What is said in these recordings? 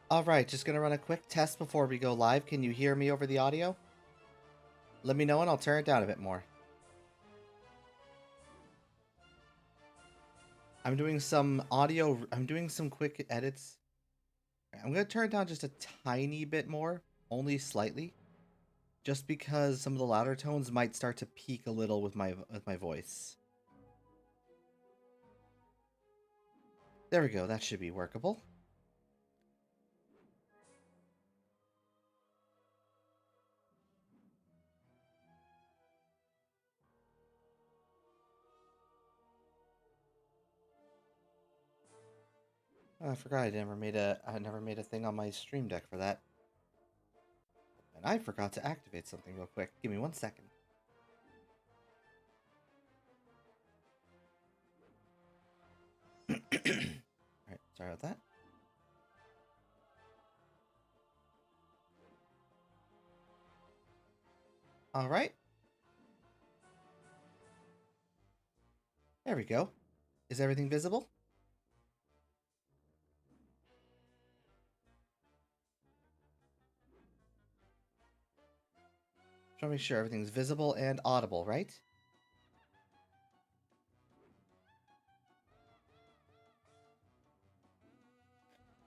Alright, just gonna run a quick test before we go live. Can you hear me over the audio? Let me know and I'll turn it down a bit more. I'm doing some quick edits. I'm gonna turn it down just a tiny bit more, only slightly, just because some of the louder tones might start to peak a little with my voice. There we go, that should be workable. I forgot I never made a thing on my stream deck for that. And I forgot to activate something real quick. Give me 1 second. Alright, sorry about that. Alright. There we go. Is everything visible? Just want to make sure everything's visible and audible, right?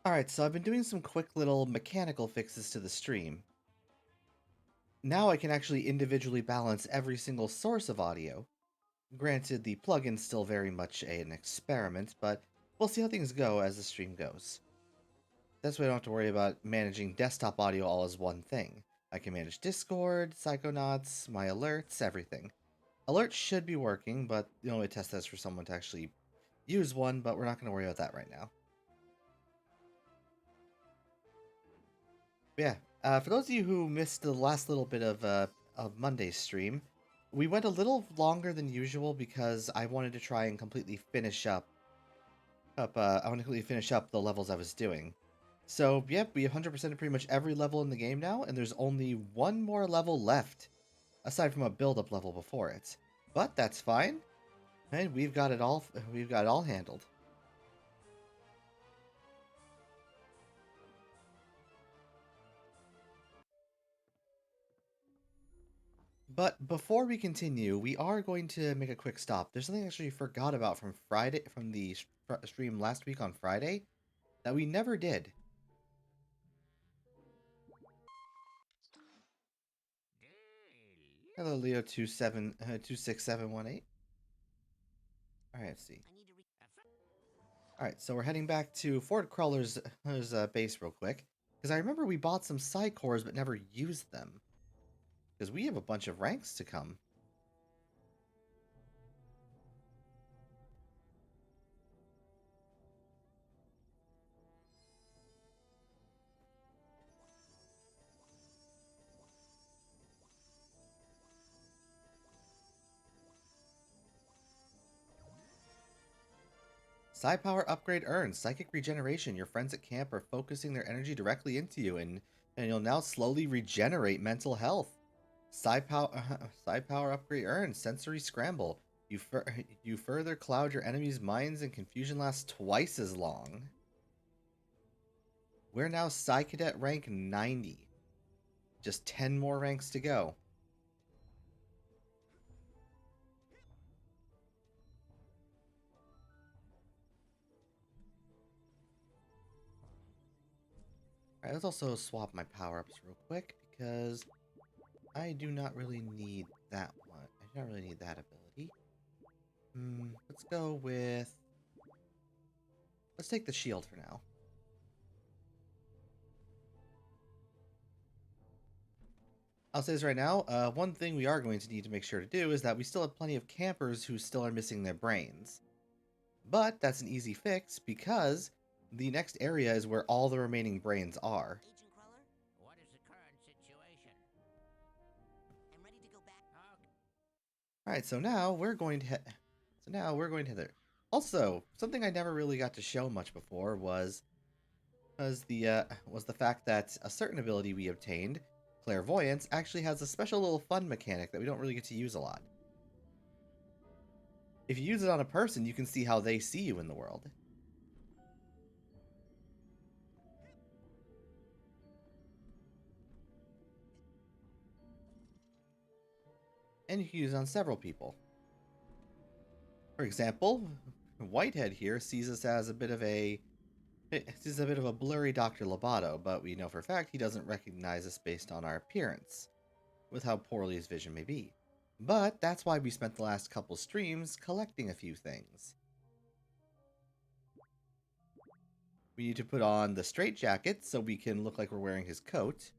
Alright, so I've been doing some quick little mechanical fixes to the stream. Now I can actually individually balance every single source of audio. Granted, the plugin's still very much an experiment, but we'll see how things go as the stream goes. That's why I don't have to worry about managing desktop audio all as one thing. I can manage Discord, Psychonauts, my alerts, everything. Alerts should be working, but the only way to test that is for someone to actually use one, but we're not going to worry about that right now. Yeah, for those of you who missed the last little bit of Monday's stream, we went a little longer than usual because I wanted to try and completely finish up. I want to completely finish up the levels I was doing. So, yep, we 100%ed pretty much every level in the game now, and there's only one more level left, aside from a build-up level before it. But that's fine, and we've got it all. We've got it all handled. But before we continue, we are going to make a quick stop. There's something I actually forgot about from the stream last week on Friday, that we never did. Hello, Leo 26718. All right, let's see. All right, so we're heading back to Fort Crawler's base real quick, because I remember we bought some psi cores but never used them, because we have a bunch of ranks to come. Psi power upgrade earned. Psychic regeneration. Your friends at camp are focusing their energy directly into you, and you'll now slowly regenerate mental health. Psi power upgrade earned. Sensory scramble. You further cloud your enemies' minds, and confusion lasts twice as long. We're now Psi Cadet rank 90. Just 10 more ranks to go. Alright, let's also swap my power-ups real quick, because I do not really need that one. I do not really need that ability. Let's go with... Let's take the shield for now. I'll say this right now, one thing we are going to need to make sure to do is that we still have plenty of campers who still are missing their brains. But that's an easy fix, because the next area is where all the remaining brains are. Agent Cruller? What is the current situation? I'm ready to go back. Alright, so now we're going to there. Also, something I never really got to show much before was the fact that a certain ability we obtained, clairvoyance, actually has a special little fun mechanic that we don't really get to use a lot. If you use it on a person, you can see how they see you in the world. and you can use it on several people. For example, Whitehead here sees us as a bit of a blurry Dr. Lobato, but we know for a fact he doesn't recognize us based on our appearance, with how poorly his vision may be. But that's why we spent the last couple streams collecting a few things. We need to put on the straitjacket so we can look like we're wearing his coat.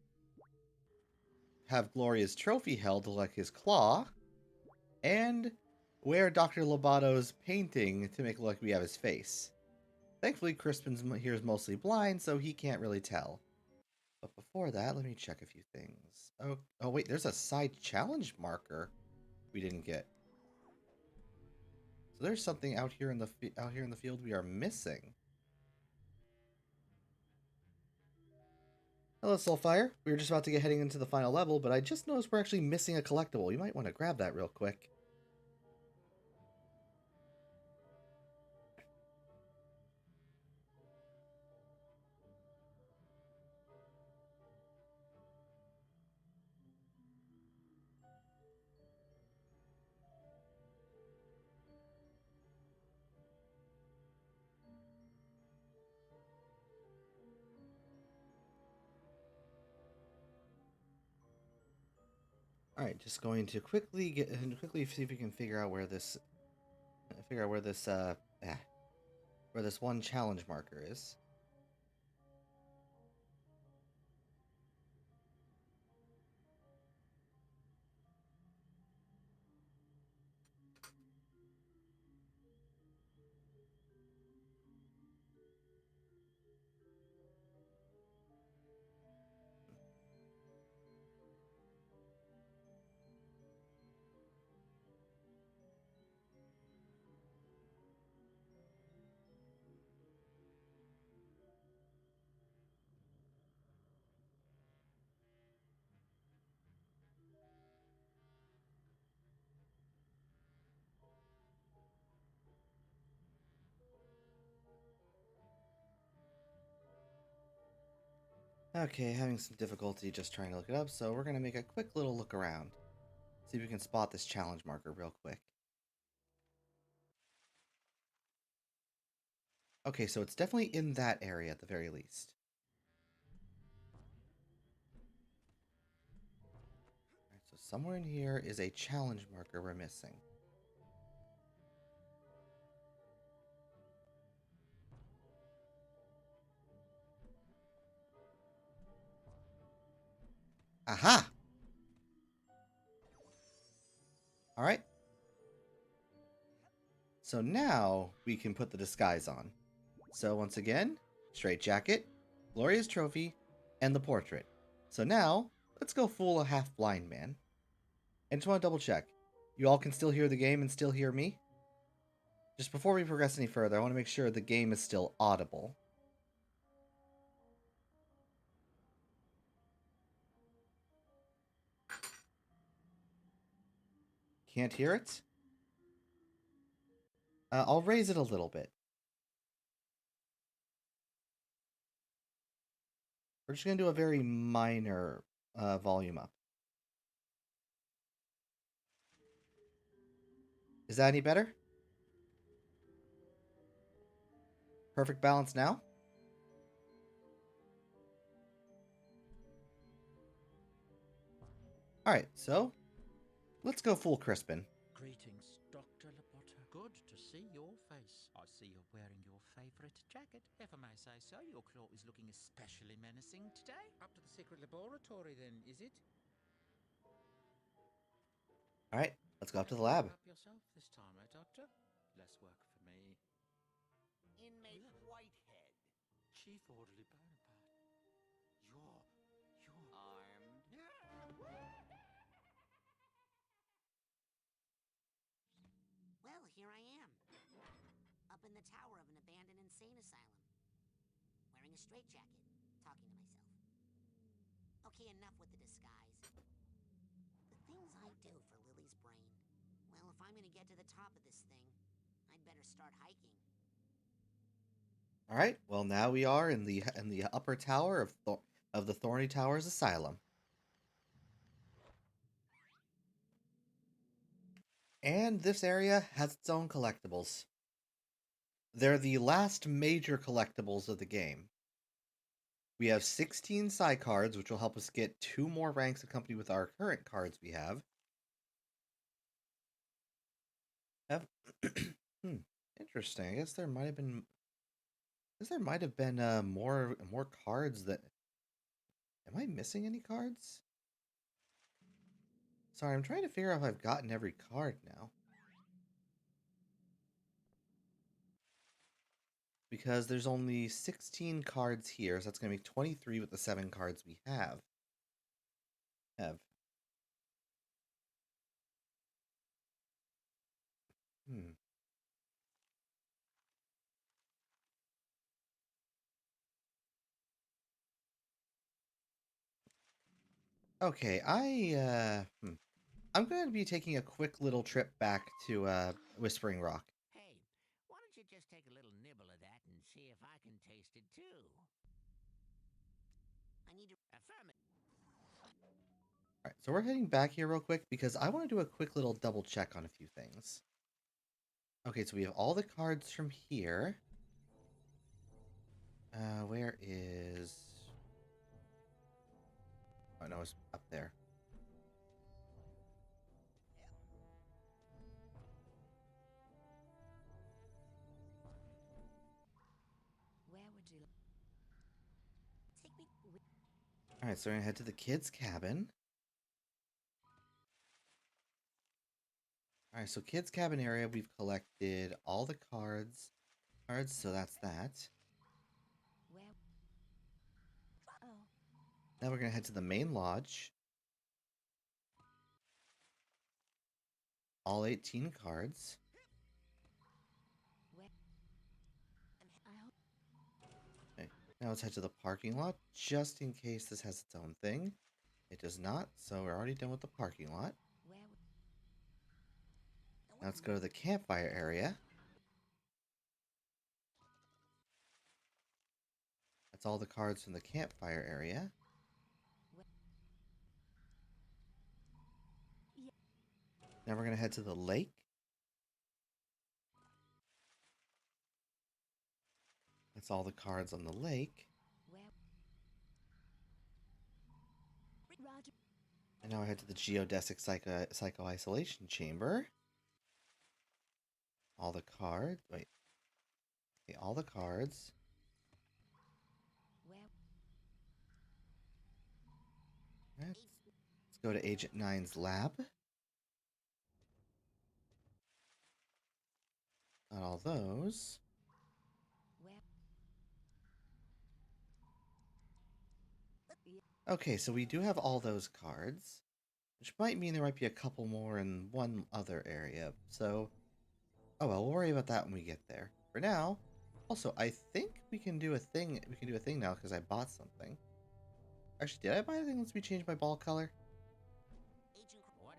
Have Gloria's trophy held to look like his claw. And wear Dr. Lobato's painting to make it look like we have his face. Thankfully, Crispin's here is mostly blind, so he can't really tell. But before that, let me check a few things. Oh wait, there's a side challenge marker we didn't get. So there's something out here in the field we are missing. Hello, Soulfire. We were just about to get heading into the final level, but I just noticed we're actually missing a collectible. You might want to grab that real quick. All right, just going to quickly see if we can figure out where this where this one challenge marker is. Okay, having some difficulty just trying to look it up, so we're going to make a quick little look around. See if we can spot this challenge marker real quick. Okay, so it's definitely in that area at the very least. Alright, so somewhere in here is a challenge marker we're missing. Aha! Alright. So now we can put the disguise on. So once again, straitjacket, Gloria's trophy, and the portrait. So now, let's go full a half-blind man. And just want to double check. You all can still hear the game and still hear me? Just before we progress any further, I want to make sure the game is still audible. Can't hear it? I'll raise it a little bit. We're just going to do a very minor volume up. Is that any better? Perfect balance now? Alright, so let's go full Crispin. Greetings, Dr. Loboto. Good to see your face. I see you're wearing your favorite jacket. If I may say so, your claw is looking especially menacing today. Up to the secret laboratory, then, is it? Alright, let's go up to the lab. Up yourself this time, eh, Doctor? Less work for me. Inmate Whitehead. Chief Orderly Bonaparte. You're Armed. Well, here I am. Up in the tower of an abandoned insane asylum. Wearing a straitjacket, talking to myself. Okay, enough with the disguise. The things I do for Lily's brain. Well, if I'm gonna get to the top of this thing, I'd better start hiking. Alright, well now we are in the upper tower of the Thorny Towers Asylum. And this area has its own collectibles. They're the last major collectibles of the game. We have 16 Psy cards, which will help us get 2 more ranks accompanied with our current cards we have. Interesting. I guess there might have been. More cards that. Am I missing any cards? Sorry, I'm trying to figure out if I've gotten every card now. Because there's only 16 cards here, so that's going to be 23 with the 7 cards we have. Hmm. Okay, I'm going to be taking a quick little trip back to Whispering Rock. Hey, why don't you just take a little nibble of that and see if I can taste it too? I need to affirm it. Alright, so we're heading back here real quick because I want to do a quick little double check on a few things. Okay, so we have all the cards from here. Where is... Oh, no, it's up there. Where would you take me? Alright, so we're going to head to the kids' cabin. Alright, so kids' cabin area, we've collected all the cards, so that's that. Where? Oh. Now we're going to head to the main lodge. All 18 cards. Where? I hope. Okay, now let's head to the parking lot, just in case this has its own thing. It does not, so we're already done with the parking lot. Where? Now let's go to the campfire area. That's all the cards from the campfire area. Now we're going to head to the lake. That's all the cards on the lake. Where? Roger. And now I head to the geodesic psycho-isolation chamber. All the cards. Wait. Okay, all the cards. Where? Let's go to Agent 9's lab. Got all those. Where? Okay, so we do have all those cards, which might mean there might be a couple more in one other area. So, oh well, we'll worry about that when we get there. For now, also, I think we can do a thing. We can do a thing now because I bought something. Actually, did I buy anything that lets me change my ball color? Agent. What?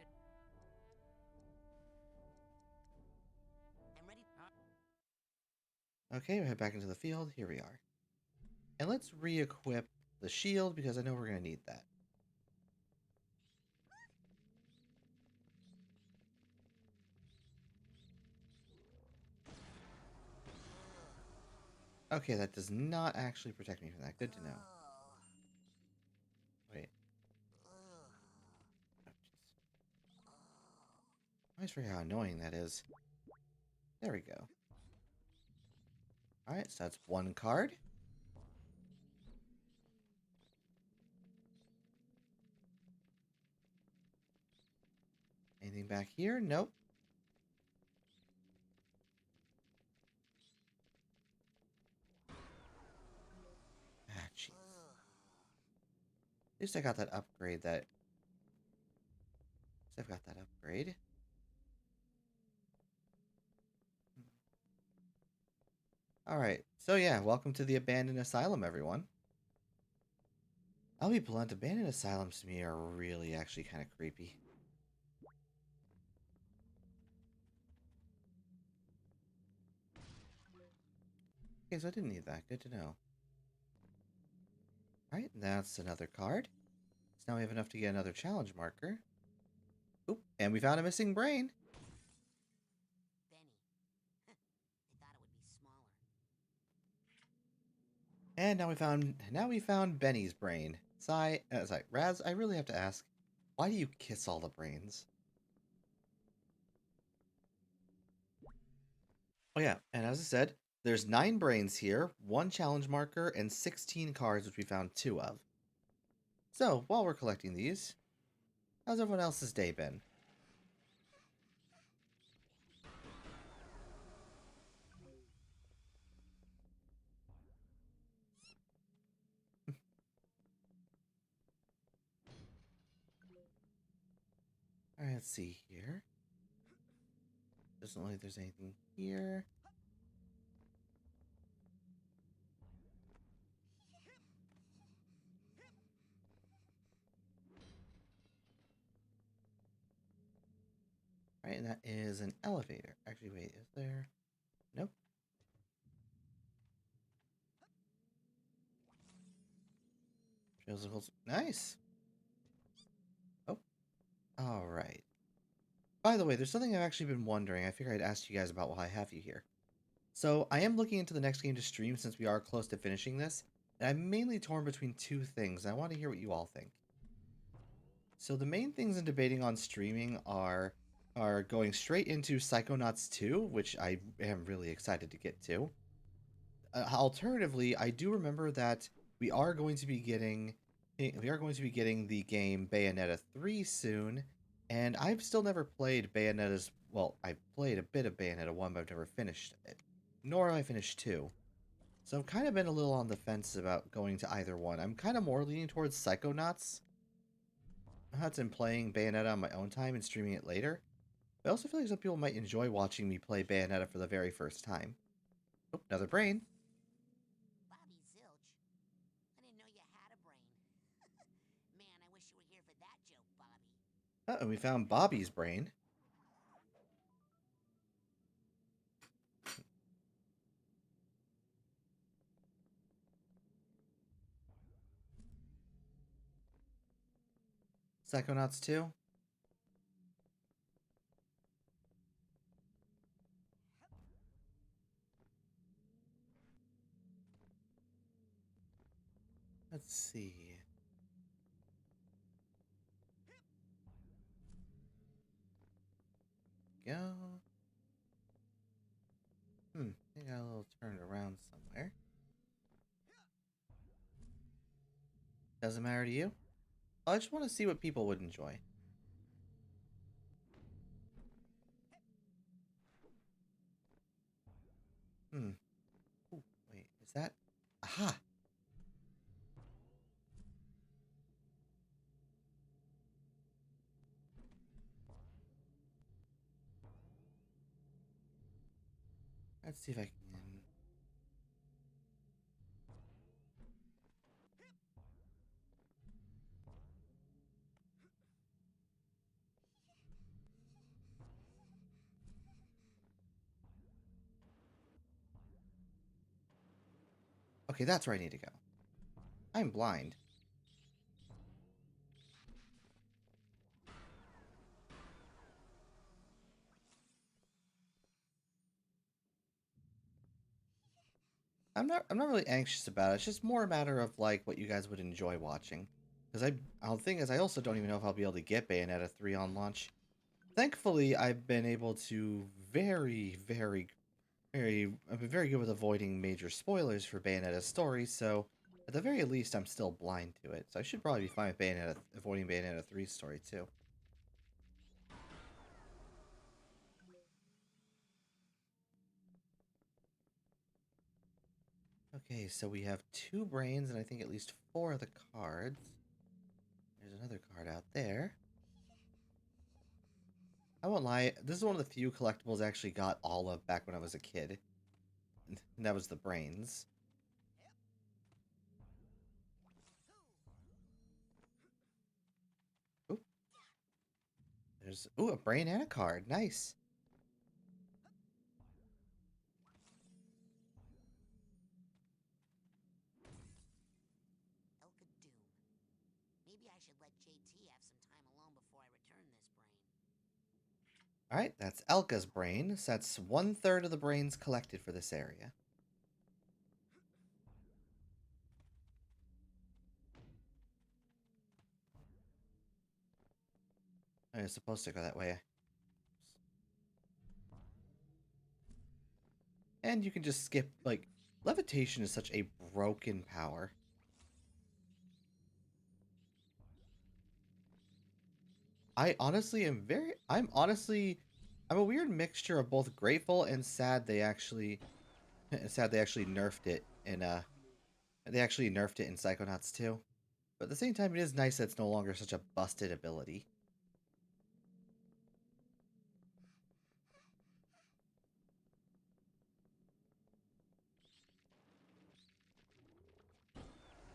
I'm ready. Okay, we head back into the field. Here we are. And let's re-equip the shield because I know we're going to need that. Okay, that does not actually protect me from that. Good to know. Wait. Oh, jeez. I always forget how annoying that is. There we go. Alright, so that's one card. Anything back here? Nope. Ah, jeez. At least I got that upgrade that... I've got that upgrade. Alright, so yeah, welcome to the Abandoned Asylum, everyone. I'll be blunt, Abandoned Asylums to me are really actually kind of creepy. Okay, so I didn't need that. Good to know. Alright, that's another card. So now we have enough to get another challenge marker. Oop, and we found a missing brain. And now we found Benny's brain. Sorry, Raz, I really have to ask, why do you kiss all the brains? Oh yeah, and as I said, there's 9 brains here, 1 challenge marker, and 16 cards, which we found 2 of. So, while we're collecting these, how's everyone else's day been? Alright, let's see here. Doesn't look like there's anything here. Alright, and that is an elevator. Actually, wait, is there? Nope. Nice. Oh, alright. By the way, there's something I've actually been wondering. I figured I'd ask you guys about while I have you here. So, I am looking into the next game to stream since we are close to finishing this, and I'm mainly torn between 2 things. I want to hear what you all think. So, the main things I'm debating on streaming are going straight into Psychonauts 2, which I am really excited to get to. Alternatively, I do remember that we are going to be getting the game Bayonetta 3 soon, and I've still never played Bayonetta's. Well, I've played a bit of Bayonetta 1, but I've never finished it. Nor have I finished 2. So I've kind of been a little on the fence about going to either one. I'm kind of more leaning towards Psychonauts. That's in playing Bayonetta on my own time and streaming it later. But I also feel like some people might enjoy watching me play Bayonetta for the very first time. Oh, another brain. Bobby Zilch? I didn't know you had a brain. Man, I wish you were here for that joke, Bobby. And we found Bobby's brain. Psychonauts 2. Let's see. Go. I got a little turned around somewhere. Doesn't matter to you? I just want to see what people would enjoy. Ooh, wait, is that... Aha! Let's see if I can... Okay, that's where I need to go. I'm blind. I'm not really anxious about it. It's just more a matter of like what you guys would enjoy watching. Because I'll thing is I also don't even know if I'll be able to get Bayonetta 3 on launch. Thankfully, I've been able to I've been very good with avoiding major spoilers for Bayonetta's story, so at the very least I'm still blind to it. So I should probably be fine with avoiding Bayonetta 3's story too. Okay, so we have 2 brains and I think at least 4 of the cards. There's another card out there. I won't lie, this is one of the few collectibles I actually got all of back when I was a kid. And that was the brains. Ooh, there's a brain and a card. Nice. Elka Doom. Maybe I should let JT have some time alone before I return this brain. Alright, that's Elka's brain. So that's 1/3 of the brains collected for this area. I was supposed to go that way. And you can just skip, like, levitation is such a broken power. I honestly am I'm a weird mixture of both grateful and sad they actually, nerfed it in, they actually nerfed it in Psychonauts 2. But at the same time, it is nice that it's no longer such a busted ability.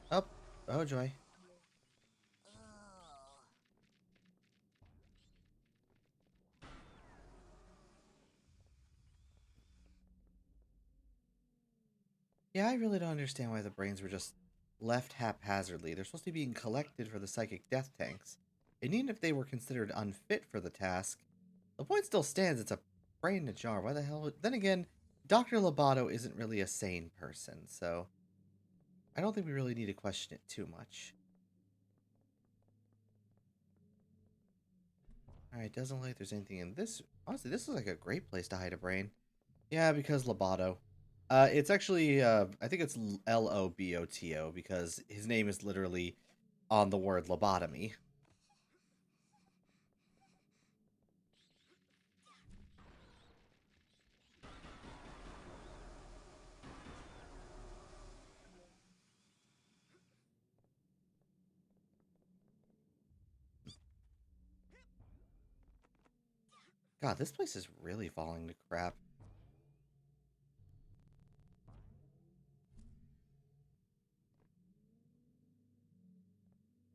Oh, oh joy. Oh. Yeah, I really don't understand why the brains were just left haphazardly. They're supposed to be being collected for the psychic death tanks. And even if they were considered unfit for the task, the point still stands, it's a brain in a jar. Why the hell? Then again, Dr. Lobato isn't really a sane person, so I don't think we really need to question it too much. Alright, doesn't look like there's anything in this. Honestly, this is like a great place to hide a brain. Yeah, because Lobato. It's actually, I think it's Loboto because his name is literally on the word lobotomy. God, this place is really falling to crap.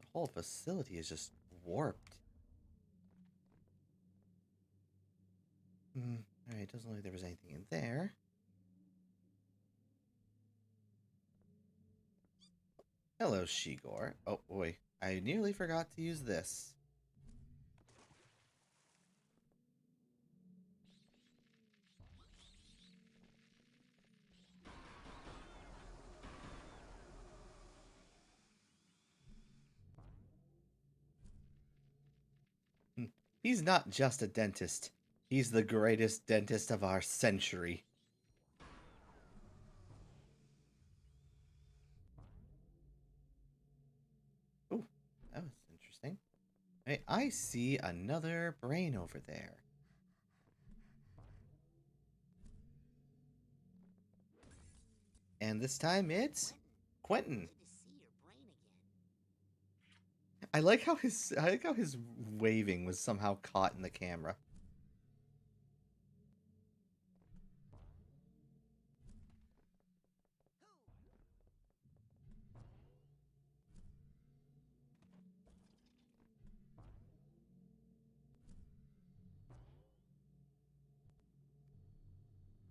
The whole facility is just warped. Alright, doesn't look like there was anything in there. Hello, Shigor. Oh, boy. I nearly forgot to use this. He's not just a dentist. He's the greatest dentist of our century. Ooh, that was interesting. Hey, I see another brain over there. And this time it's Quentin. Good to see your brain again. I like how his waving was somehow caught in the camera.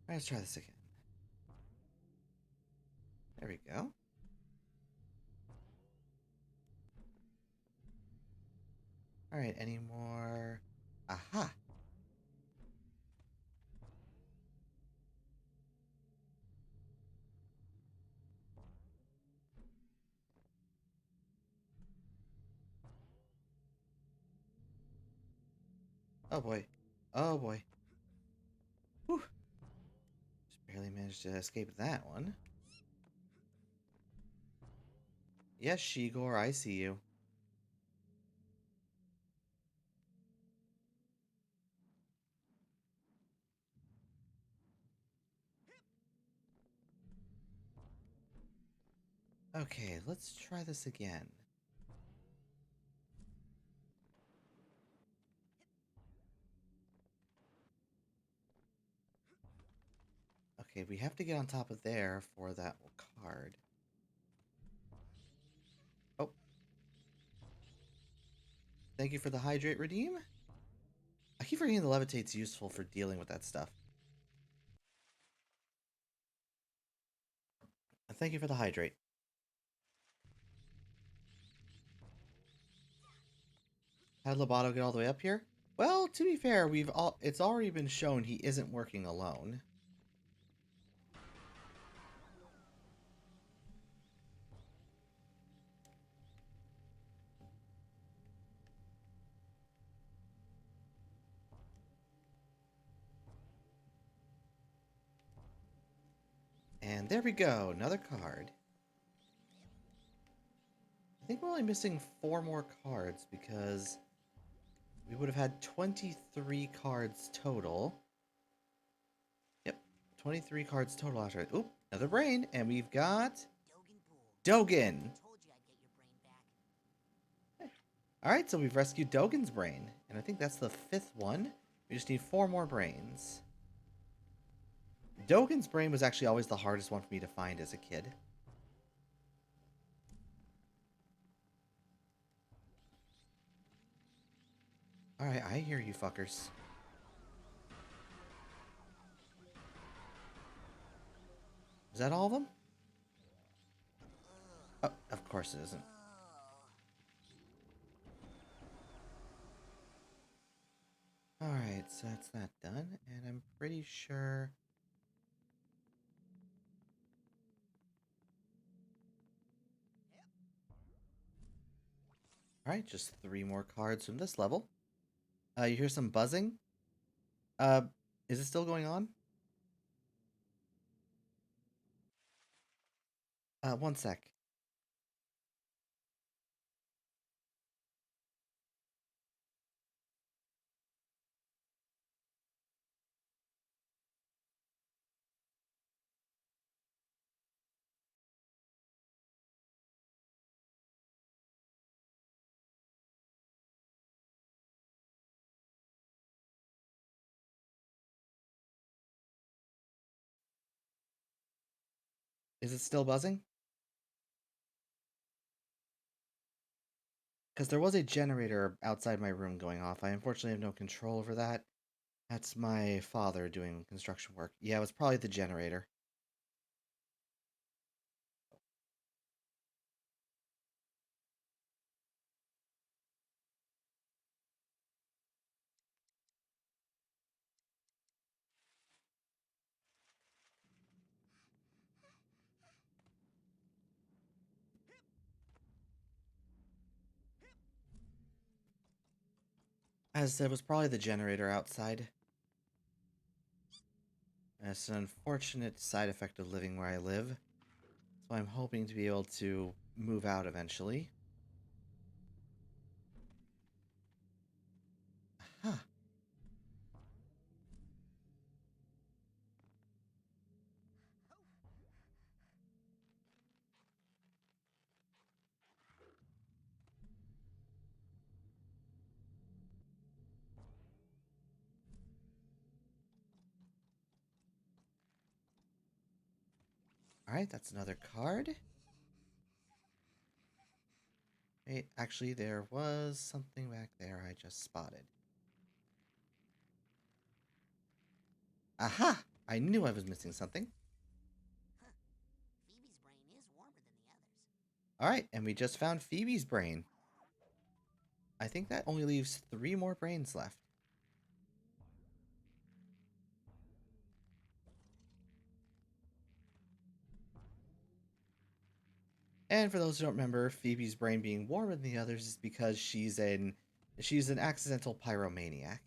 Let's try this again. There we go. Alright, any more? Aha! Oh boy. Oh boy. Whew. Just barely managed to escape that one. Yes, Shigor, I see you. Okay, let's try this again. Okay, we have to get on top of there for that card. Oh. Thank you for the hydrate redeem. I keep forgetting the levitate's useful for dealing with that stuff. And thank you for the hydrate. How did Lobato get all the way up here? Well, to be fair, it's already been shown he isn't working alone. And there we go, another card. I think we're only missing 4 more cards because we would have had 23 cards total. Yep, 23 cards total after it. Oop, another brain, and we've got Dogen. Told you I'd get your brain back. Alright, so we've rescued Dogen's brain, and I think that's the 5th one. We just need 4 more brains. Dogen's brain was actually always the hardest one for me to find as a kid. Alright, I hear you fuckers. Is that all of them? Oh, of course it isn't. Alright, so that's that done, and I'm pretty sure... Alright, just 3 more cards from this level. You hear some buzzing? Uh, is it still going on? One sec. Is it still buzzing? Because there was a generator outside my room going off. I unfortunately have no control over that. That's my father doing construction work. Yeah, it was probably the generator. As I said, it was probably the generator outside. It's an unfortunate side effect of living where I live. So I'm hoping to be able to move out eventually. Aha. Alright, that's another card. Wait, actually, there was something back there I just spotted. Aha! I knew I was missing something. Phoebe's brain is warmer than the others. Alright, and we just found Phoebe's brain. I think that only leaves 3 more brains left. And for those who don't remember, Phoebe's brain being warmer than the others is because she's an accidental pyromaniac.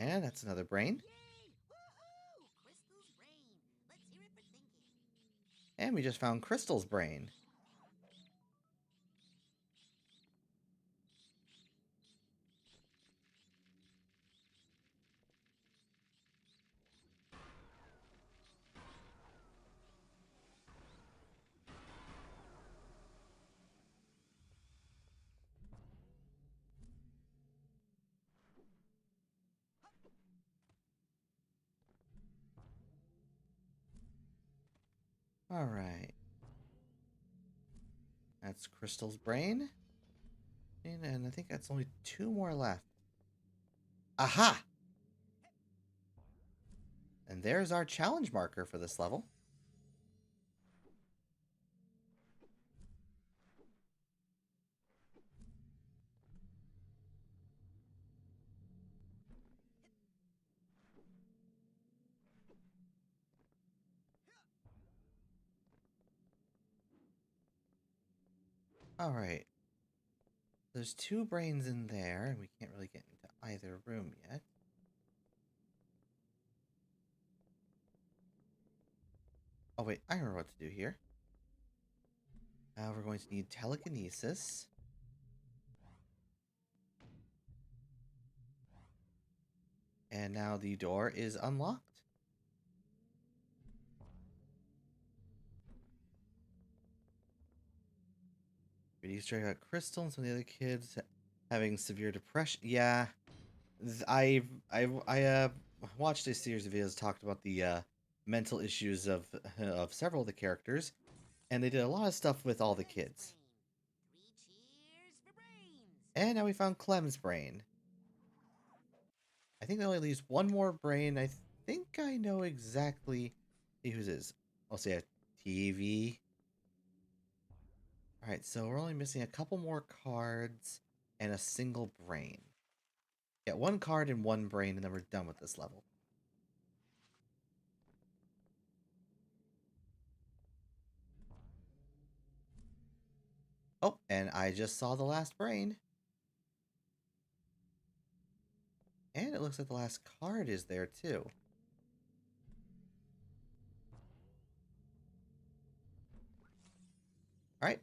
And that's another brain. Yay! Woohoo! Crystal's brain. Let's hear it for thinking. And we just found Crystal's brain. Alright. That's Crystal's brain. And I think that's only 2 more left. Aha! And there's our challenge marker for this level. Alright. There's 2 brains in there, and we can't really get into either room yet. Oh wait, I remember what to do here. We're going to need telekinesis. And now the door is unlocked. Pretty sure I got Crystal and some of the other kids having severe depression. Yeah, I watched a series of videos talked about the mental issues of several of the characters, and they did a lot of stuff with all the kids. Three cheers for brains! And now we found Clem's brain. I think that only leaves one more brain. I think I know exactly whose is. I'll say a TV. Alright, so we're only missing a couple more cards and a single brain. Yeah, one card and one brain, and then we're done with this level. Oh, and I just saw the last brain. And it looks like the last card is there, too. Alright.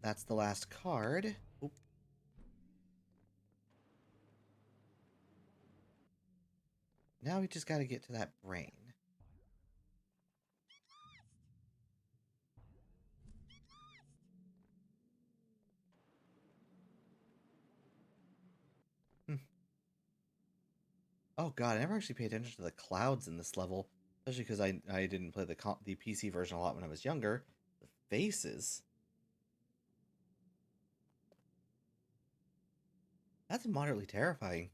That's the last card. Oop. Now we just gotta get to that brain. Hmm. Oh god, I never actually paid attention to the clouds in this level. Especially because I didn't play the PC version a lot when I was younger. The faces. That's moderately terrifying.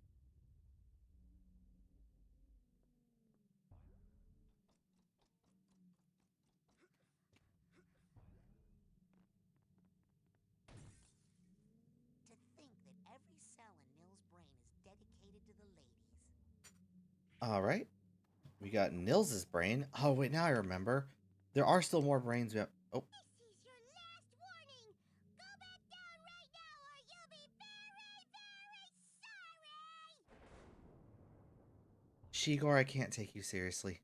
To think that every cell in Nils' brain is dedicated to the ladies. Alright. We got Nils's brain. Oh, wait, now I remember. There are still more brains. We have... Oh, This is your last warning! Go back down right now or you'll be very, very sorry! Shigor, I can't take you seriously.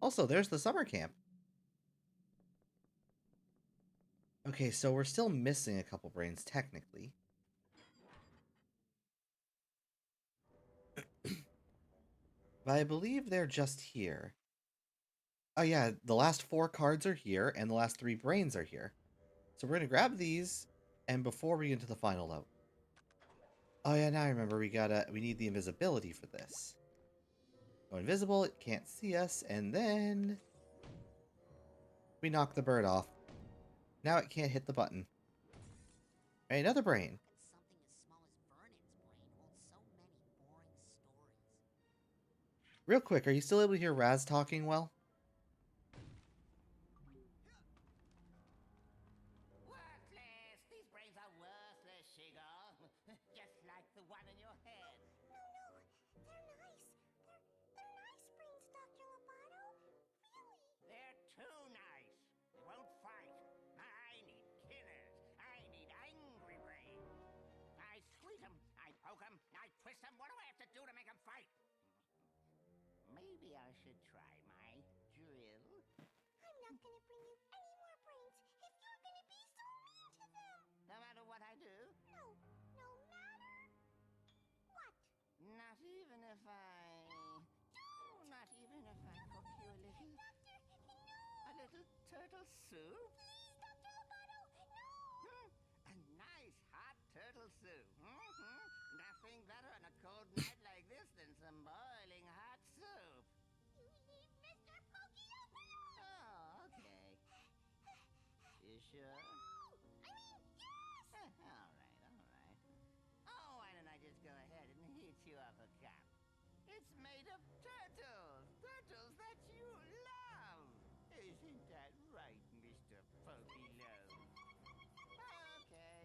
Also, there's the summer camp. Okay, so we're still missing a couple brains, technically. But I believe they're just here. Oh yeah, the last 4 cards are here, and the last 3 brains are here. So we're gonna grab these, and before we get into the final level. Oh yeah, now I remember we need the invisibility for this. Go invisible, it can't see us, and then we knock the bird off. Now it can't hit the button. Right, another brain. How can something as small as Vernon's brain hold so many boring stories? Real quick, are you still able to hear Raz talking well? Worthless! These brains are worthless, Shigar. Just like the one in your head. No, they're nice. They're nice brains, Dr. Lobato. Really. They're too nice. They won't fight. I need killers. I need angry brains. I squeeze them. I poke them. I twist them. What do I have to do to make them fight? Maybe I should try my drill. I'm not gonna bring you any more brains if you're gonna be so mean to them. No matter what I do? No matter what. Not even if I... Oh, not even if I cook you a little... Doctor, no. A little turtle soup? Please, Dr. Lobato, no. A nice hot turtle soup. Nothing better on a cold night like this than some boiling hot soup. You leave Mr. Pokey alone. Oh, okay. You sure? I mean, yes. All right. Oh, why don't I just go ahead and heat you up a cup? It's made of turtles. Turtles that you love. Isn't that right, Mr. Pokey Love? Okay.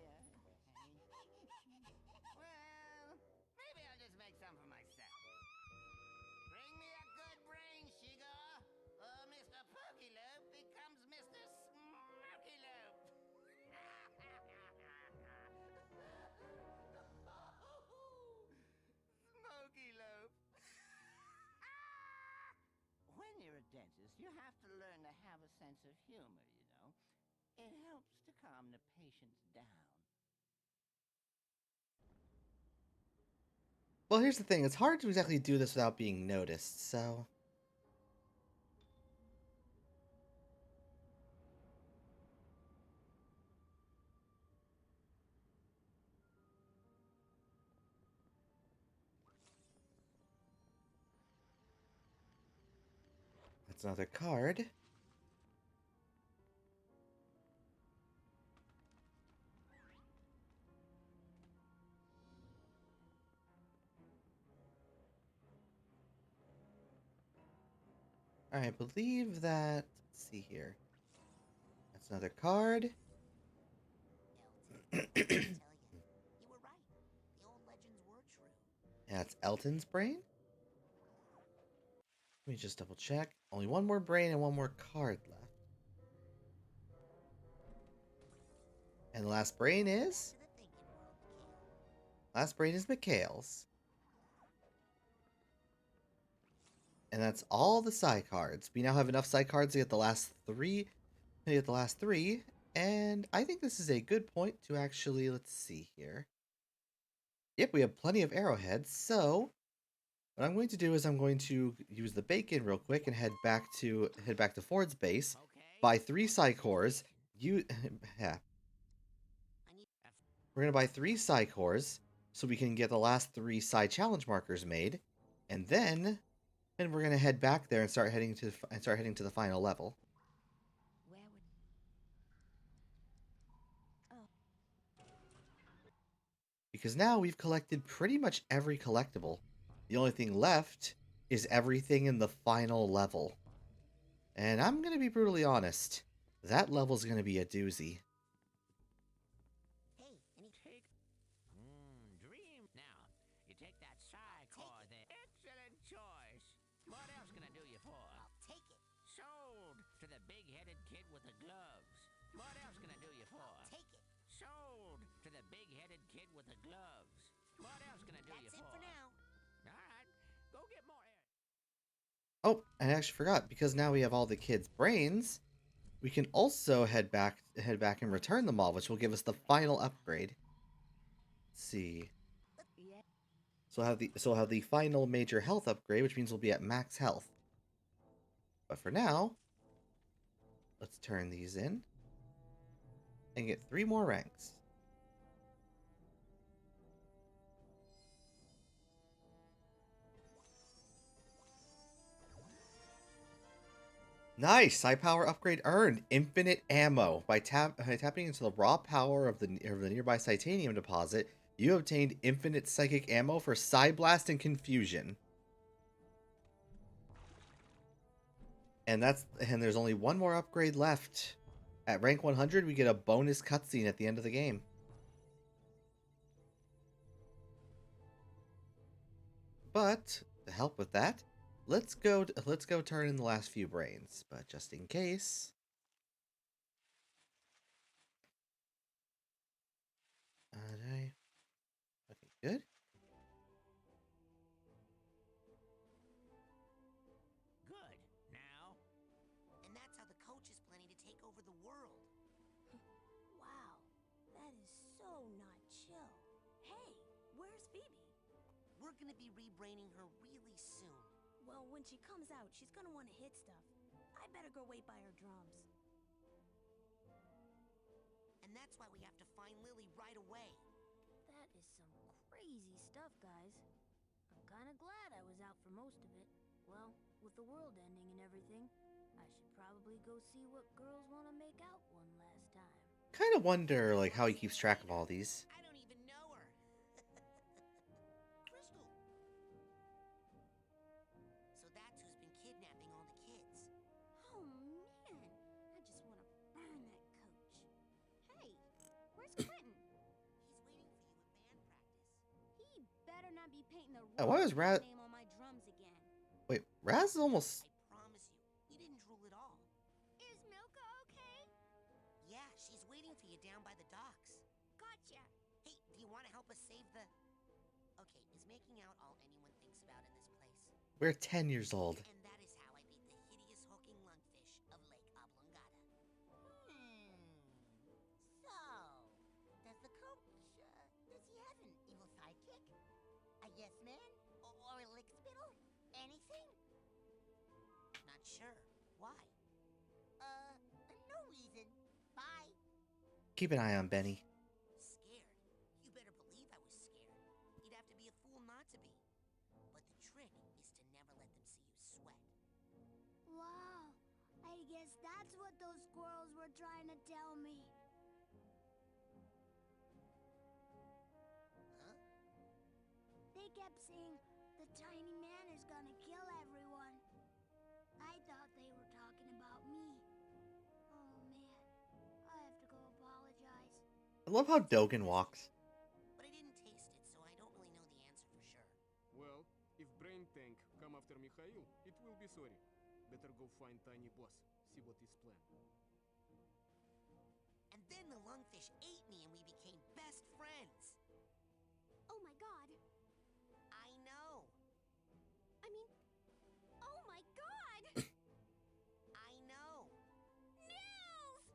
Well, maybe I'll just make some sense of humor, you know. It helps to calm the patients down. Well, here's the thing. It's hard to exactly do this without being noticed, so... That's another card. I believe that... Let's see here. That's another card. Elton, I tell you, you were right. The old legends were true. That's Elton's brain. Let me just double check. Only one more brain and one more card left. And the last brain is... To the thinking world, Mikhail. Last brain is Mikhail's. And that's all the Psy cards. We now have enough Psy cards to get the last three. And I think this is a good point to actually... Let's see here. Yep, we have plenty of arrowheads, so... What I'm going to do is I'm going to use the bacon real quick and head back to Ford's base, Okay. buy 3 Psycores. Yeah. We're gonna buy 3 Psycores so we can get the last 3 Psy challenge markers made, and then we're gonna head back there and start heading to the final level. Where would... Oh. Because now we've collected pretty much every collectible. The only thing left is everything in the final level. And I'm going to be brutally honest, that level's going to be a doozy. Hey, any... Take... dream. Now, you take that Psychor there. Excellent choice. What else can I do you for? I'll take it. Sold to the big-headed kid with the gloves. What else can I do you for? Take it. Sold to the big-headed kid with the gloves. What else can I do you That's for? it for now. All right, go get more. Oh, I actually forgot, because now we have all the kids' brains, we can also head back and return them all, which will give us the final upgrade. Let's see. Yeah. So we'll have the final major health upgrade, which means we'll be at max health. But for now, let's turn these in and get 3 more ranks. Nice! Psi power upgrade earned. Infinite ammo. By tapping into the raw power of the nearby Titanium deposit, you obtained infinite psychic ammo for Psi Blast and Confusion. And there's only one more upgrade left. At rank 100, we get a bonus cutscene at the end of the game. But to help with that, let's go turn in the last few brains. But just in case, okay, good. Good. Now, And that's how the coach is planning to take over the world. Wow, that is so not chill. Hey, where's Phoebe? We're gonna be rebraining her really soon. Well, when she comes out, she's gonna want to hit stuff. I better go wait by her drums. And that's why we have to find Lily right away. That is some crazy stuff, guys. I'm kind of glad I was out for most of it. Well, with the world ending and everything, I should probably go see what girls want to make out one last time. Kind of wonder like how he keeps track of all these. I don't even know her. Crystal. So that's who's been kidnapping all the kids. Oh man, I just want to burn that coach. Hey, where's Clinton? He's waiting for you at band practice. He better not be painting the Why was wrong Raz- name on my drums again. Wait, Raz is almost... I promise you, he didn't drool at all. Is Milka okay? Yeah, she's waiting for you down by the docks. Gotcha. Hey, do you want to help us save the... Okay, is making out all anyone thinks about in this place? We're 10 years old. And that is how I beat the hideous hulking lungfish of Lake Oblong. Sure. Why? No reason. Bye. Keep an eye on Benny. Scared? You better believe I was scared. You'd have to be a fool not to be. But the trick is to never let them see you sweat. Wow, I guess that's what those squirrels were trying to tell me. Huh? They kept saying the tiny man is gonna kill everyone. I thought they were talking about me. Oh man, I have to go apologize. I love how Dogen walks. But I didn't taste it, so I don't really know the answer for sure. Well, if Brain Tank come after Mikhail, it will be sorry. Better go find Tiny Boss, see what his plan. And then the lungfish ate me and we became best friends. Oh my god. I know. I mean, oh my god! I know. Nils!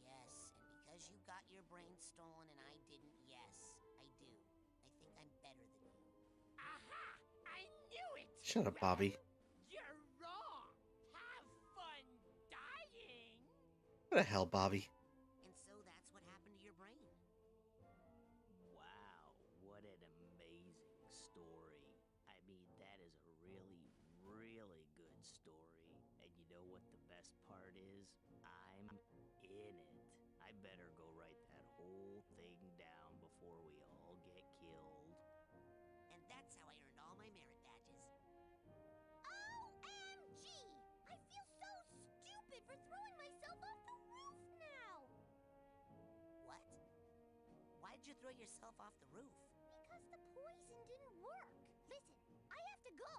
Yes, and because you got your brain stolen and I didn't, yes, I do. I think I'm better than you. Aha! I knew it! Shut up, Bobby. You're wrong. Have fun dying. What the hell, Bobby? And so that's what happened to your brain. Wow, what an amazing story. I mean, that is a really, really good story. And you know what the best part is? I'm in it. I better go write that whole thing down before we all get killed. And that's how I earned all my merit badges. OMG! I feel so stupid for throwing myself off the roof now! What? Why did you throw yourself off the roof? Because the poison didn't work. Listen, I have to go.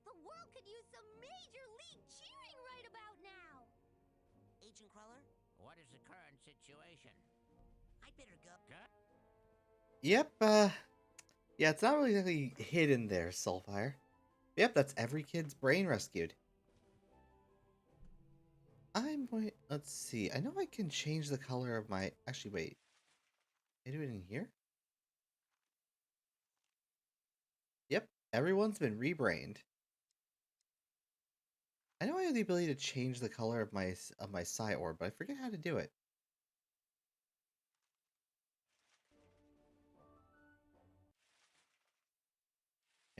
The world could use some major league cheering right about now. Agent Cruller, What is the current situation? I'd better go. Yep, yeah, it's not really exactly hidden there, Soulfire. Yep, that's every kid's brain rescued. I'm going, let's see, I know I can change the color of my, actually, wait. Can I do it in here? Yep, everyone's been rebrained. I know I have the ability to change the color of my psi orb, but I forget how to do it.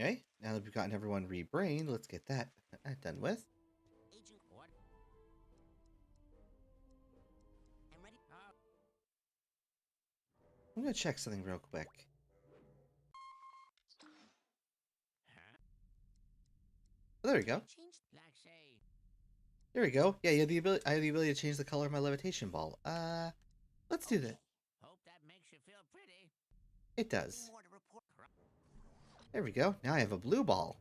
Okay, now that we've gotten everyone rebrained, let's get that done with. Agent, What? I'm ready. I'm gonna check something real quick. Huh? Oh, there we go. Change. Like say, There we go. Yeah, you have the ability. I have the ability to change the color of my levitation ball. Let's do that. hope that makes you feel pretty. It Nothing does. more to report. There we go. Now I have a blue ball.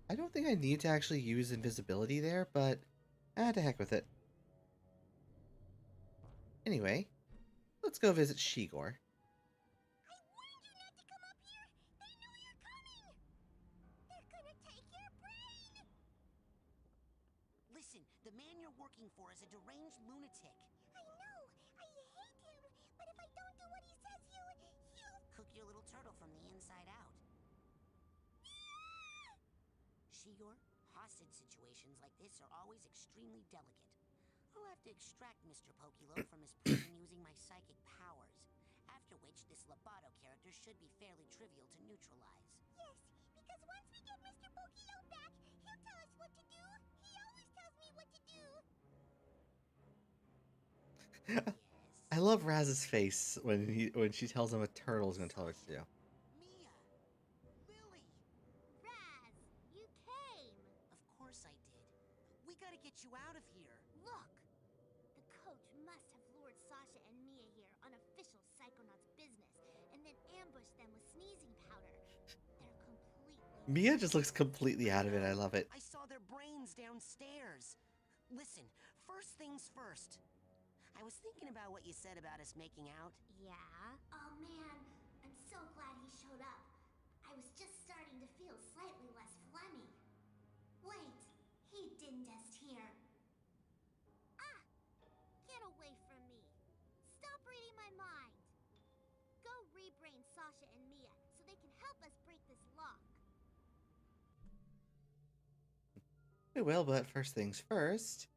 I don't think I need to actually use invisibility there, but to heck with it. Anyway, let's go visit Shigor. I warned you not to come up here! They know you're coming! They're gonna take your brain! Listen, the man you're working for is a deranged lunatic. I know! I hate him! But if I don't do what he says, you... Cook your little turtle from the inside out. Shigor, hostage situations like this are always extremely delicate. I'll have to extract Mr. Pokilo from his prison using my psychic powers. After which, this Lobato character should be fairly trivial to neutralize. Yes, because once we get Mr. Pokilo back, he'll tell us what to do. He always tells me what to do. Yes. I love Raz's face when she tells him a turtle is gonna tell her what to do. Mia! Lily! Raz, you came. Of course I did. We gotta get you out of here. Look! The coach must have lured Sasha and Mia here on official Psychonauts business and then ambushed them with sneezing powder. They're completely... Mia just looks completely out of it. I love it. I saw their brains downstairs. Listen, first things first. I was thinking about what you said about us making out. Yeah? Oh man, I'm so glad he showed up. I was just starting to feel slightly less phlegmy. Wait, he didn't just hear. rebrain Sasha and Mia so they can help us break this lock. We will, but first things first.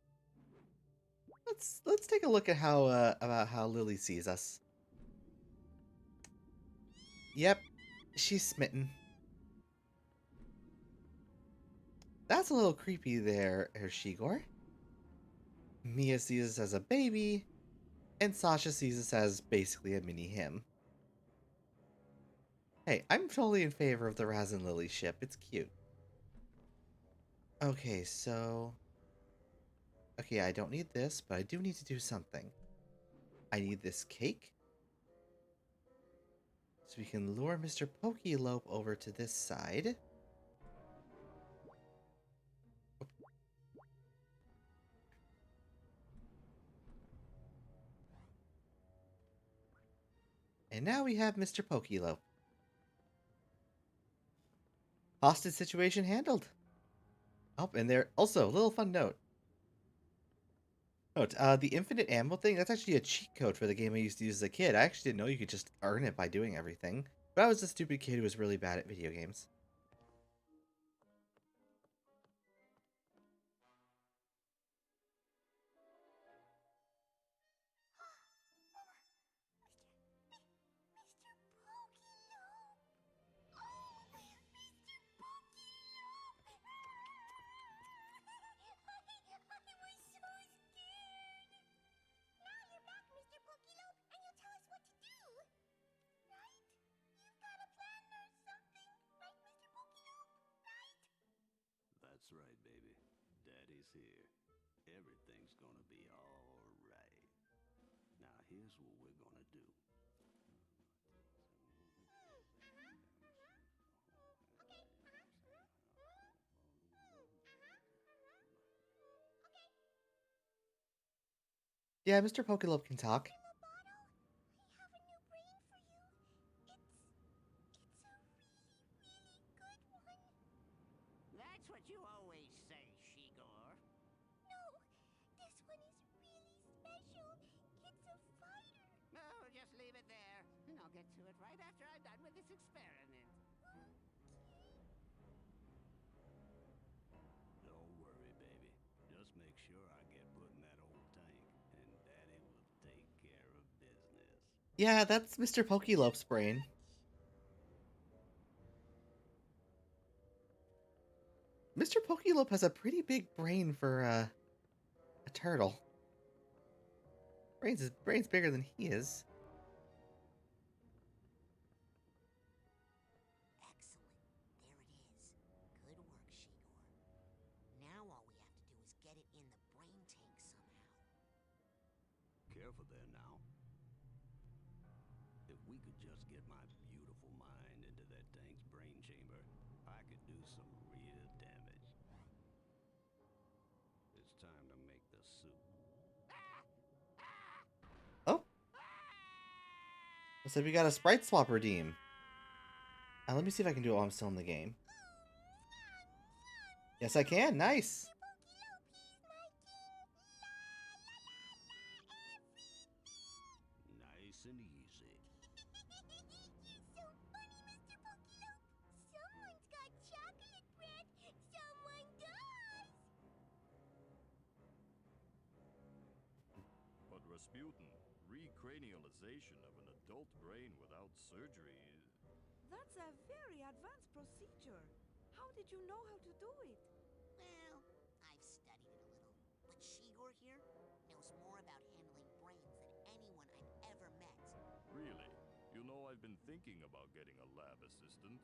Let's take a look at how about how Lily sees us. Yep, she's smitten. That's a little creepy there, Shigor. Mia sees us as a baby, and Sasha sees us as basically a mini him. Hey, I'm totally in favor of the Raz and Lily ship. It's cute. Okay, so... Okay, I don't need this, but I do need to do something. I need this cake. So we can lure Mr. Pokelope over to this side. And now we have Mr. Pokelope. Hostage situation handled. Oh, and there also a little fun note. Note, the infinite ammo thing, that's actually a cheat code for the game I used to use as a kid. I actually didn't know you could just earn it by doing everything. But I was a stupid kid who was really bad at video games. That's right, baby. Daddy's here. Everything's gonna be all right. Now, here's what we're gonna do. Yeah, Mr. Pokelope can talk. That's what you always say, Shigor. No, this one is really special. It's a fighter. No, just leave it there, and I'll get to it right after I'm done with this experiment. Don't worry, baby. Just make sure I get put in that old tank, and Daddy will take care of business. Yeah, that's Mr. Pokelope's brain. Mr. Pokelope has a pretty big brain for a turtle. Brain's bigger than he is. Excellent. There it is. Good work, Shigor. Now all we have to do is get it in the brain tank somehow. Careful there now. If we could just get my beautiful mind into that tank's brain chamber, I could do some real damage. It's time to make the soup. Oh. So we got a sprite swap redeem. Let me see if I can do it while I'm still in the game. Yes, I can. Nice. Nice and easy. You're so funny, Mr. Pokelope. Someone's got chocolate bread. Someone does. But Rasputin, recranialization of an adult brain without surgery is... That's a very advanced procedure. How did you know how to do it? Well, I've studied it a little. But Shigor here knows more about handling brains than anyone I've ever met. Really? You know, I've been thinking about getting a lab assistant.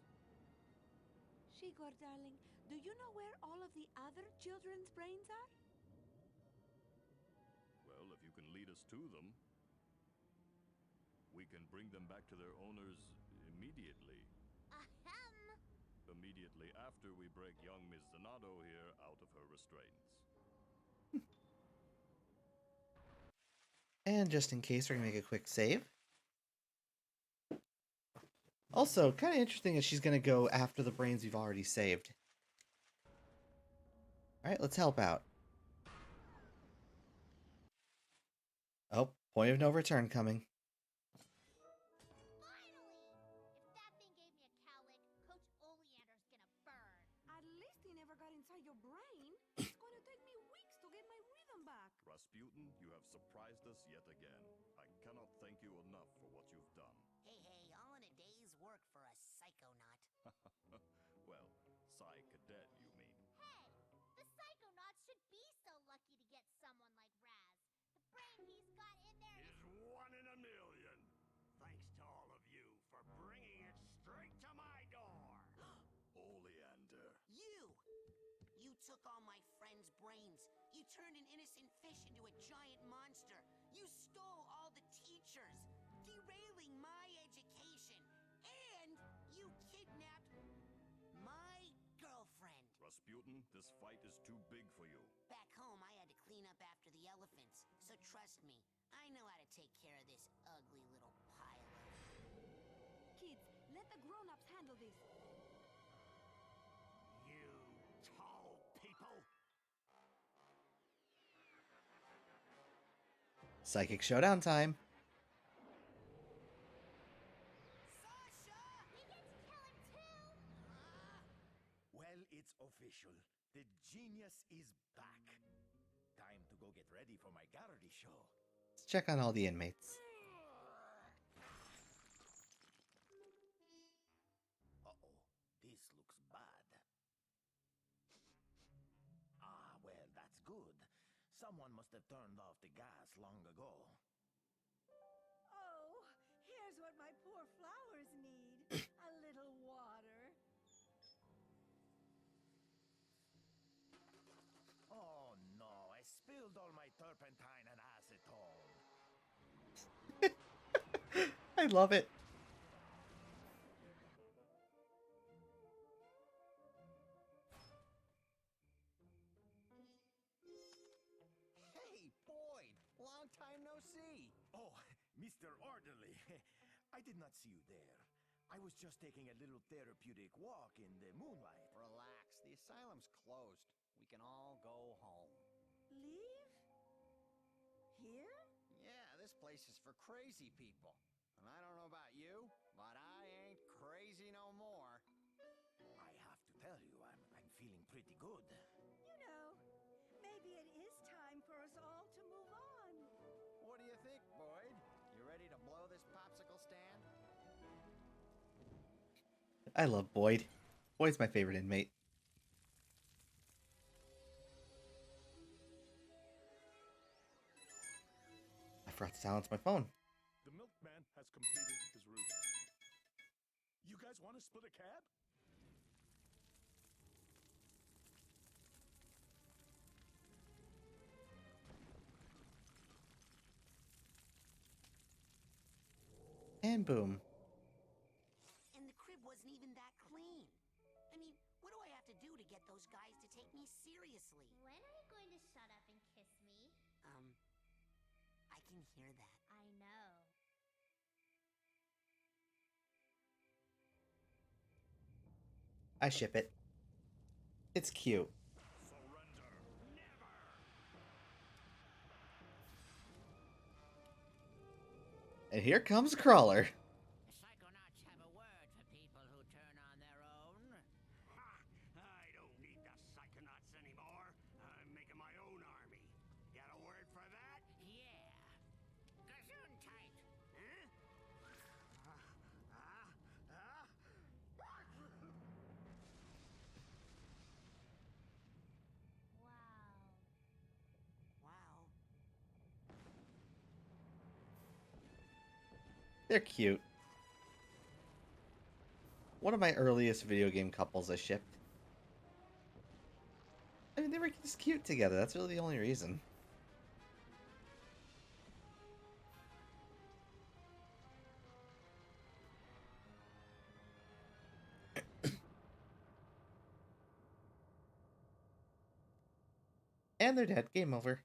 Shigor, darling, do you know where all of the other children's brains are? Well, if you can lead us to them, we can bring them back to their owners immediately. Ahem. Immediately after we break young Ms. Zanado here out of her restraints. And just in case, we're going to make a quick save. Also, kind of interesting that she's going to go after the brains we've already saved. Alright, let's help out. Oh, point of no return coming. Finally! this yet again. I cannot thank you enough for what you've done. Hey, all in a day's work for a psychonaut. Well, Psy Cadet, you mean? Hey, the Psychonauts should be so lucky to get someone like Raz. The brain he's got in there Is 1 in a million. Thanks to all of you for bringing it straight to my door. Oleander. You took all my friends' brains. You turned an innocent fish into a giant monster. You stole all the teachers, derailing my education. And you kidnapped my girlfriend. Rasputin, this fight is too big for you. Back home, I had to clean up after the elephants. So trust me, I know how to take care of this ugly little pile of... Kids, let the grown-ups handle this. You tall people. Psychic showdown time. Sasha! We get to kill him too! Well, it's official. The genius is back. Time to go get ready for my gallery show. Let's check on all the inmates. Uh-oh, this looks bad. Ah, well, that's good. Someone must have turned off the gas long ago. Oh, here's what my poor flowers need. A little water. Oh no, I spilled all my turpentine and acetone. I love it. Hey, Boyd! Long time no see! Oh, Mr. Orderly, I did not see you there. I was just taking a little therapeutic walk in the moonlight. Relax, the asylum's closed. We can all go home. Leave? Here? Yeah, this place is for crazy people. And I don't know about you, but I ain't crazy no more. I have to tell you, I'm feeling pretty good. You know, maybe it is time for us all to move on. What do you think, Boyd? You ready to blow this popsicle stand? I love Boyd. Boyd's my favorite inmate. I forgot to silence my phone. The milkman has completed his route. You guys want to split a cab? And boom. And the crib wasn't even that clean. I mean, what do I have to do to get those guys to take me seriously? When are you going to shut up and kiss me? I can hear that. I know. I ship it. It's cute. Surrender. Never. And here comes Crawler. The Psychonauts have a word for people who turn on their own. Ha! I don't need the Psychonauts anymore. I'm making my own army. Got a word for that? Yeah. Gesundheit. Huh? Wow. Wow. They're cute. One of my earliest video game couples I shipped. I mean, they were just cute together. That's really the only reason. And they're dead. Game over.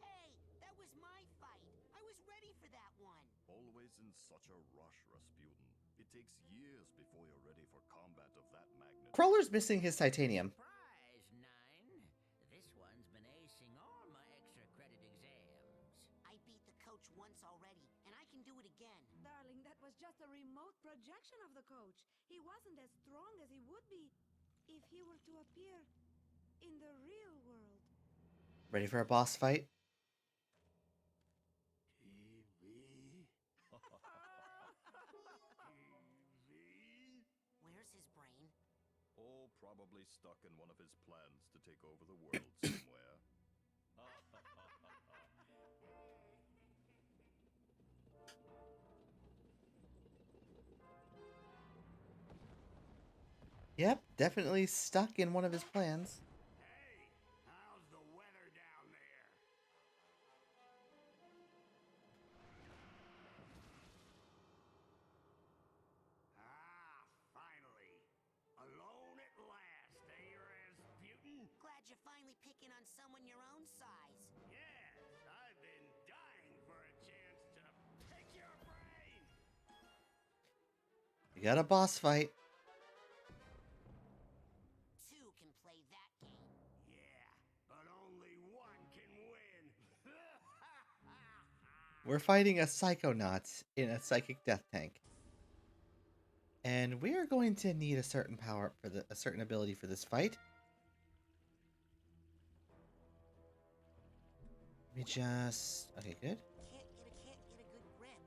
Hey, that was my fight. I was ready for that one. Always in such a rush, Rasputin. takes years before you're ready for combat of that magnitude. Crawler's missing his titanium. Surprise, Nine. This one's been acing all my extra credit exams. I beat the coach once already, and I can do it again. Darling, that was just a remote projection of the coach. He wasn't as strong as he would be if he were to appear in the real world. Ready for a boss fight? Where's his brain? Oh, probably stuck in one of his plans to take over the world somewhere. Yep, definitely stuck in one of his plans. Hey, how's the weather down there? Ah, finally. Alone at last, eh, Rasputin? Glad you're finally picking on someone your own size. Yes, I've been dying for a chance to pick your brain. We got a boss fight. Two can play that game. Yeah, but only one can win. We're fighting a Psychonauts in a psychic death tank. And we are going to need a certain power for a certain ability for this fight. Let me just... Okay, good. Can't get a good grip.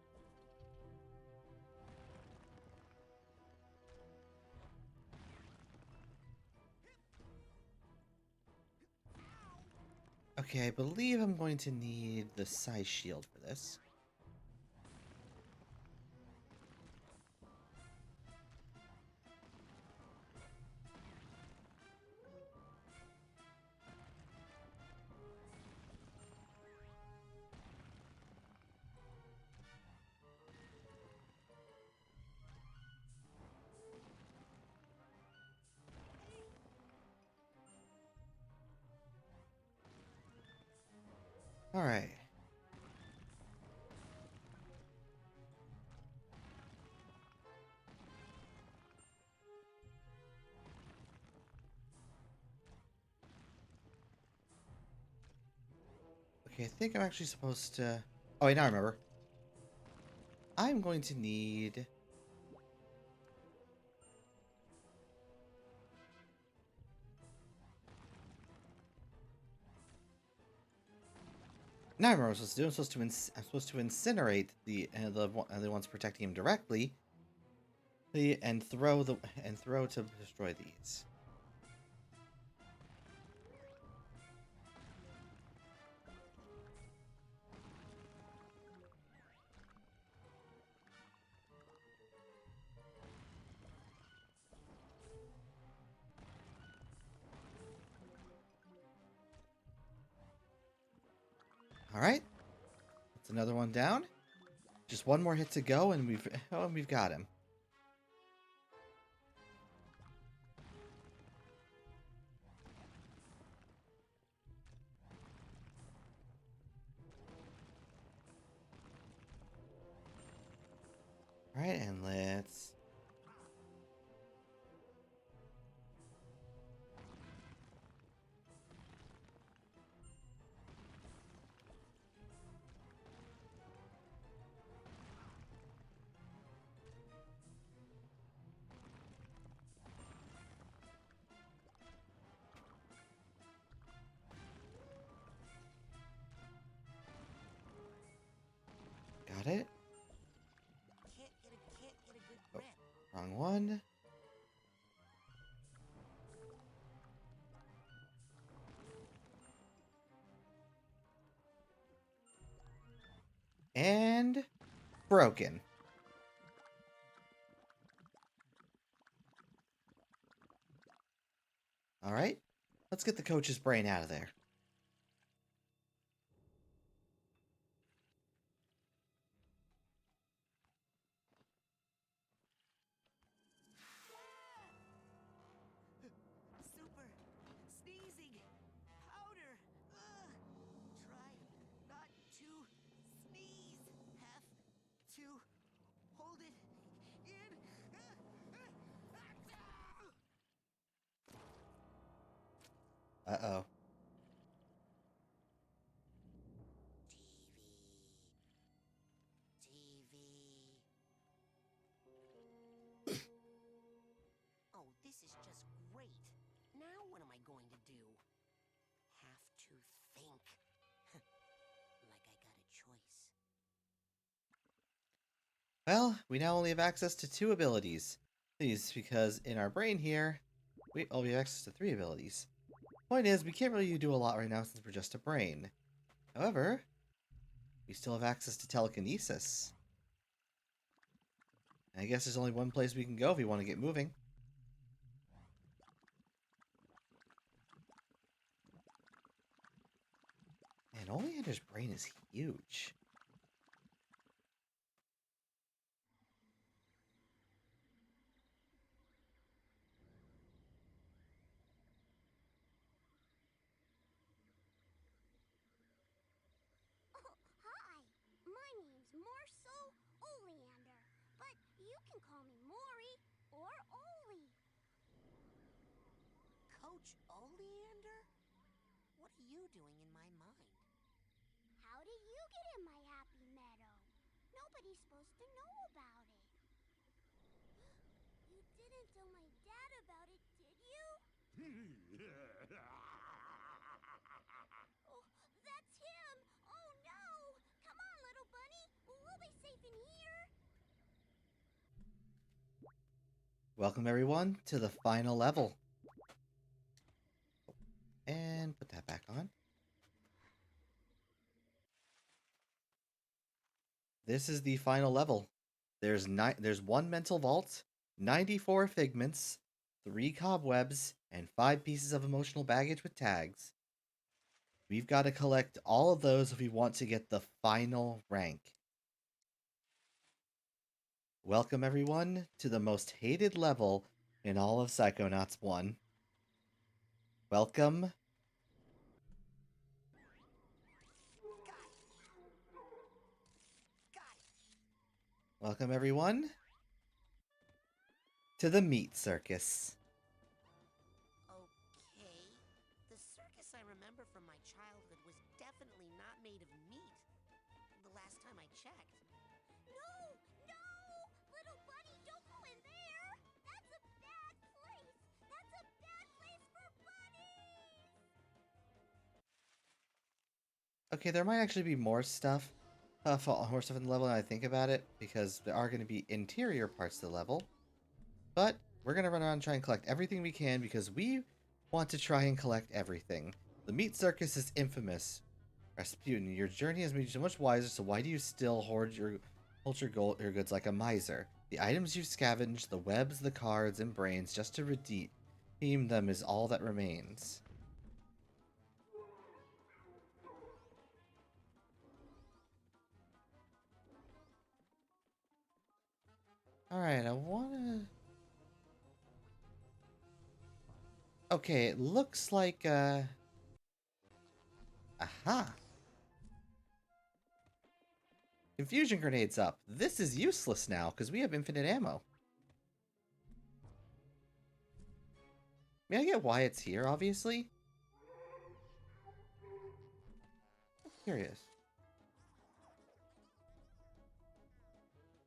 Okay, I believe I'm going to need the Psy Shield for this. All right. Okay, I think I'm actually supposed to... Oh, wait, now I remember. I'm going to need... Now I remember what I'm supposed to do. I'm supposed to incinerate the ones protecting him directly, and throw to destroy these. All right, that's another one down. Just one more hit to go, and we've got him. All right, and let's... Got it. Can't get a good Oh, grip. wrong one. And broken. All right, let's get the coach's brain out of there. Super. Sneezing. Powder. Ugh. Try not to sneeze. Have to hold it in. Now what am I going to do? Have to think. Like I got a choice. Well, we now only have access to 2 abilities. Please, because in our brain here, we only have access to 3 abilities. Point is, we can't really do a lot right now since we're just a brain. However, we still have access to telekinesis. I guess there's only one place we can go if we want to get moving. And Oleander's brain is huge. Oh, hi. My name's Marcel Oleander, but you can call me Maury or Oli. Coach Oleander? What are you doing in my mind? How did you get in my happy meadow? Nobody's supposed to know about it. You didn't tell my dad about it, did you? Oh, that's him! Oh no! Come on, little bunny! We'll be safe in here! Welcome everyone to the final level. And put that back on. This is the final level. There's 1 mental vault, 94 figments, 3 cobwebs, and 5 pieces of emotional baggage with tags. We've got to collect all of those if we want to get the final rank. Welcome everyone to the most hated level in all of Psychonauts 1. Welcome. Welcome everyone to the meat circus. Okay. The circus I remember from my childhood was definitely not made of meat. The last time I checked. No! No! Little bunny, don't go in there! That's a bad place! That's a bad place for bunnies! Okay, there might actually be more stuff. More stuff in the level than I think about it, because there are going to be interior parts of the level. But we're going to run around and try and collect everything we can because we want to try and collect everything. The meat circus is infamous. Rasputin, your journey has made you so much wiser, so why do you still hold your goods like a miser? The items you've scavenged, the webs, the cards, and brains, just to redeem them is all that remains. Alright, I wanna... Okay, it looks like, Aha! Confusion grenade's up. This is useless now, because we have infinite ammo. I mean, I get why it's here, obviously. I'm curious.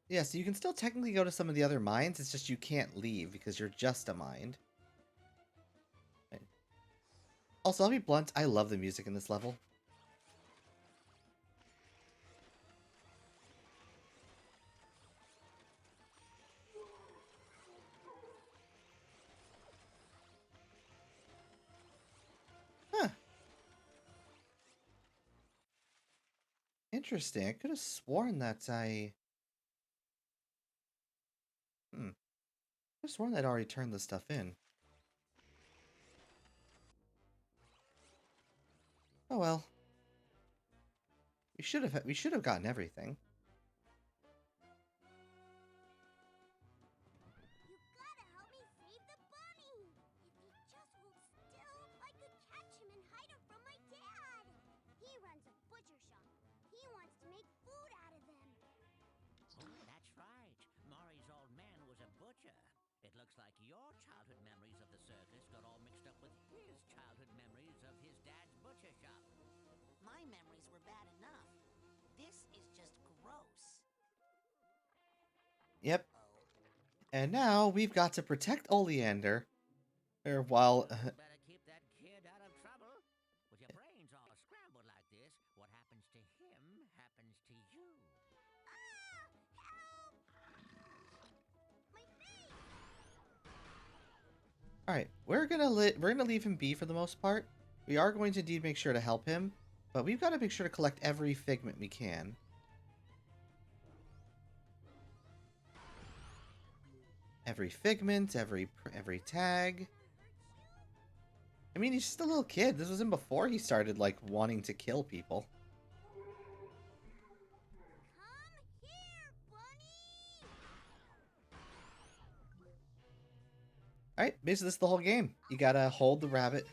Yeah, so you can still technically go to some of the other mines, it's just you can't leave, because you're just a mind. Right. Also, I'll be blunt, I love the music in this level. Huh. Interesting. I could have sworn that I... I could have sworn I'd already turned this stuff in. Oh well. We should have gotten everything. You gotta help me save the bunny! If he just holds still, I could catch him and hide him from my dad! He runs a butcher shop. He wants to make food out of them. Oh, that's right. Maury's old man was a butcher. It looks like your childhood memories of the circus got all mixed up with his childhood memories of his dad's butcher shop. My memories were bad enough. This is just gross. Yep. And now we've got to protect Oleander Or while Better keep that kid out of trouble. With your brains all scrambled like this, what happens to him happens to you. all right, we're gonna leave him be for the most part. We are going to indeed make sure to help him, but we've got to make sure to collect every figment we can. Every figment, every tag. I mean, he's just a little kid. This was him before he started, like, wanting to kill people. Alright, basically this is the whole game. You gotta hold the rabbit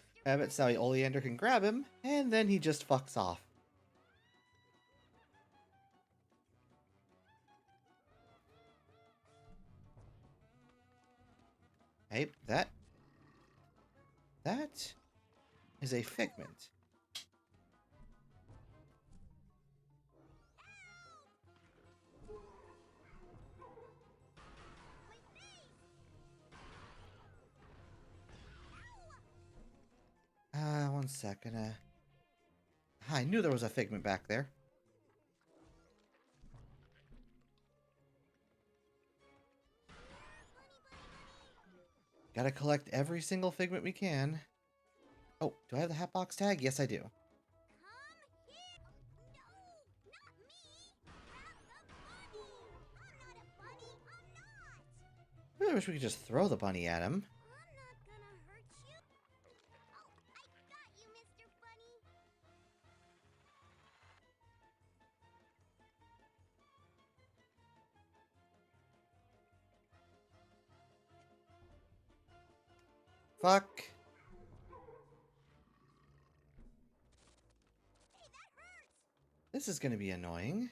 so Oleander can grab him, and then he just fucks off. Hey, that is a figment. One second. I knew there was a figment back there. Gotta collect every single figment we can. Oh, do I have the Hatbox tag? Yes, I do. I really wish we could just throw the bunny at him. Fuck. This is gonna be annoying.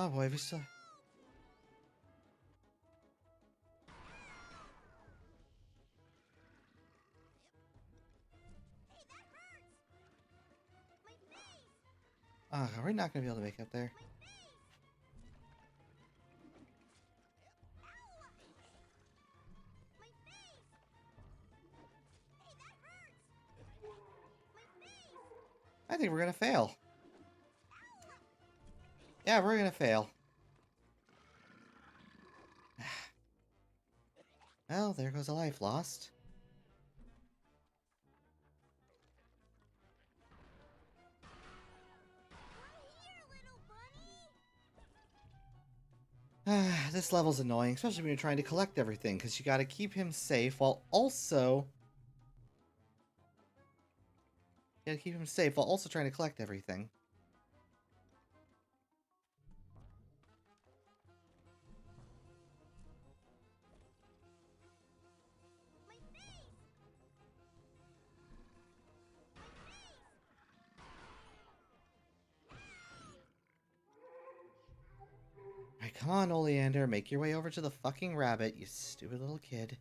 Oh boy, we still... we're not gonna be able to make it up there. I think we're gonna fail. Yeah, we're gonna fail. Well, there goes a life lost. This level's annoying, especially when you're trying to collect everything, because you gotta keep him safe while also... You gotta keep him safe while also trying to collect everything. Alright, come on, Oleander, make your way over to the fucking rabbit, you stupid little kid.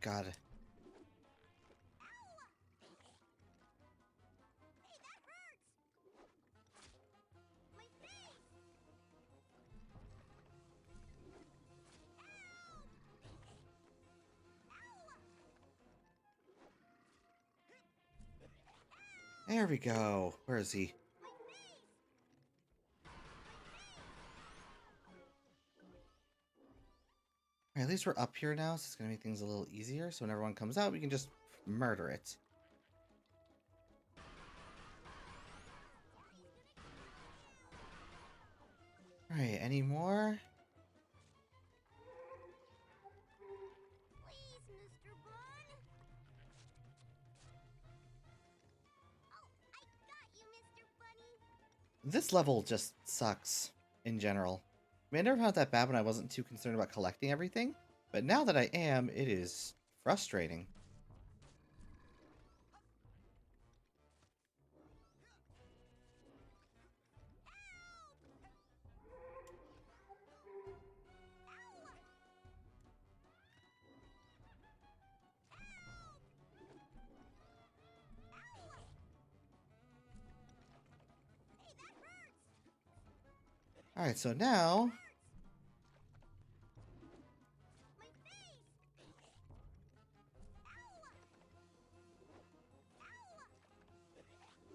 God. There we go. Where is he? Alright, at least we're up here now, so it's gonna make things a little easier. So when everyone comes out, we can just murder it. Alright, any more? Please, Mr. Bun. Oh, I got you, Mr. Bunny. This level just sucks in general. I mean, I never found it that bad when I wasn't too concerned about collecting everything, but now that I am, it is frustrating. Alright, so now...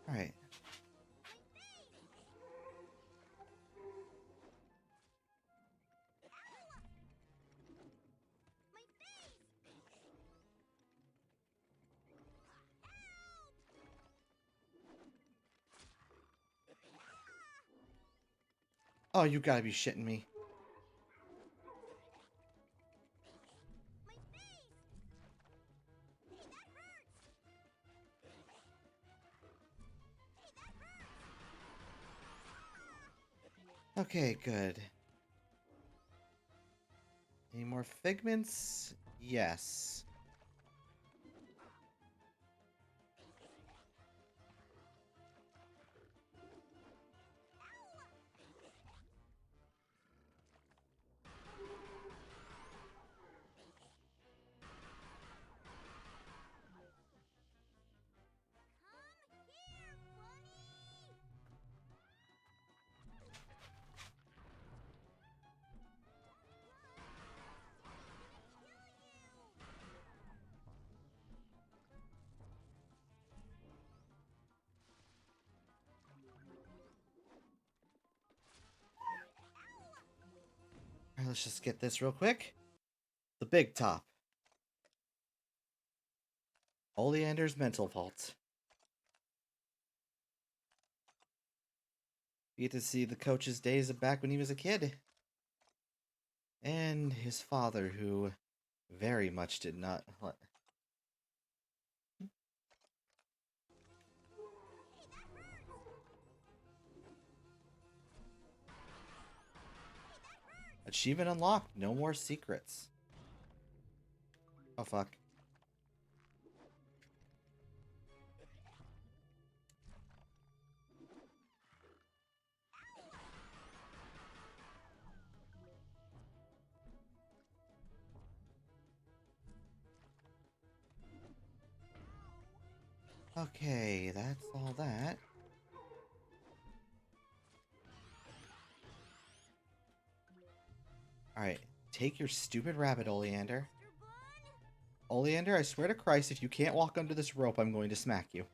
Alright. Oh, you gotta be shitting me. Okay, good. Any more figments? Yes. Alright, let's just get this real quick. The big top. Oleander's mental vault. You get to see the coach's days of back when he was a kid. And his father, who very much did not... Achievement unlocked. No more secrets. Oh, fuck. Okay, that's all that. Alright, take your stupid rabbit, Oleander. Oleander, I swear to Christ, if you can't walk under this rope, I'm going to smack you.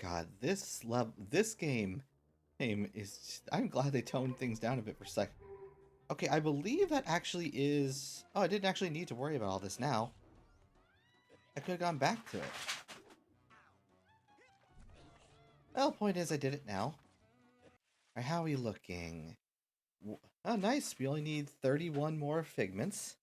God, this game is... I'm glad they toned things down a bit for a sec. Okay, I believe that actually is... Oh, I didn't actually need to worry about all this now. I could have gone back to it. Well, point is, I did it now. Alright, how are we looking? Oh, nice. We only need 31 more figments.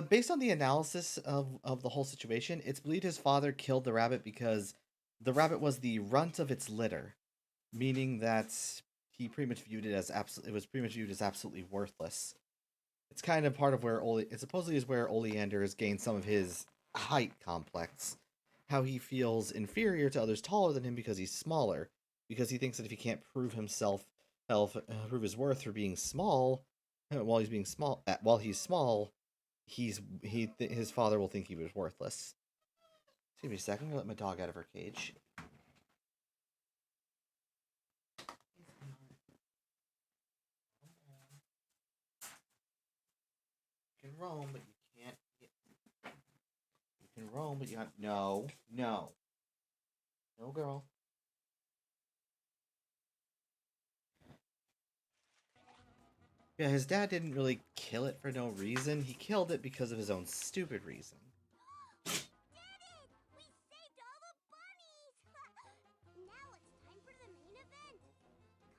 Based on the analysis of the whole situation, it's believed his father killed the rabbit because the rabbit was the runt of its litter, meaning that he pretty much viewed it as absolutely worthless. It's kind of part of where it supposedly is where Oleander has gained some of his height complex. How he feels inferior to others taller than him because he's smaller, because he thinks that if he can't prove himself prove his worth for being small. While he's being small, while he's small, his father will think he was worthless. Excuse me a second. I'm gonna let my dog out of her cage. You can roam, but you can't. You can roam, but you can't. No, no, no, girl. Yeah, his dad didn't really kill it for no reason. He killed it because of his own stupid reason. Did it! We saved all the bunnies! Now it's time for the main event.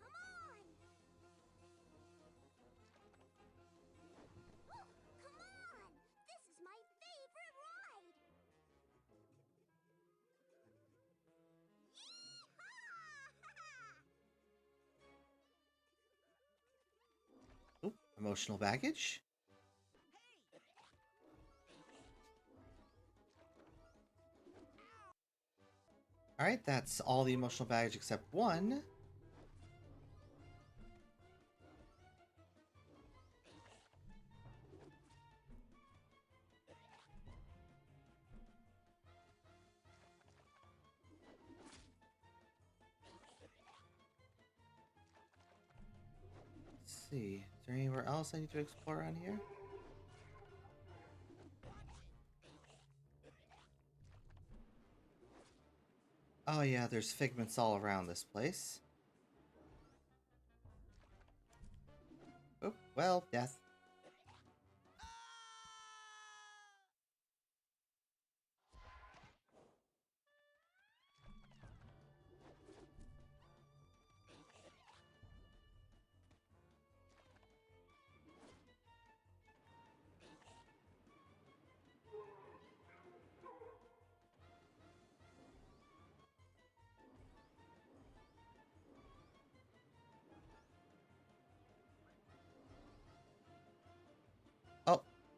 Come on! Oh, come on! This is my favorite ride! Yeehaw! Oop, emotional baggage. Alright, that's all the emotional baggage except one. Let's see. Is there anywhere else I need to explore around here? Oh yeah, there's figments all around this place. Oh, well, death.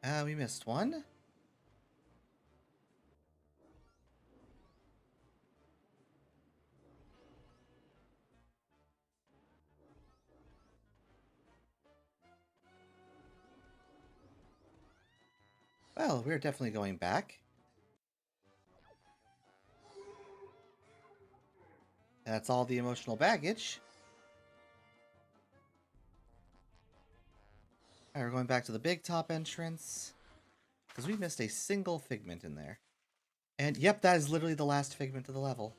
Oh, we missed one. Well, we're definitely going back. That's all the emotional baggage. Alright, we're going back to the big top entrance. Because we missed a single figment in there. And yep, that is literally the last figment of the level.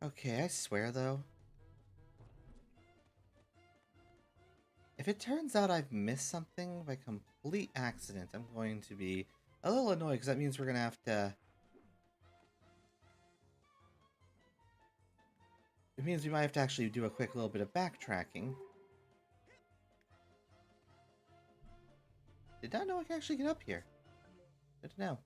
Okay, I swear though. If it turns out I've missed something by complete accident, I'm going to be a little annoyed because that means we're going to have to... It means we might have to actually do a quick little bit of backtracking. Did not know I could actually get up here. Good to know.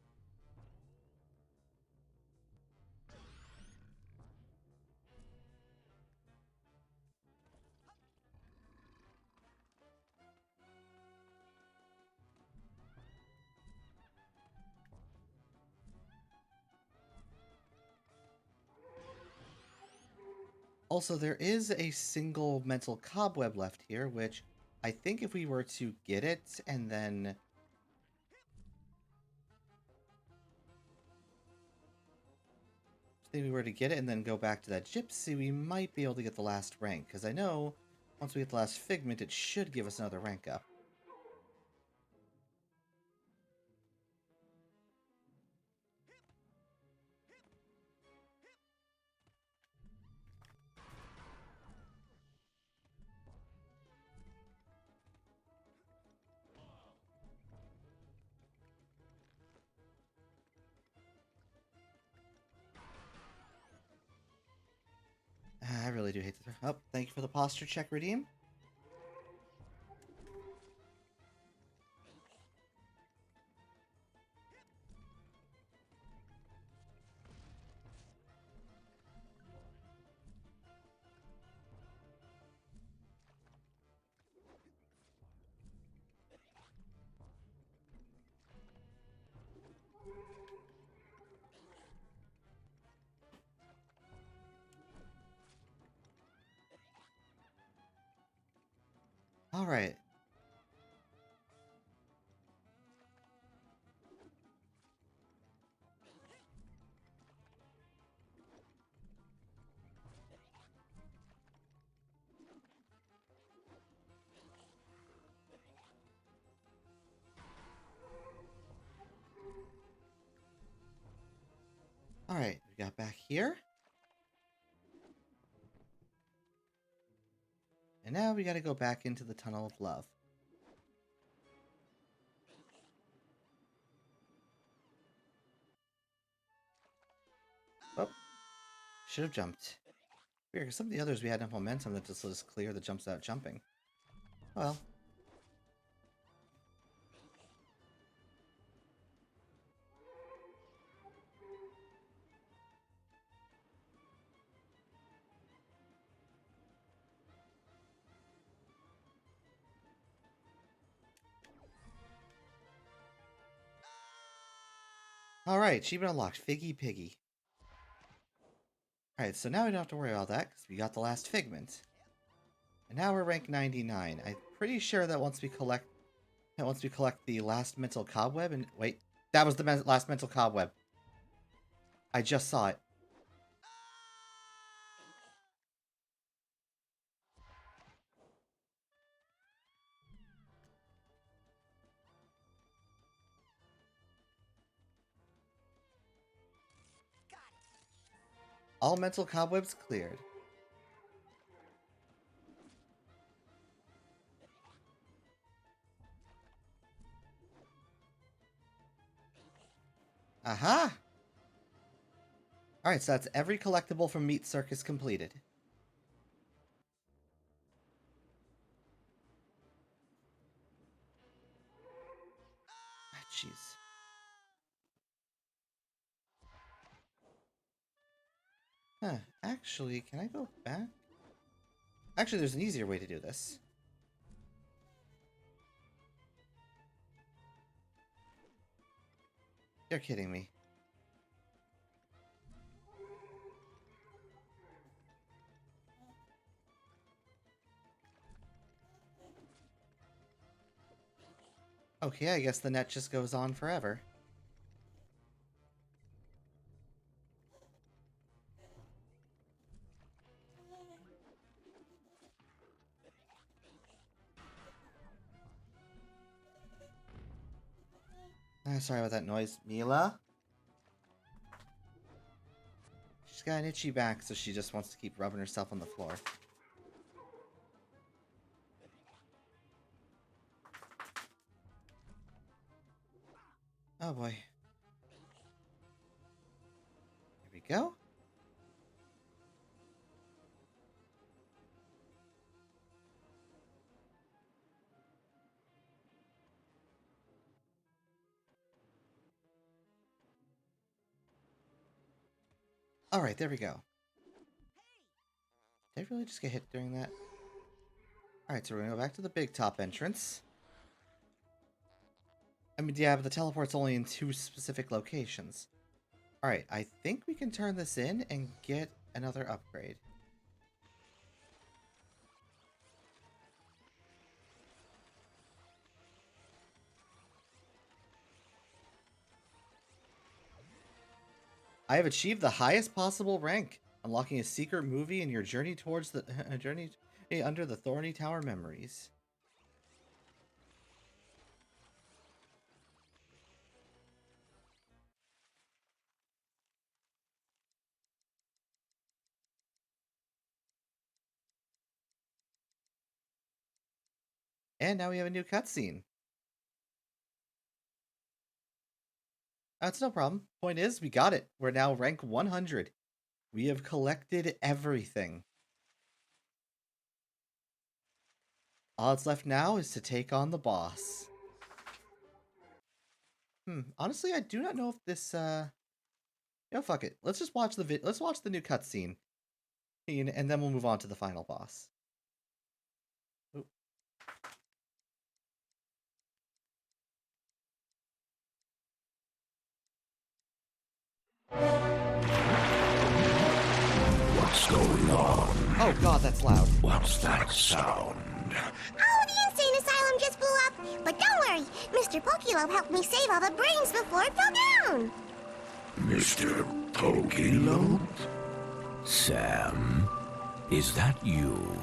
Also, there is a single mental cobweb left here, which I think if we were to get it and then... I think we were to get it and then go back to that gypsy, we might be able to get the last rank. Because I know once we get the last figment, it should give us another rank up. I really do hate to throw. Oh, thank you for the posture check, redeem. All right. All right, we got back here. And now we got to go back into the Tunnel of Love. Oh, should have jumped. Weird, because some of the others we had enough momentum that just let us clear the jumps without jumping. Well. Alright, achievement unlocked. Figgy Piggy. Alright, so now we don't have to worry about that, because we got the last figment. And now we're rank 99. I'm pretty sure that once we collect the last mental cobweb, and wait, that was the last mental cobweb. I just saw it. All mental cobwebs cleared. Aha! Alright, so that's every collectible from Meat Circus completed. Ah, jeez. Huh, actually, can I go back? Actually, there's an easier way to do this. You're kidding me. Okay, I guess the net just goes on forever. Sorry about that noise. Mila? She's got an itchy back, so she just wants to keep rubbing herself on the floor. Oh boy. Here we go. Alright, there we go. Did I really just get hit during that? Alright, so we're gonna go back to the big top entrance. I mean, yeah, but the teleport's only in 2 specific locations. Alright, I think we can turn this in and get another upgrade. I have achieved the highest possible rank, unlocking a secret movie in your journey towards the journey under the Thorny Tower memories. And now we have a new cutscene. That's no problem. Point is, we got it. We're now rank 100. We have collected everything. All that's left now is to take on the boss. Honestly, I do not know if this, fuck it. Let's just watch let's watch the new cutscene. And then we'll move on to the final boss. Ooh. What's going on? Oh god, that's loud. What's that sound? Oh, the insane asylum just blew up. But don't worry, Mr. Pokelope helped me save all the brains before it fell down. Mr. Pokelope? Sam, is that you?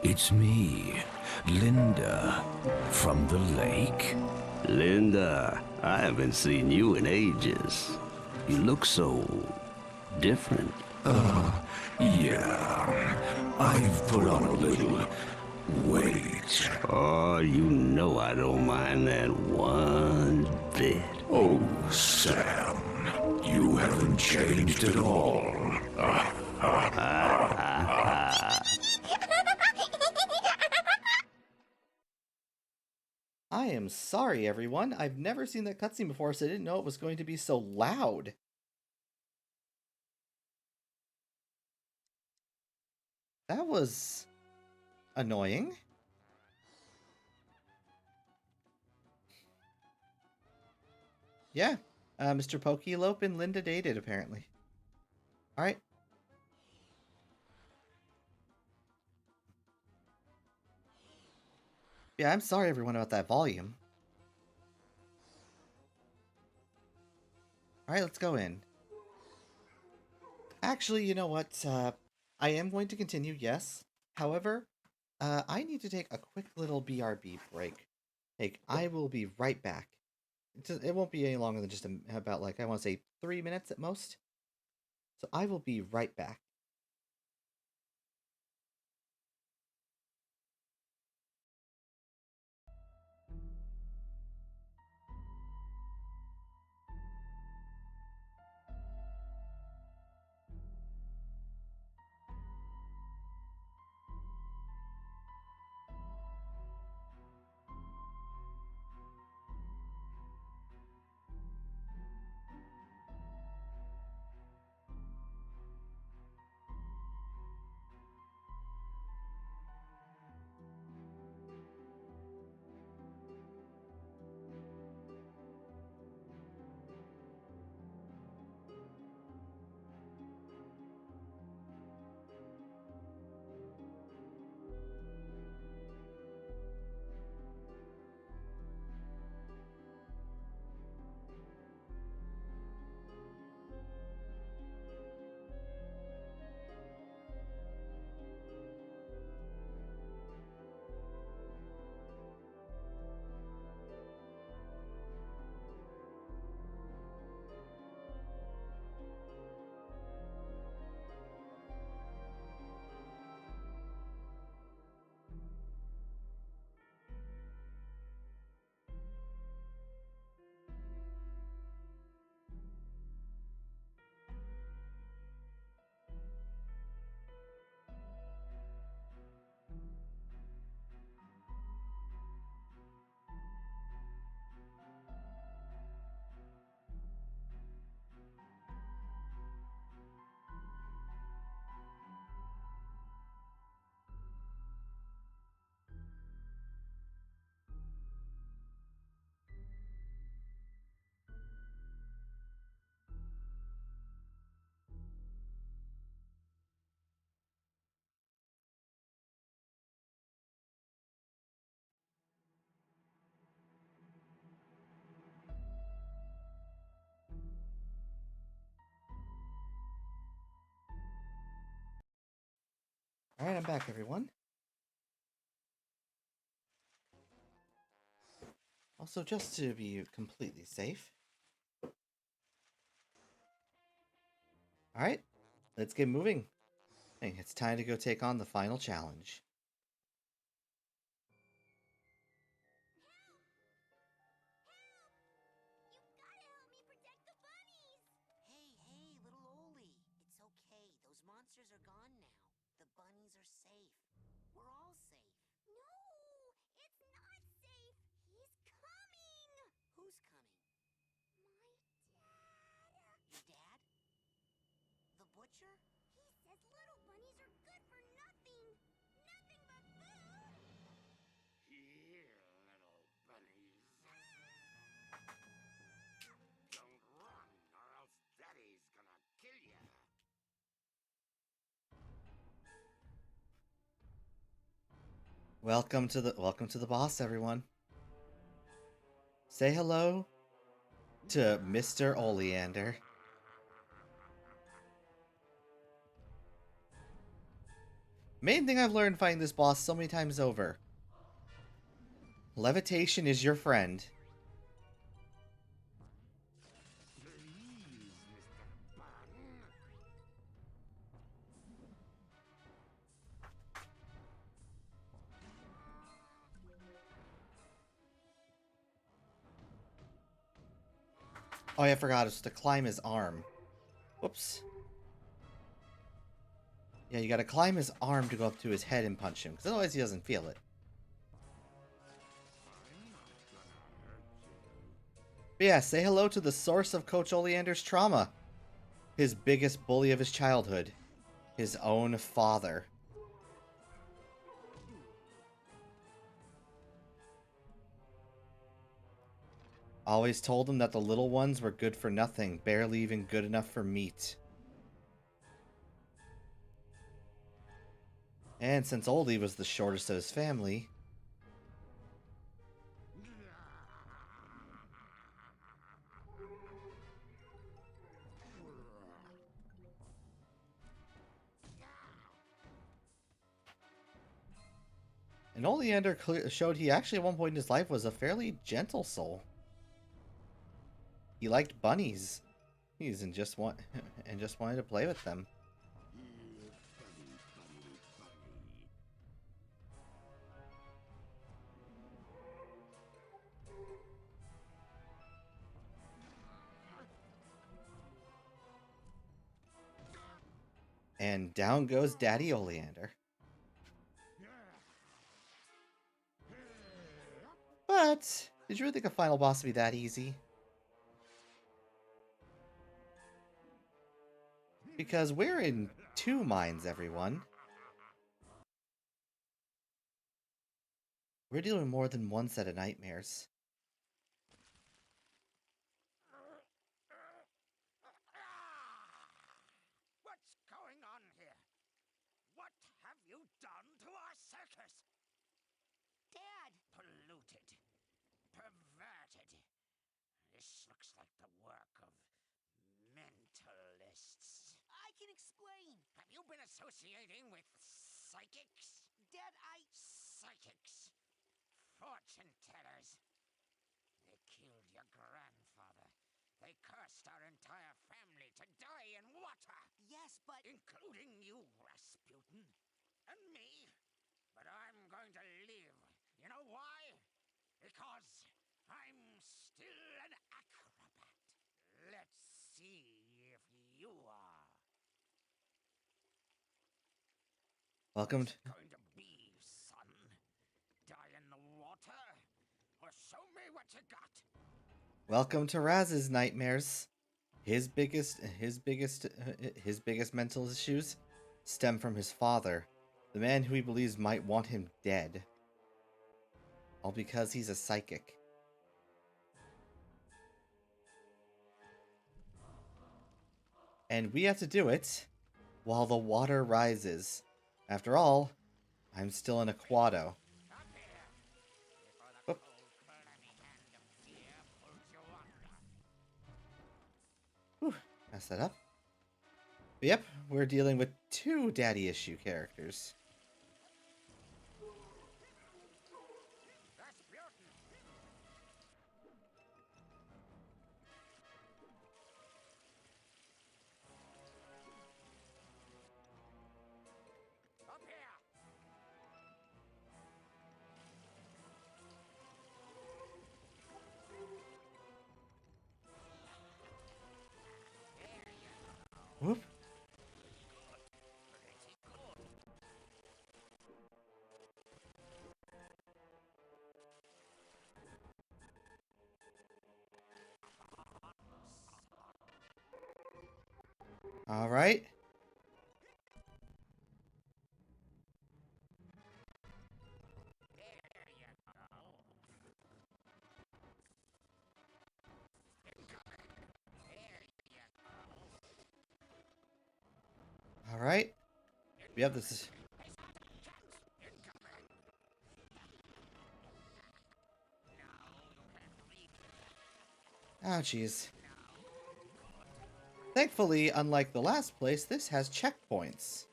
It's me, Linda, from the lake. Linda, I haven't seen you in ages. You look so different. Yeah. I've put on a little weight. Oh, you know I don't mind that one bit. Oh, Sam, you haven't changed at all. I am sorry, everyone. I've never seen that cutscene before, so I didn't know it was going to be so loud. That was annoying. Yeah, Mr. Pokelope and Linda dated, apparently. Alright. Yeah, I'm sorry, everyone, about that volume. Alright, let's go in. Actually, you know what? I am going to continue, yes. However, I need to take a quick little BRB break. I will be right back. It won't be any longer than just about, I want to say 3 minutes at most. So I will be right back. Alright, I'm back, everyone. Also, just to be completely safe. Alright, let's get moving. Hey, it's time to go take on the final challenge. Hey, little Oli. It's okay. Those monsters are gone now. The bunnies are safe. We're all safe. No, teacher? He says little bunnies are good for nothing. Nothing but food. Here, little bunnies. Don't run, or else Daddy's gonna kill ya. Welcome to the boss, everyone. Say hello to Mr. Oleander. Main thing I've learned fighting this boss so many times over. Levitation is your friend. Oh, yeah, I forgot. It's to climb his arm. Whoops. Yeah, you gotta climb his arm to go up to his head and punch him, because otherwise he doesn't feel it. But yeah, say hello to the source of Coach Oleander's trauma. His biggest bully of his childhood. His own father. Always told him that the little ones were good for nothing, barely even good enough for meat. And since Oldie was the shortest of his family, and Oleander showed he actually at one point in his life was a fairly gentle soul. He liked bunnies. And just wanted to play with them. And down goes Daddy Oleander. But did you really think a final boss would be that easy? Because we're in 2 minds, everyone. We're dealing with more than one set of nightmares. What's going on here? What have you done to our circus? Dad! Polluted. Perverted. This looks like the work of mentalists. I can explain. Have you been associating with psychics? Dad, Psychics. Fortune tellers. They killed your grandfather. They cursed our entire family to die in water. Yes, but... Including you, Rasputin. And me. But I'm going to live. You know why? Because I'm still an acrobat. Let's see if you are. Welcome to... Going to be, son. Die in the water? Or show me what you got? Welcome to Raz's nightmares. His biggest mental issues stem from his father, the man who he believes might want him dead. All because he's a psychic. And we have to do it while the water rises. After all, I'm still an Aquado. Oop. Whew, messed that up. But yep, we're dealing with 2 daddy issue characters. Whoop. Alright. Alright. Yep, this is... Oh, jeez. Thankfully, unlike the last place, this has checkpoints.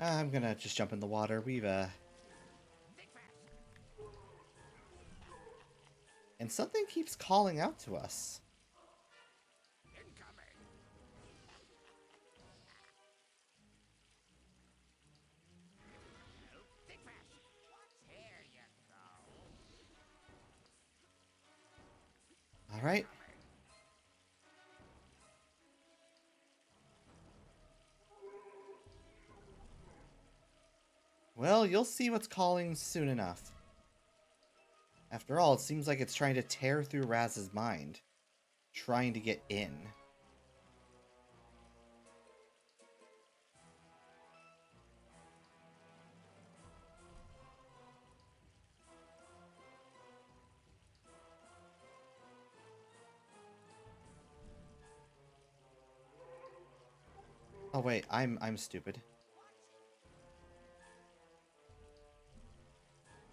I'm gonna just jump in the water. And something keeps calling out to us. Alright. Well, you'll see what's calling soon enough. After all, it seems like it's trying to tear through Raz's mind. Trying to get in. Oh wait, I'm stupid.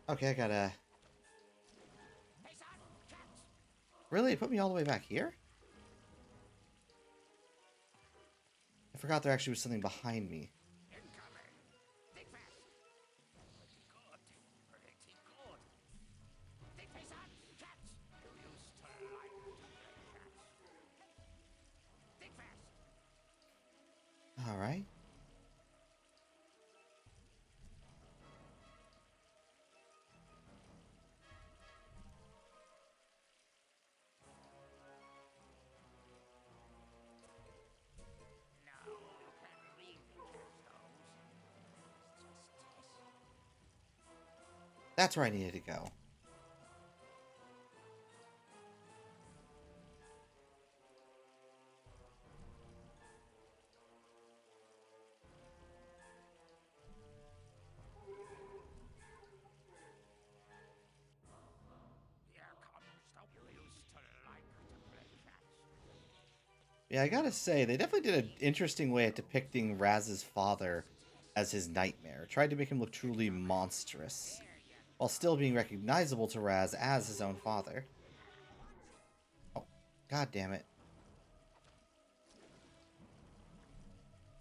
Okay, I gotta... Really? It put me all the way back here? I forgot there actually was something behind me. Alright. That's where I needed to go. Yeah, I gotta say, they definitely did an interesting way at depicting Raz's father as his nightmare. Tried to make him look truly monstrous, while still being recognizable to Raz as his own father. Oh, god damn it.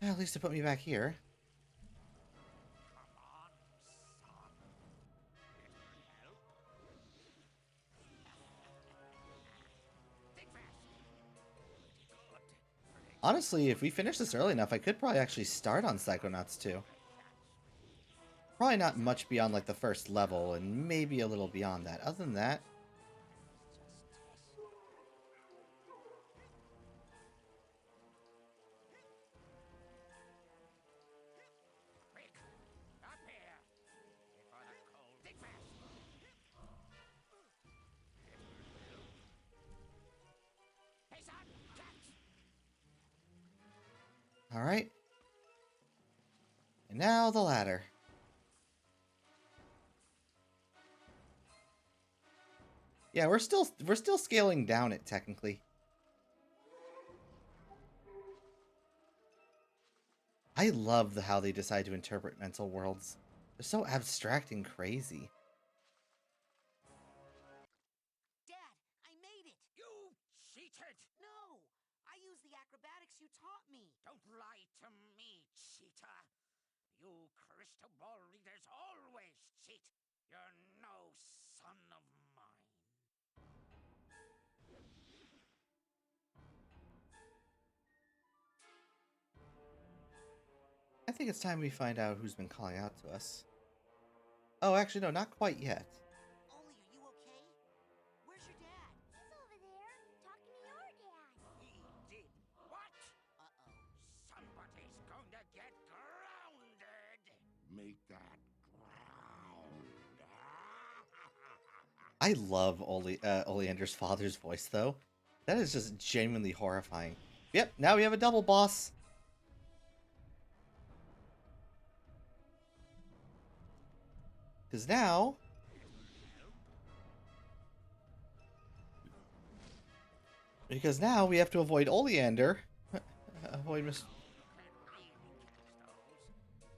Well, at least it put me back here. Honestly, if we finish this early enough, I could probably actually start on Psychonauts 2. Probably not much beyond, like, the first level, and maybe a little beyond that. Other than that... Alright. And now the ladder. Yeah, we're still scaling down it, technically. I love how they decide to interpret mental worlds. They're so abstract and crazy. Dad, I made it! You cheated! No! I used the acrobatics you taught me! Don't lie to me, cheater! You crystal ball readers always cheat! You're no son of mine! I think it's time we find out who's been calling out to us. Oh, actually, no, not quite yet. Oli, are you okay? Where's your dad? He's over there, talking to your dad. He did what? Uh-oh. Somebody's going to get grounded! Make that ground. I love Oleander's father's voice, though. That is just genuinely horrifying. Yep, now we have a double boss. Because now... Because now we have to avoid Oleander. Avoid Mr.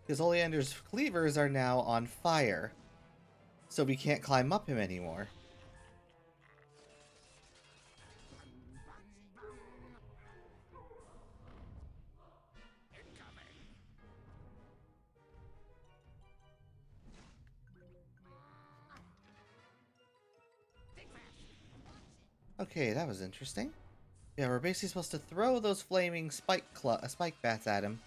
Because Oleander's cleavers are now on fire. So we can't climb up him anymore. Okay, that was interesting. Yeah, we're basically supposed to throw those flaming spike bats at him.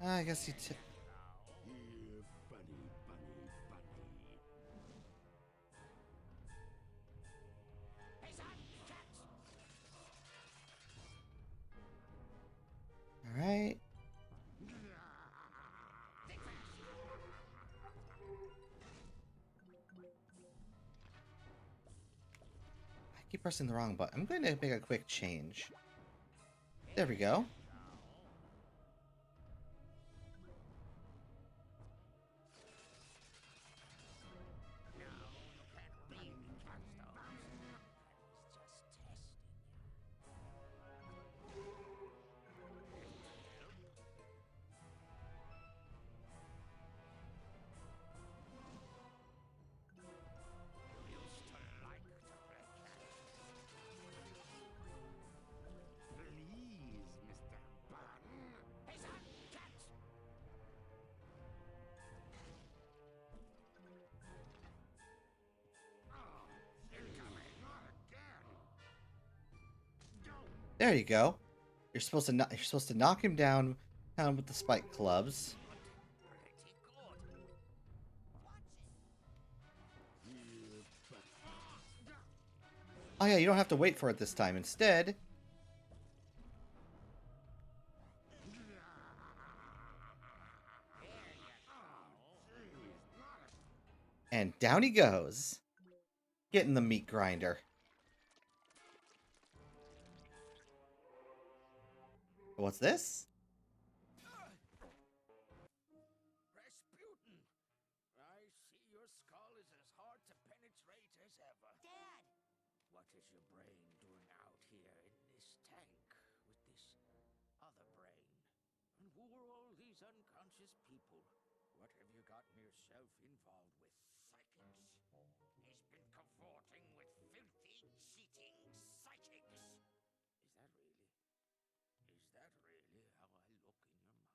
I guess you Alright. I keep pressing the wrong button. I'm going to make a quick change. There we go. There you go. You're supposed to knock him down with the spike clubs. Oh yeah, you don't have to wait for it this time. Instead, and down he goes. Getting the meat grinder. What's this? Rasputin! I see your skull is as hard to penetrate as ever. Dad! What is your brain doing out here in this tank with this other brain? And who are all these unconscious people? What have you gotten yourself involved with, psychics? He's been cavorting with filthy, cheating psychics. Is that really how I look in your mind?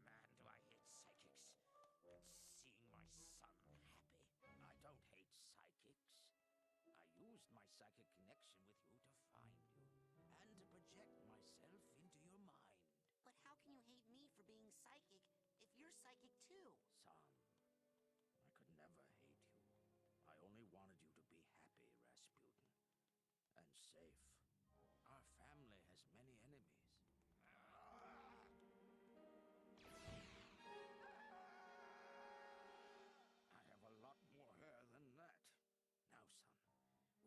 Man, do I hate psychics. But seeing my son happy. I don't hate psychics. I used my psychic connection with you to find you, and to project myself into your mind. But how can you hate me for being psychic if you're psychic too? Son, I could never hate you. I only wanted you to be happy, Rasputin. And safe. Our family has many enemies. I have a lot more hair than that. Now, son,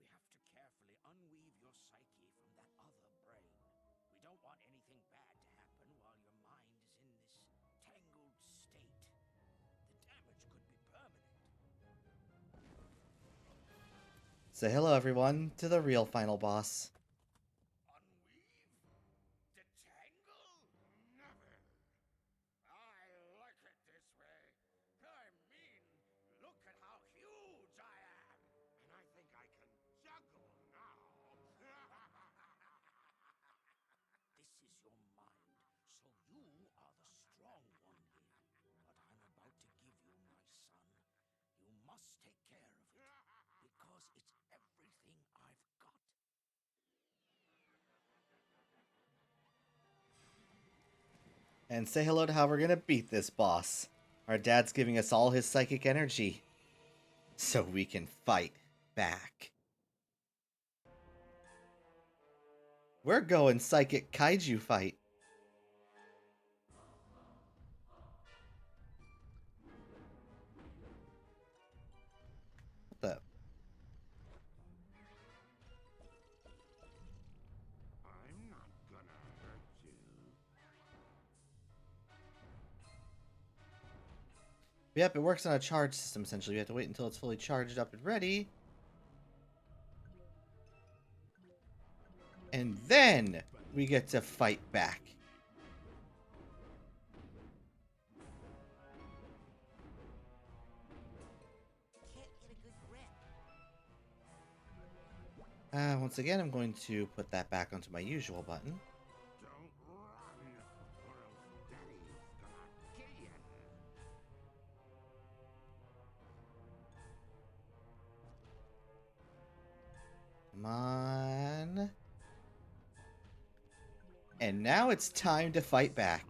we have to carefully unweave your psyche from that other brain. We don't want anything bad to happen while your mind is in this tangled state. The damage could be permanent. Say hello, everyone, to the real final boss. Unweave? Detangle? Never. I like it this way. I mean, look at how huge I am. And I think I can juggle now. This is your mind, so you are the strong one here. But I'm about to give you my son. You must take care of it, because it's everything I've got. And say hello to how we're gonna beat this boss. Our dad's giving us all his psychic energy. So we can fight back. We're going psychic kaiju fight. Yep, it works on a charge system, essentially. You have to wait until it's fully charged up and ready. And then we get to fight back. Can't get a good grip. Once again, I'm going to put that back onto my usual button. Don't run, or else Daddy's gonna kill you. Come on. And now it's time to fight back.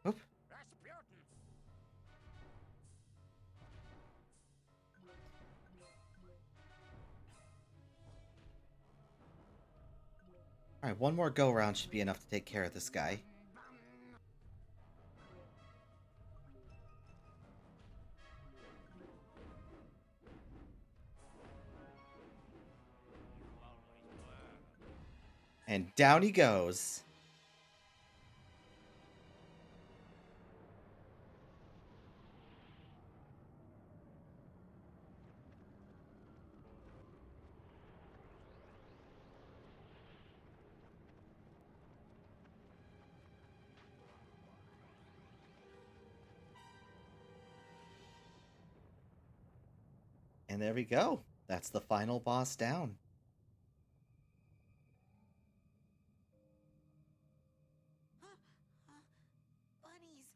Oop. Rasputin! Alright, one more go-round should be enough to take care of this guy. And down he goes. And there we go. That's the final boss down. Bunnies!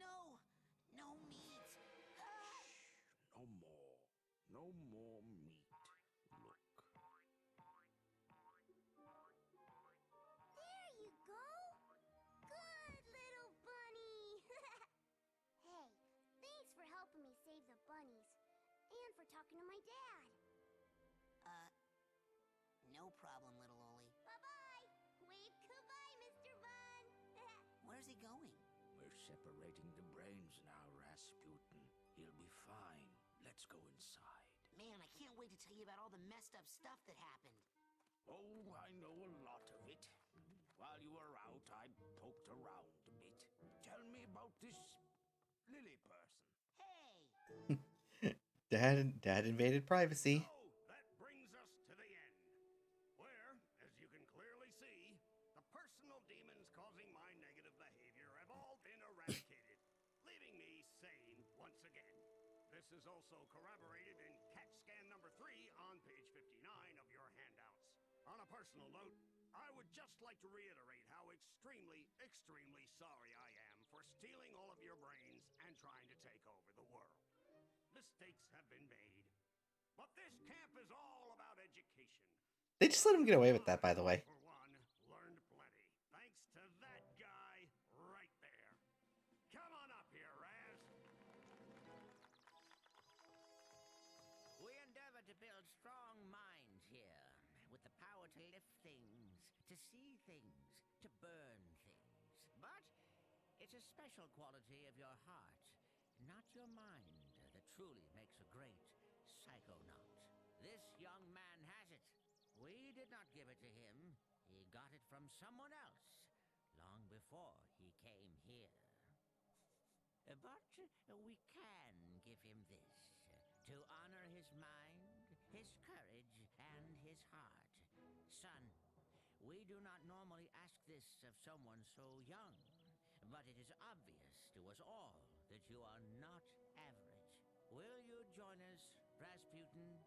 No! No meat! No more. No more meat. Look. There you go. Good little bunny. Hey, thanks for helping me save the bunnies. And for talking to my dad. No problem, little Oli. Bye-bye. Wave goodbye, Mr. Bun. Where's he going? We're separating the brains now, Rasputin. He'll be fine. Let's go inside. Man, I can't wait to tell you about all the messed up stuff that happened. Oh, I know a lot of it. While you were out, I poked around a bit. Tell me about this Lily person. Hey! Dad invaded privacy. So, that brings us to the end. Where, as you can clearly see, the personal demons causing my negative behavior have all been eradicated, leaving me sane once again. This is also corroborated in CAT scan number 3 on page 59 of your handouts. On a personal note, I would just like to reiterate how extremely, extremely sorry I am for stealing all of your brains and trying to take over the world. Mistakes have been made. But this camp is all about education. They just let him get away with that, by the way. For one, learned plenty. Thanks to that guy right there. Come on up here, Raz. We endeavor to build strong minds here, with the power to lift things, to see things, to burn things. But it's a special quality of your heart, not your mind, that truly makes a great psychonaut. This young man has it. We did not give it to him. He got it from someone else, long before he came here. But we can give him this, to honor his mind, his courage, and his heart. Son, we do not normally ask this of someone so young, but it is obvious to us all that you are not average. Will you join us, Rasputin?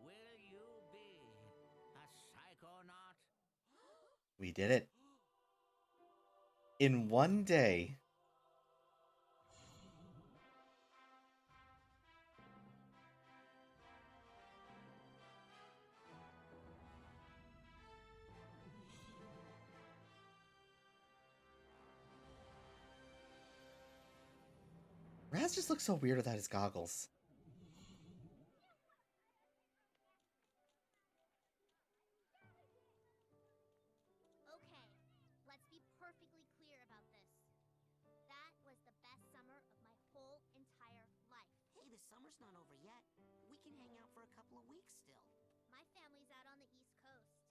Will you be a psychonaut? We did it. In one day. Raz just looks so weird without his goggles. Okay, let's be perfectly clear about this. That was the best summer of my whole entire life. Hey, the summer's not over yet. We can hang out for a couple of weeks still. My family's out on the East Coast.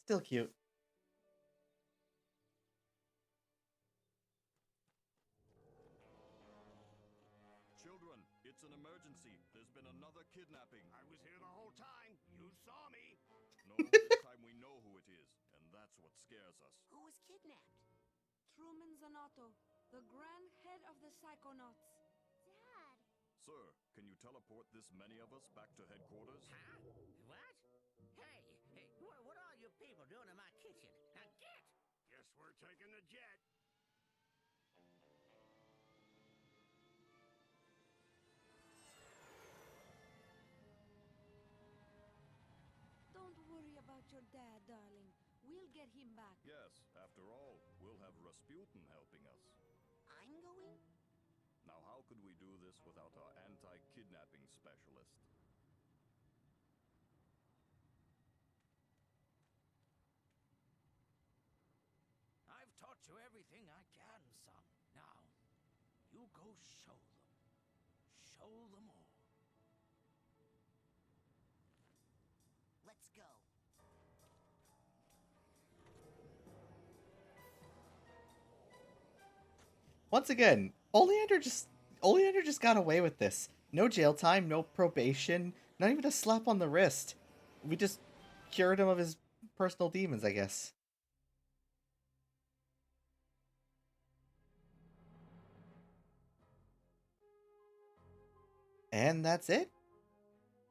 Still cute. Children, it's an emergency. There's been another kidnapping. I was here the whole time. You saw me. No, this time we know who it is, and that's what scares us. Who was kidnapped? Truman Zanotto, the grand head of the Psychonauts. Dad. Sir, can you teleport this many of us back to headquarters? Huh? What? Hey, what are you people doing in my kitchen? Now get! Guess we're taking the jet. Don't worry about your dad, darling. We'll get him back. Yes, after all, we'll have Rasputin helping us. I'm going? Now, how could we do this without our anti-kidnapping specialist? I've taught you everything I can, son. Now, you go show them. Show them all. Let's go. Once again, Oleander just got away with this. No jail time, no probation, not even a slap on the wrist. We just cured him of his personal demons, I guess. And that's it.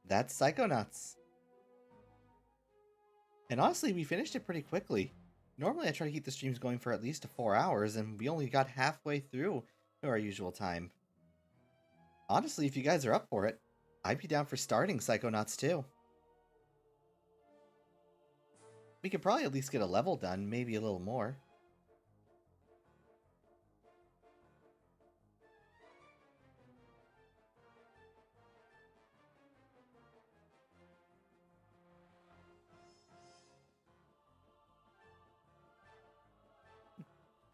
That's Psychonauts. And honestly, we finished it pretty quickly. Normally I try to keep the streams going for at least 4 hours, and we only got halfway through to our usual time. Honestly, if you guys are up for it, I'd be down for starting Psychonauts too. We could probably at least get a level done, maybe a little more.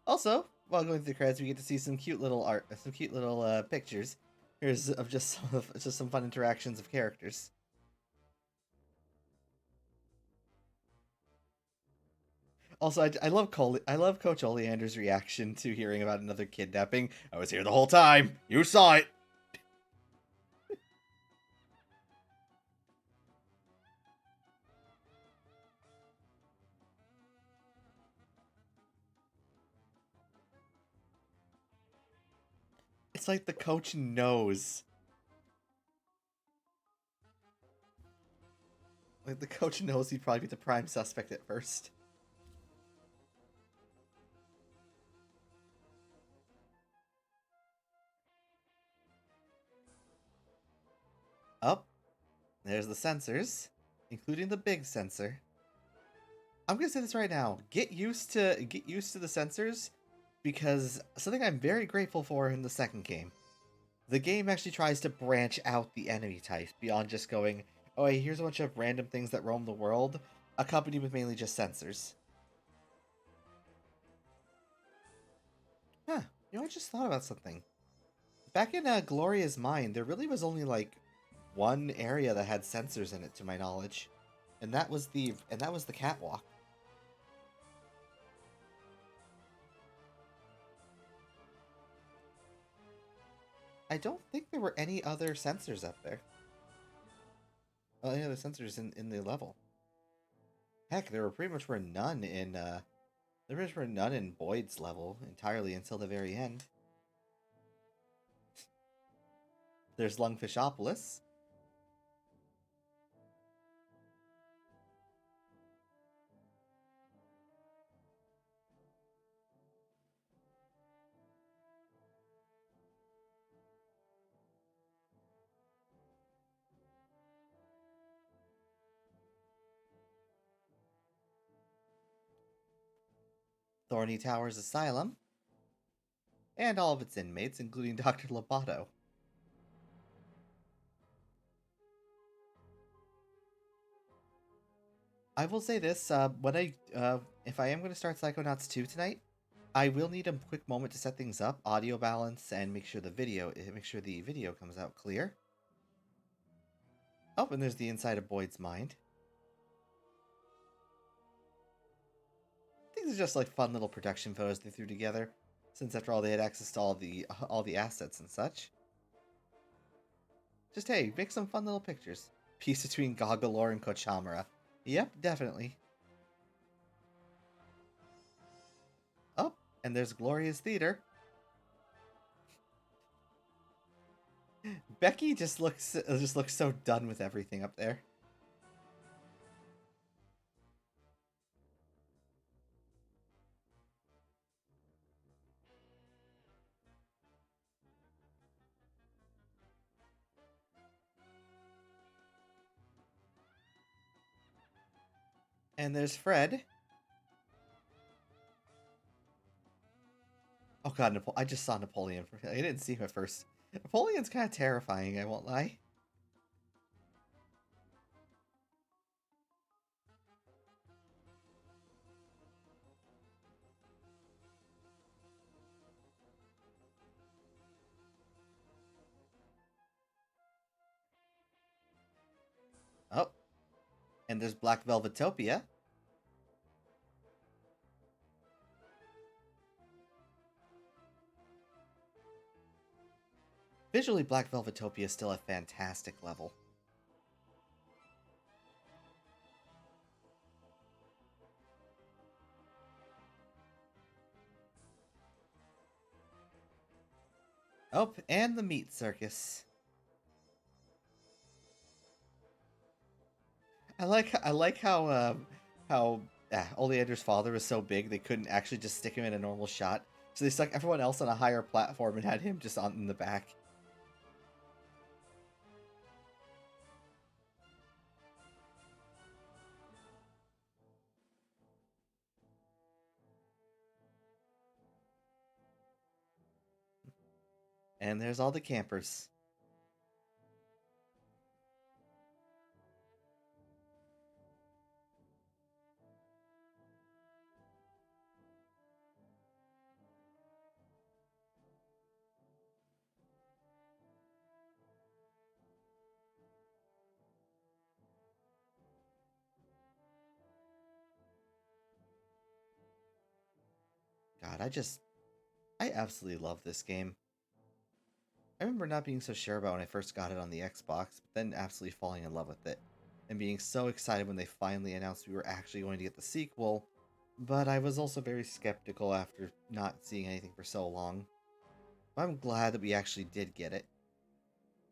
Also, while going through the credits, we get to see some cute little art, some cute little pictures. Here's of just some fun interactions of characters. Also, I love Coach Oleander's reaction to hearing about another kidnapping. I was here the whole time. You saw it. It's like the coach knows. Like the coach knows he'd probably be the prime suspect at first. Oh, there's the sensors, including the big sensor. I'm gonna say this right now. Get used to the sensors, because something I'm very grateful for in the second game. The game actually tries to branch out the enemy types beyond just going, oh, hey, here's a bunch of random things that roam the world, accompanied with mainly just sensors. Huh, you know, I just thought about something. Back in Gloria's Mine, there really was only like one area that had sensors in it, to my knowledge, and that was the catwalk. I don't think there were any other sensors up there. Well, any other sensors in the level. Heck, there pretty much were none in Boyd's level entirely until the very end. There's Lungfishopolis. Thorny Towers Asylum, and all of its inmates, including Dr. Lobato. I will say this: if I am going to start Psychonauts 2 tonight, I will need a quick moment to set things up, audio balance, and make sure the video comes out clear. Oh, and there's the inside of Boyd's mind. these are just like fun little production photos they threw together, since after all they had access to all the assets and such. Just hey, make some fun little pictures. Peace between Goggalor and Kochamara. Yep, definitely. Oh, and there's Gloria's Theater. Becky just looks so done with everything up there. And there's Fred. Oh god, I just saw Napoleon. I didn't see him at first. Napoleon's kind of terrifying, I won't lie. Oh, and there's Black Velvetopia. Visually, Black Velvetopia is still a fantastic level. Oh, and the meat circus. I like how Oleander's father was so big they couldn't actually just stick him in a normal shot, so they stuck everyone else on a higher platform and had him just on in the back. And there's all the campers. God, I absolutely love this game. I remember not being so sure about when I first got it on the Xbox, but then absolutely falling in love with it, and being so excited when they finally announced we were actually going to get the sequel, but I was also very skeptical after not seeing anything for so long. I'm glad that we actually did get it.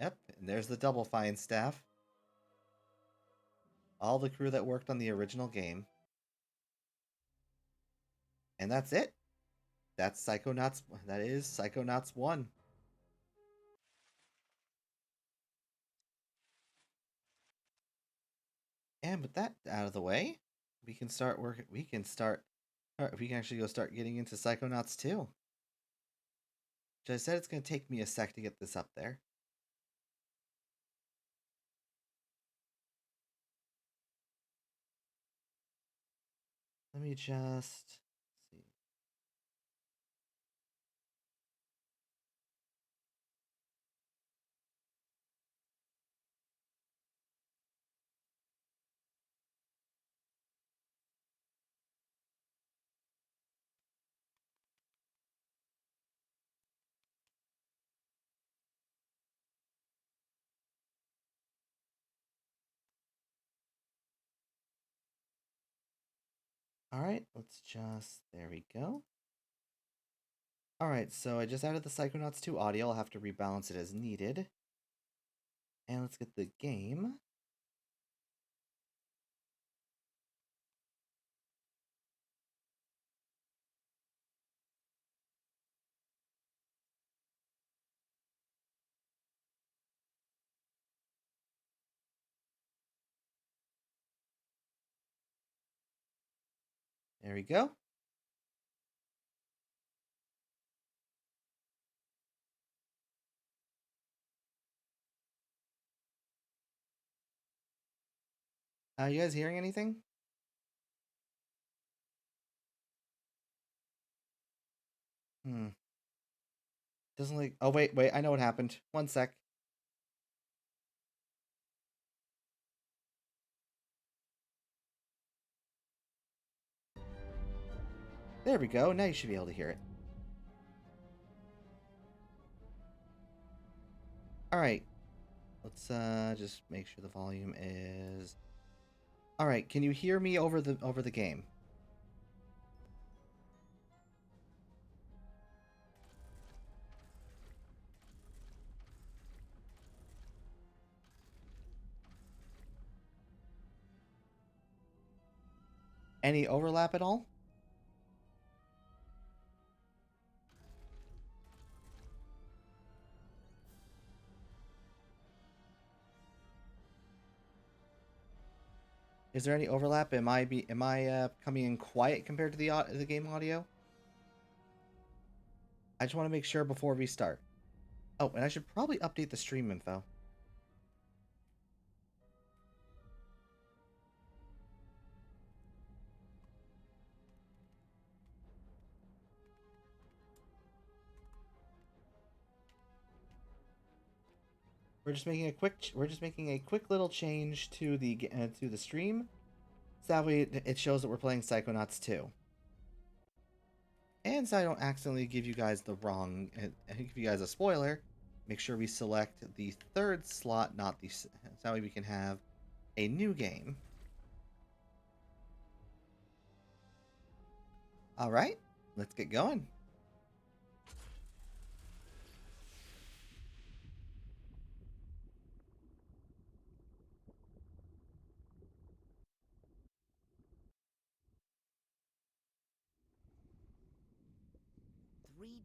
Yep, and there's the Double Fine staff. All the crew that worked on the original game. And that's it. That's Psychonauts. That is Psychonauts 1. And with that out of the way, we can start working. We can start. Alright, we can actually go start getting into Psychonauts 2. Which I said it's going to take me a sec to get this up there. Let me just see. Alright, let's just. There we go. Alright, so I just added the Psychonauts 2 audio. I'll have to rebalance it as needed. And let's get the game. There we go. You guys hearing anything? Doesn't like. Oh, wait, I know what happened. One sec. There we go. Now you should be able to hear it. All right. Let's just make sure the volume is. All right. Can you hear me over the game? Any overlap at all? Is there any overlap? Am I coming in quiet compared to the game audio? I just want to make sure before we start. Oh, and I should probably update the stream info. We're just making a quick little change to the stream, so that way it shows that we're playing Psychonauts 2. And so I don't accidentally give you guys the wrong, give you guys a spoiler, make sure we select the third slot, not the, so that way we can have a new game. All right, let's get going.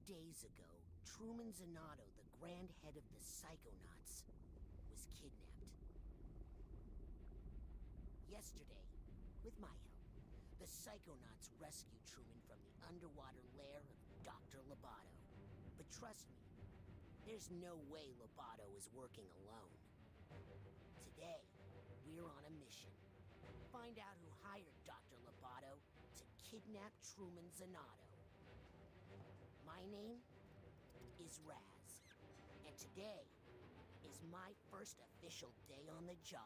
Days ago, Truman Zanotto, the grand head of the Psychonauts, was kidnapped. Yesterday, with my help, the Psychonauts rescued Truman from the underwater lair of Dr. Loboto. But trust me, there's no way Loboto is working alone. Today, we're on a mission. Find out who hired Dr. Loboto to kidnap Truman Zanotto. My name is Raz, and today is my first official day on the job.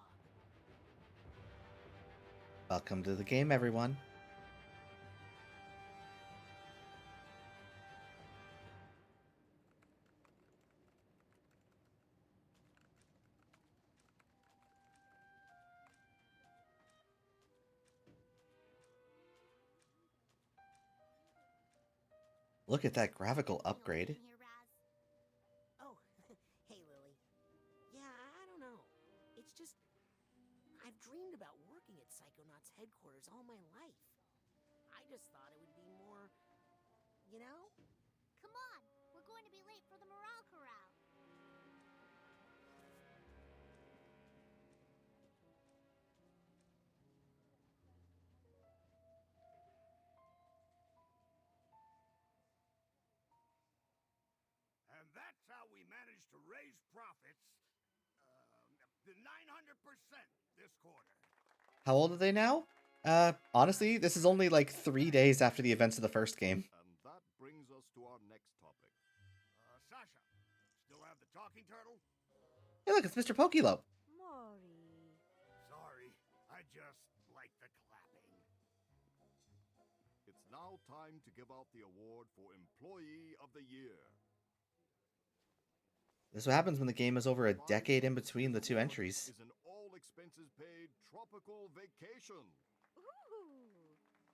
Welcome to the game, everyone. Look at that graphical upgrade. Oh, hey, Lily. Yeah, I don't know. It's just, I've dreamed about working at Psychonauts headquarters all my life. I just thought it would be more, you know? Come on, we're going to be late for the morale corral. And that's how we managed to raise profits, the 900% this quarter. How old are they now? Honestly, this is only like 3 days after the events of the first game. And that brings us to our next topic. Sasha, still have the talking turtle? Hey, look, it's Mr. Pokelo. Maury. Sorry, I just like the clapping. It's now time to give out the award for Employee of the Year. This is what happens when the game is over a decade in between the two entries. Is an all-expenses-paid tropical vacation.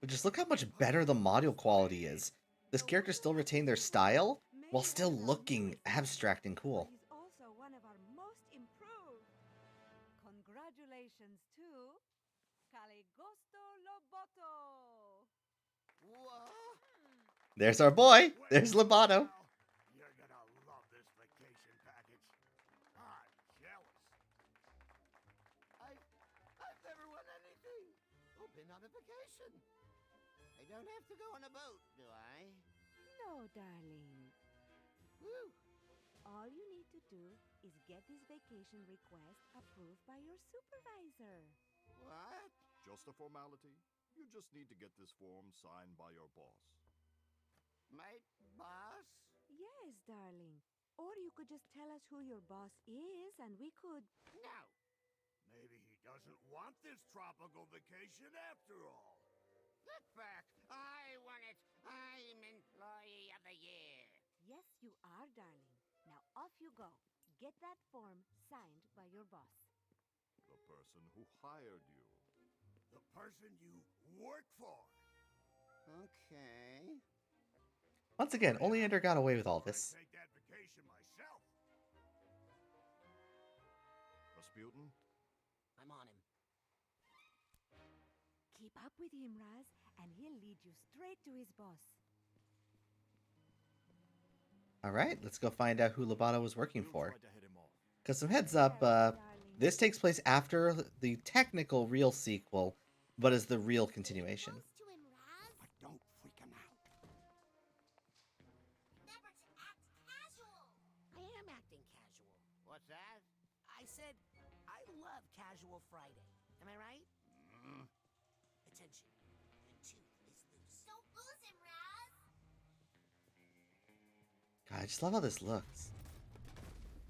But just look how much better the module quality is. This character still retained their style, while still looking abstract and cool. He's also one of our most improved. Congratulations to Caligosto Loboto. What? There's our boy. There's Loboto. You're gonna love this vacation package. I'm jealous. I've never won anything. Or been on a vacation. I don't have to go on a boat, do I? No, darling. Woo! All you need to do is get this vacation request approved by your supervisor. What? Just a formality. You just need to get this form signed by your boss. My boss? Yes, darling. Or you could just tell us who your boss is and we could... No. Maybe he doesn't want this tropical vacation after all. Get back! I won it! I'm Employee of the Year! Yes, you are, darling. Now off you go. Get that form signed by your boss. The person who hired you. The person you work for. Okay. Once again, only Ender got away with all this. Take that vacation myself. Rasputin? I'm on him. Keep up with him, Raz, and he'll lead you straight to his boss. Alright, let's go find out who Lobato was working for. Tried to head him off. Because some heads up, this takes place after the technical real sequel, but is the real continuation. To him, Raz. But don't freak him out. Never to act casual. I am acting casual. What's that? I said I love Casual Friday. Am I right? Attention. The tooth is loose. Don't lose him, Raz. God, I just love how this looks.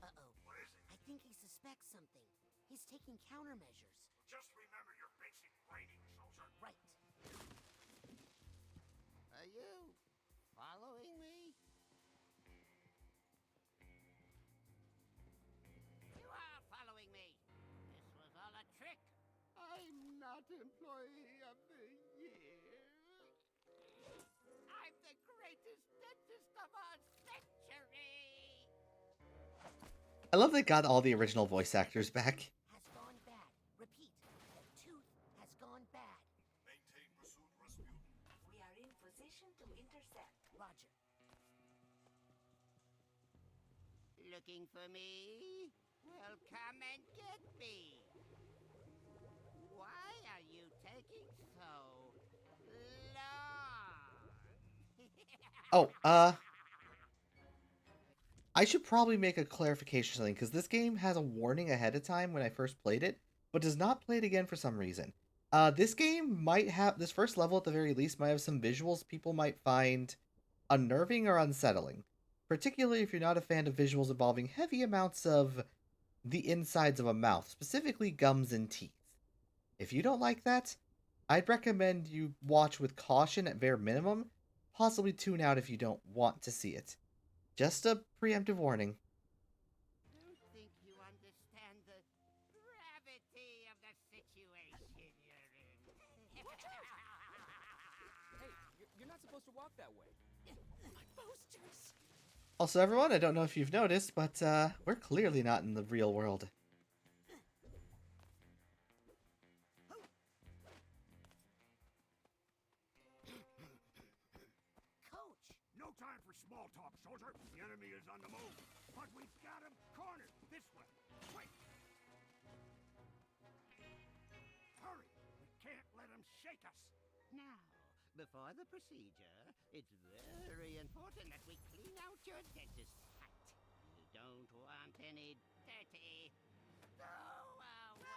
Uh-oh. I think he suspects something. He's taking countermeasures. Just remember your basic training, soldier. Right. Are you following me? You are following me. This was all a trick. I'm not Employee of the Year. I'm the greatest dentist of our century. I love they got all the original voice actors back. Has gone bad. Repeat. The tooth has gone bad. Maintain pursuit, Rasputin. We are in position to intercept. Roger. Looking for me? Well, come and get me. Why are you taking so long? Oh, I should probably make a clarification or something, because this game has a warning ahead of time when I first played it, but does not play it again for some reason. This game might have, this first level at the very least, might have some visuals people might find unnerving or unsettling. Particularly if you're not a fan of visuals involving heavy amounts of the insides of a mouth, specifically gums and teeth. If you don't like that, I'd recommend you watch with caution at bare minimum, possibly tune out if you don't want to see it. Just a preemptive warning. Don't think you understand the gravity of the situation you're in. Hey, you're not supposed to walk that way. My posters. Also, everyone, I don't know if you've noticed, but we're clearly not in the real world. Coach. No time for small talk, soldier. The enemy is on the move. But we've got him cornered. This way. Wait. Hurry. We can't let him shake us. Now, before the procedure, it's very important that we clean out your dentist hat. You don't want any dirty. Go away.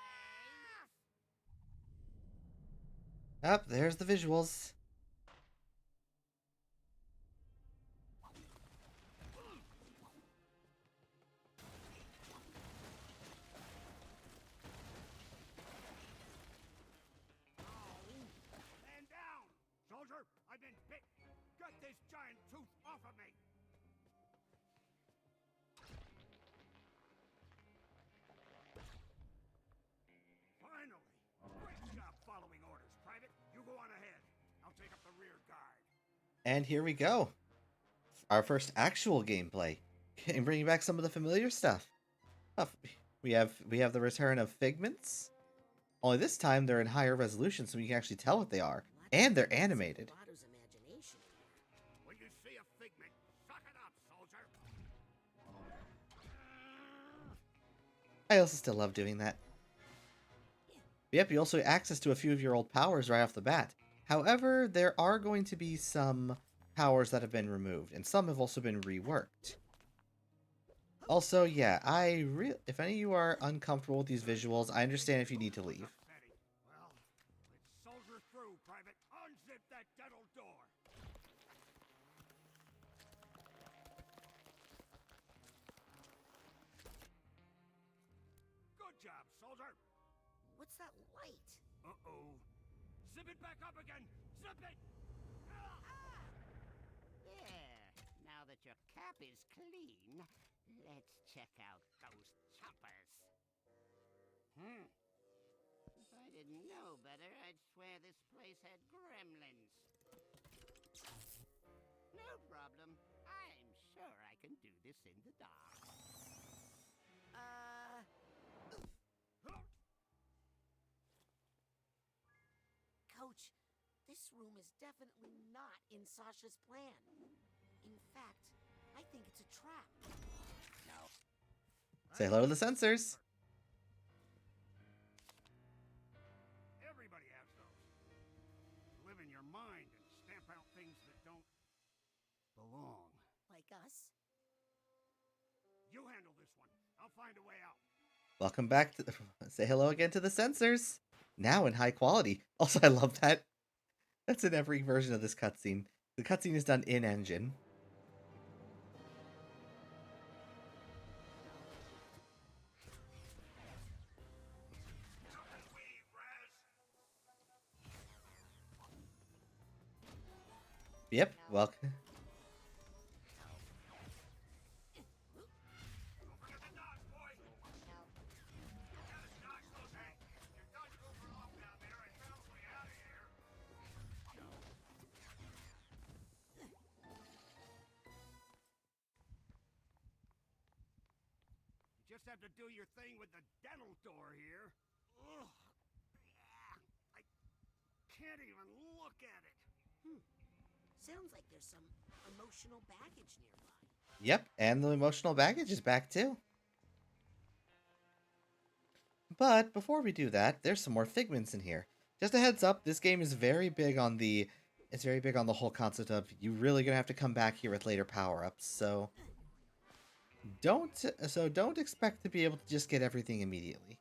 Up, there's the visuals. Man down! Soldier, I've been bit! Get this giant tooth off of me! Finally! Great job following orders, Private. You go on ahead. I'll take up the rear guard. And here we go. Our first actual gameplay. And bringing back some of the familiar stuff. We have the return of Figments. Only this time they're in higher resolution so we can actually tell what they are. And they're animated. Lobato's imagination. When you see a figment, suck it up, soldier! I also still love doing that. Yep, you also have access to a few of your old powers right off the bat. However, there are going to be some powers that have been removed, and some have also been reworked. Also, yeah, if any of you are uncomfortable with these visuals, I understand if you need to leave. Well, let's soldier through, Private. Unzip that dental door. Good job, soldier. What's that light? Uh-oh. Zip it back up again! Zip it! There. Now that your cap is clean, let's check out those choppers. If I didn't know better, I'd swear this place had gremlins. No problem. I'm sure I can do this in the dark. Coach, this room is definitely not in Sasha's plan. In fact, I think it's a trap. No. Say hello to the censors. Everybody has those. Live in your mind and stamp out things that don't belong. Like us? You handle this one. I'll find a way out. Welcome back to say hello again to the censors. Now in high quality. Also, I love that. That's in every version of this cutscene. The cutscene is done in engine. Yep, welcome. You just have to do your thing with the dental door here. Ugh. I can't even look at it. Sounds like there's some emotional baggage nearby. Yep, and the emotional baggage is back too. But before we do that, there's some more figments in here. Just a heads up, this game is very big on the whole concept of you really gonna have to come back here with later power-ups, so don't expect to be able to just get everything immediately.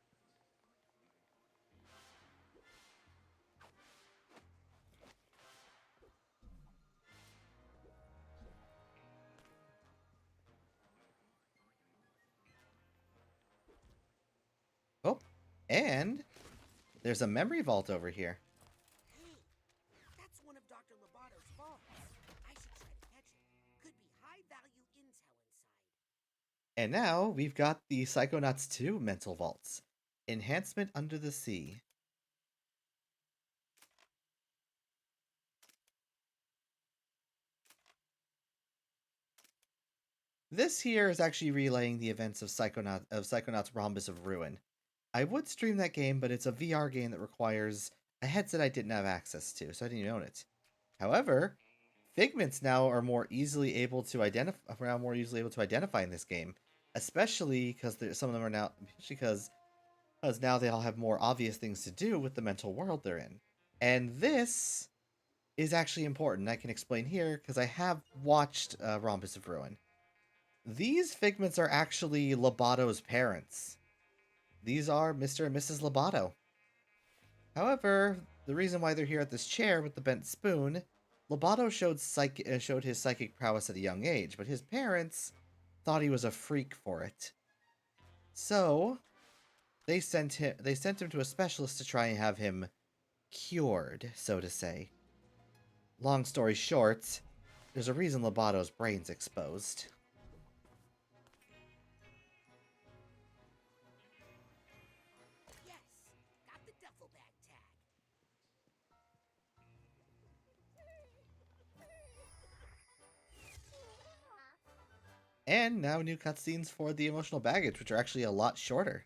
Oh, and there's a memory vault over here. Hey, that's one of Dr. Lobato's vaults. I should try to catch it. Could be high-value intel inside. And now we've got the Psychonauts 2 mental vaults. Enhancement Under the Sea. This here is actually relaying the events of Psychonauts Rhombus of Ruin. I would stream that game, but it's a VR game that requires a headset I didn't have access to, so I didn't even own it. However, figments now are more easily able to identify in this game, especially because some of them are now because now they all have more obvious things to do with the mental world they're in. And this is actually important. I can explain here because I have watched Rhombus of Ruin. These figments are actually Lobato's parents. These are Mr. and Mrs. Lobato. However, the reason why they're here at this chair with the bent spoon, Lobato showed his psychic prowess at a young age, but his parents thought he was a freak for it. So, they sent him to a specialist to try and have him cured, so to say. Long story short, there's a reason Lobato's brain's exposed. Yes, got the duffel bag tag. And now new cutscenes for the emotional baggage, which are actually a lot shorter.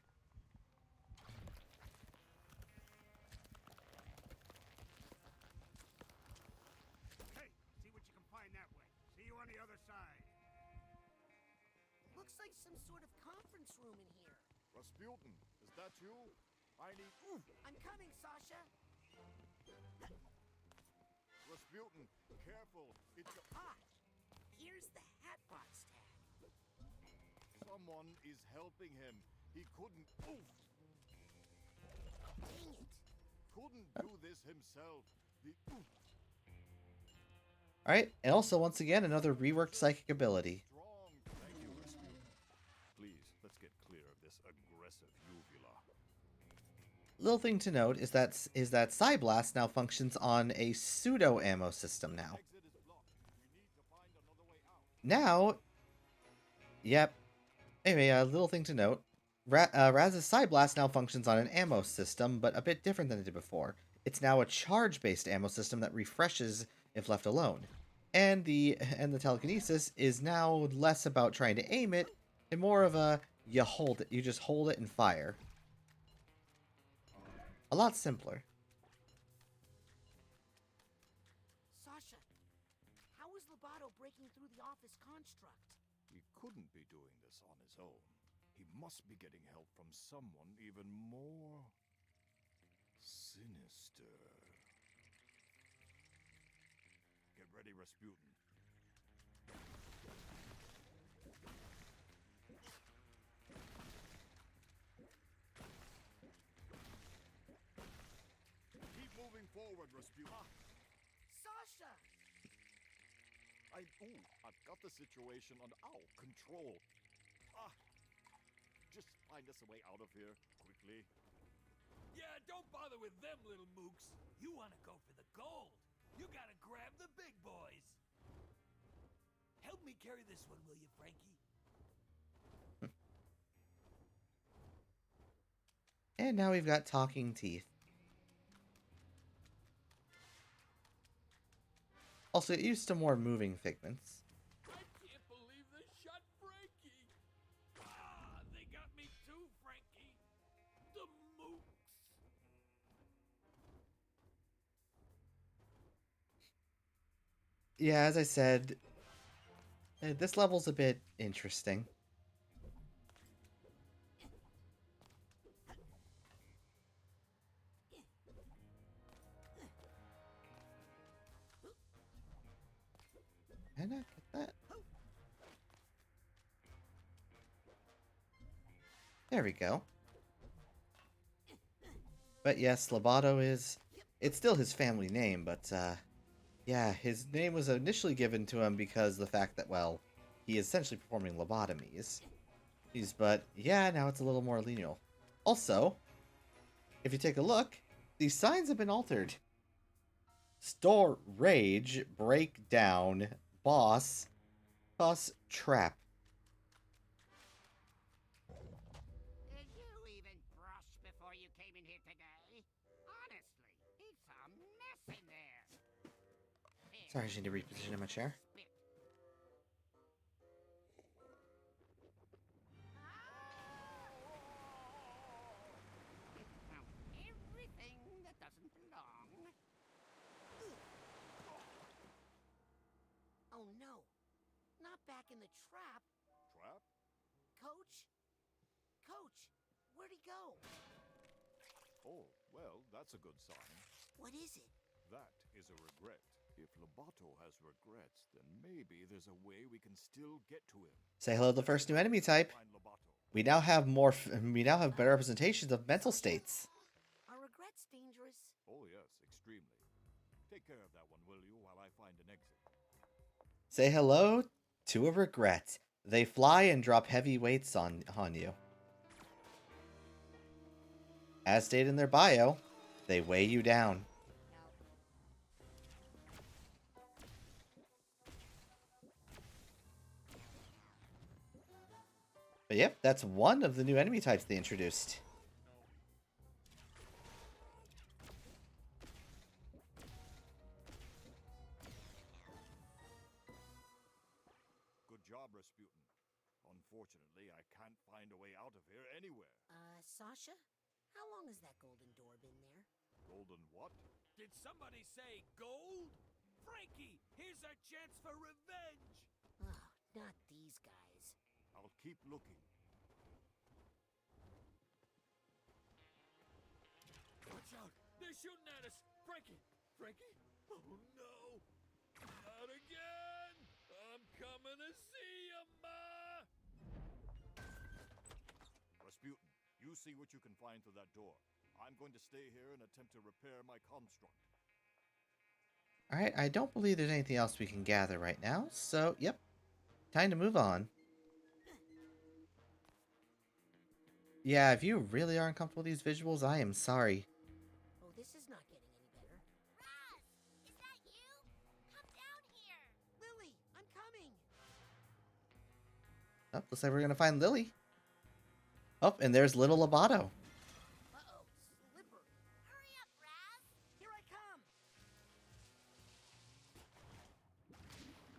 Hey, see what you can find that way. See you on the other side. Looks like some sort of conference room in here. Rasputin, is that you? I need... I'm coming, Sasha. Rasputin, careful. It's a... Here's the Hatbox tag. Someone is helping him. He couldn't... Dang it. Couldn't do this himself. Alright, and also, once again, another reworked psychic ability. Thank you, Rasputin. Please, let's get clear of this aggressive uvula. Little thing to note is that Psyblast now functions on a pseudo ammo system now. Now, yep. Anyway, a little thing to note. Raz's Psyblast now functions on an ammo system, but a bit different than it did before. It's now a charge-based ammo system that refreshes if left alone. And the telekinesis is now less about trying to aim it, and more of a you just hold it and fire. A lot simpler. Sasha, how is Lobato breaking through the office construct? He couldn't be doing this on his own. He must be getting help from someone even more sinister. Get ready, Rasputin. Keep moving forward, Rasputin. Sasha! I've got the situation under control. Just find us a way out of here, quickly. Yeah, don't bother with them little mooks. You want to go for the gold. You gotta grab the big boys. Help me carry this one, will you, Frankie? And now we've got talking teeth. Also, get used to more moving figments. I can't believe they shot Frankie. They got me too, Frankie. The mooks. Yeah, as I said, this level's a bit interesting. Can I get that? There we go. But yes, Lobato is... It's still his family name, but, yeah, his name was initially given to him because the fact that, well, he is essentially performing lobotomies. But, yeah, now it's a little more lineal. Also, if you take a look, these signs have been altered. Store Rage, Breakdown, Boss, Trap. Did you even brush before you came in here today? Honestly, it's a mess in there. Sorry, I just need to reposition in my chair. Everything that doesn't belong. Oh no, not back in the trap. Trap? Coach? Coach, where'd he go? Oh, well, that's a good sign. What is it? That is a regret. If Lobato has regrets, then maybe there's a way we can still get to him. Say hello to the first new enemy type. We now have better representations of mental states. Are regrets dangerous? Oh yes, extremely. Take care of that one, will you, while I find an exit. Say hello to a regret. They fly and drop heavy weights on you. As stated in their bio, they weigh you down. But yep, that's one of the new enemy types they introduced. Good job, Rasputin. Unfortunately, I can't find a way out of here anywhere. Sasha? How long has that golden door been there? Golden what? Did somebody say gold? Frankie, here's our chance for revenge. Oh, not these guys. I'll keep looking. Watch out! They're shooting at us! Frankie! Frankie? Oh no! Not again! I'm coming to see you, Ma! Rasputin, you see what you can find through that door. I'm going to stay here and attempt to repair my construct. Alright, I don't believe there's anything else we can gather right now, so, yep. Time to move on. Yeah, if you really aren't comfortable with these visuals, I am sorry. Oh, this is not getting any better. Raz! Is that you? Come down here! Lily, I'm coming! Oh, looks like we're gonna find Lily. Oh, and there's little Lobato. Uh-oh, slippery. Hurry up, Raz! Here I come!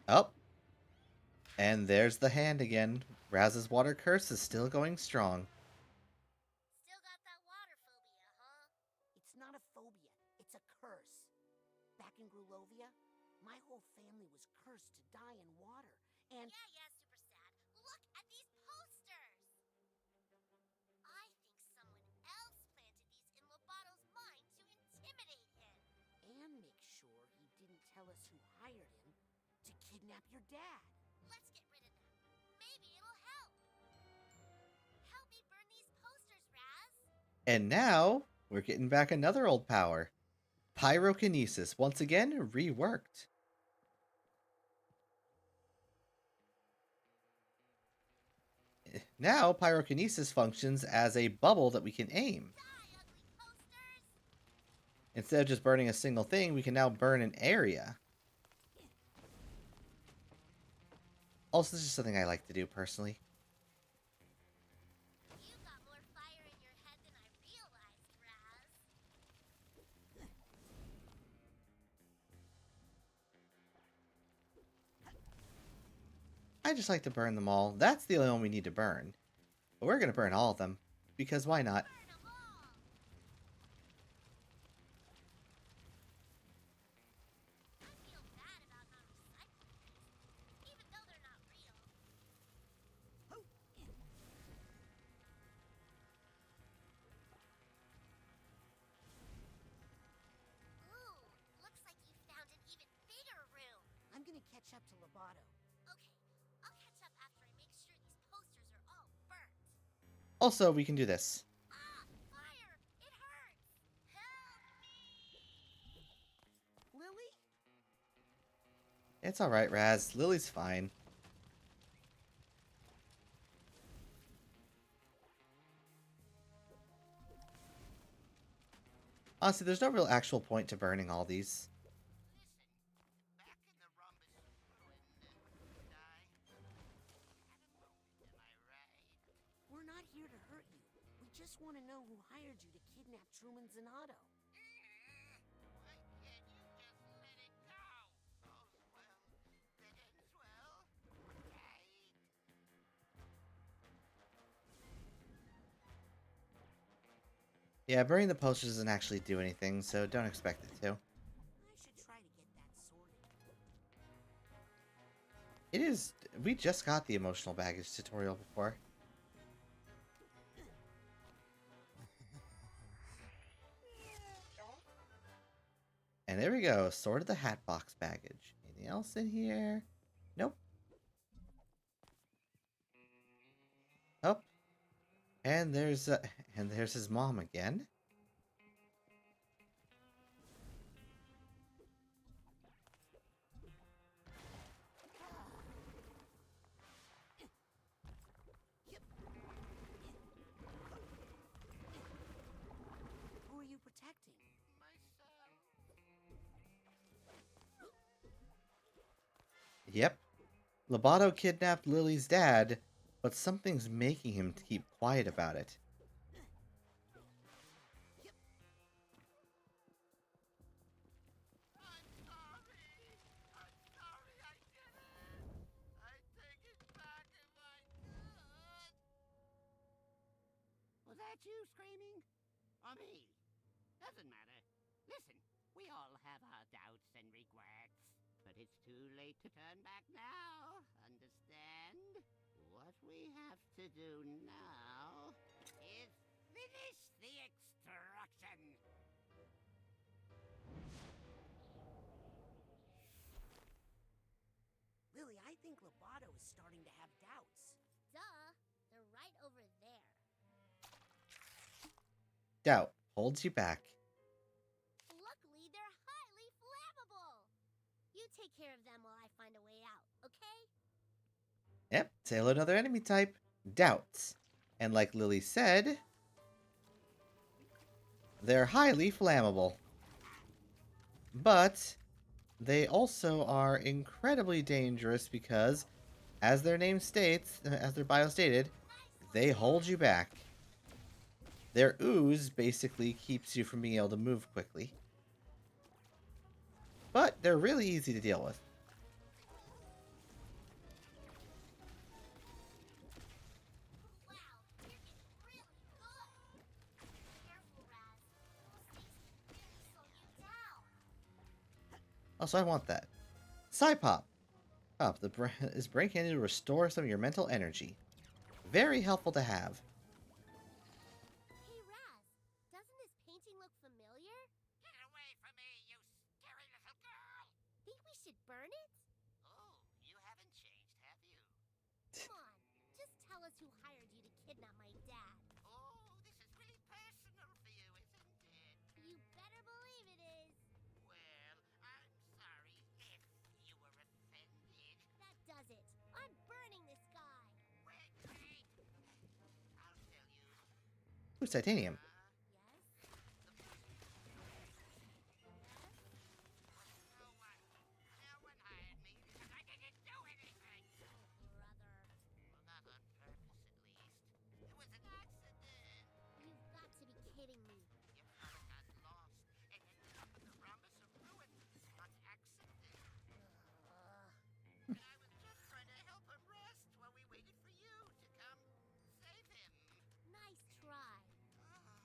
Oh. And there's the hand again. Raz's water curse is still going strong. Still got that water phobia, huh? It's not a phobia, it's a curse. Back in Grulovia, my whole family was cursed to die in water, and... Yeah, super sad. Look at these posters! I think someone else planted these in Lobato's mind to intimidate him. And make sure he didn't tell us who hired him to kidnap your dad. Let's get rid of them. Maybe it'll help. Help me burn these posters, Raz. And now, we're getting back another old power. Pyrokinesis, once again, reworked. Now, pyrokinesis functions as a bubble that we can aim. Instead of just burning a single thing, we can now burn an area. Also, this is something I like to do personally. You got more fire in your head than I realized, Raz. I just like to burn them all. That's the only one we need to burn. But we're going to burn all of them, because why not? I'm gonna catch up to Lobato. Okay, I'll catch up after I make sure these posters are all burnt. Also, we can do this. Fire! It hurts! Help me! Lily? It's alright, Raz. Lily's fine. Honestly, there's no real actual point to burning all these. Back in the Rhombus ruin, die. Had a moment, am I right? We're not here to hurt you. We just want to know who hired you to kidnap Truman Zanato. Why can't you just let it go? All's well that ends well, right? Yeah, burning the posters doesn't actually do anything, so don't expect it to. I should try to get that sorted. It is... We just got the emotional baggage tutorial before. And there we go, sorted the Hatbox baggage. Anything else in here? Nope. Oh. And there's his mom again. Who are you protecting? Yep. Lobato kidnapped Lily's dad, but something's making him keep quiet about it. Was that you screaming? Or me? Doesn't matter. Listen, we all have our doubts and regrets. But it's too late to turn back now. Understand? What we have to do now is finish the extraction. Lily, I think Lobato is starting to have doubts. Duh, they're right over there. Doubt holds you back. Luckily, they're highly flammable. You take care of them while I find a way out, okay? Yep, say hello to another enemy type. Doubts. And like Lily said, they're highly flammable. But they also are incredibly dangerous because, as their name states, as their bio stated, they hold you back. Their ooze basically keeps you from being able to move quickly. But they're really easy to deal with. Also, I want that. Psypop. Up, is brain candy to restore some of your mental energy. Very helpful to have. Hey, Raz, doesn't this painting look familiar? Get away from me, you scary little girl! Think we should burn it? Oh, you haven't changed, have you? Come on, just tell us who hired you to kidnap my dad. Oh, this is really personal for you, isn't it? You better believe it is. Well, I'm sorry if you were offended. That does it. I'm burning this guy. Wait! I'll tell you. Ooh, titanium. No one hired me because I didn't do anything. Brother. Well, not on purpose, at least. It was an accident. You've got to be kidding me. Your father got lost and ended up in the rhombus of ruin on accident. And I was just trying to help him rest while we waited for you to come save him. Nice try. I don't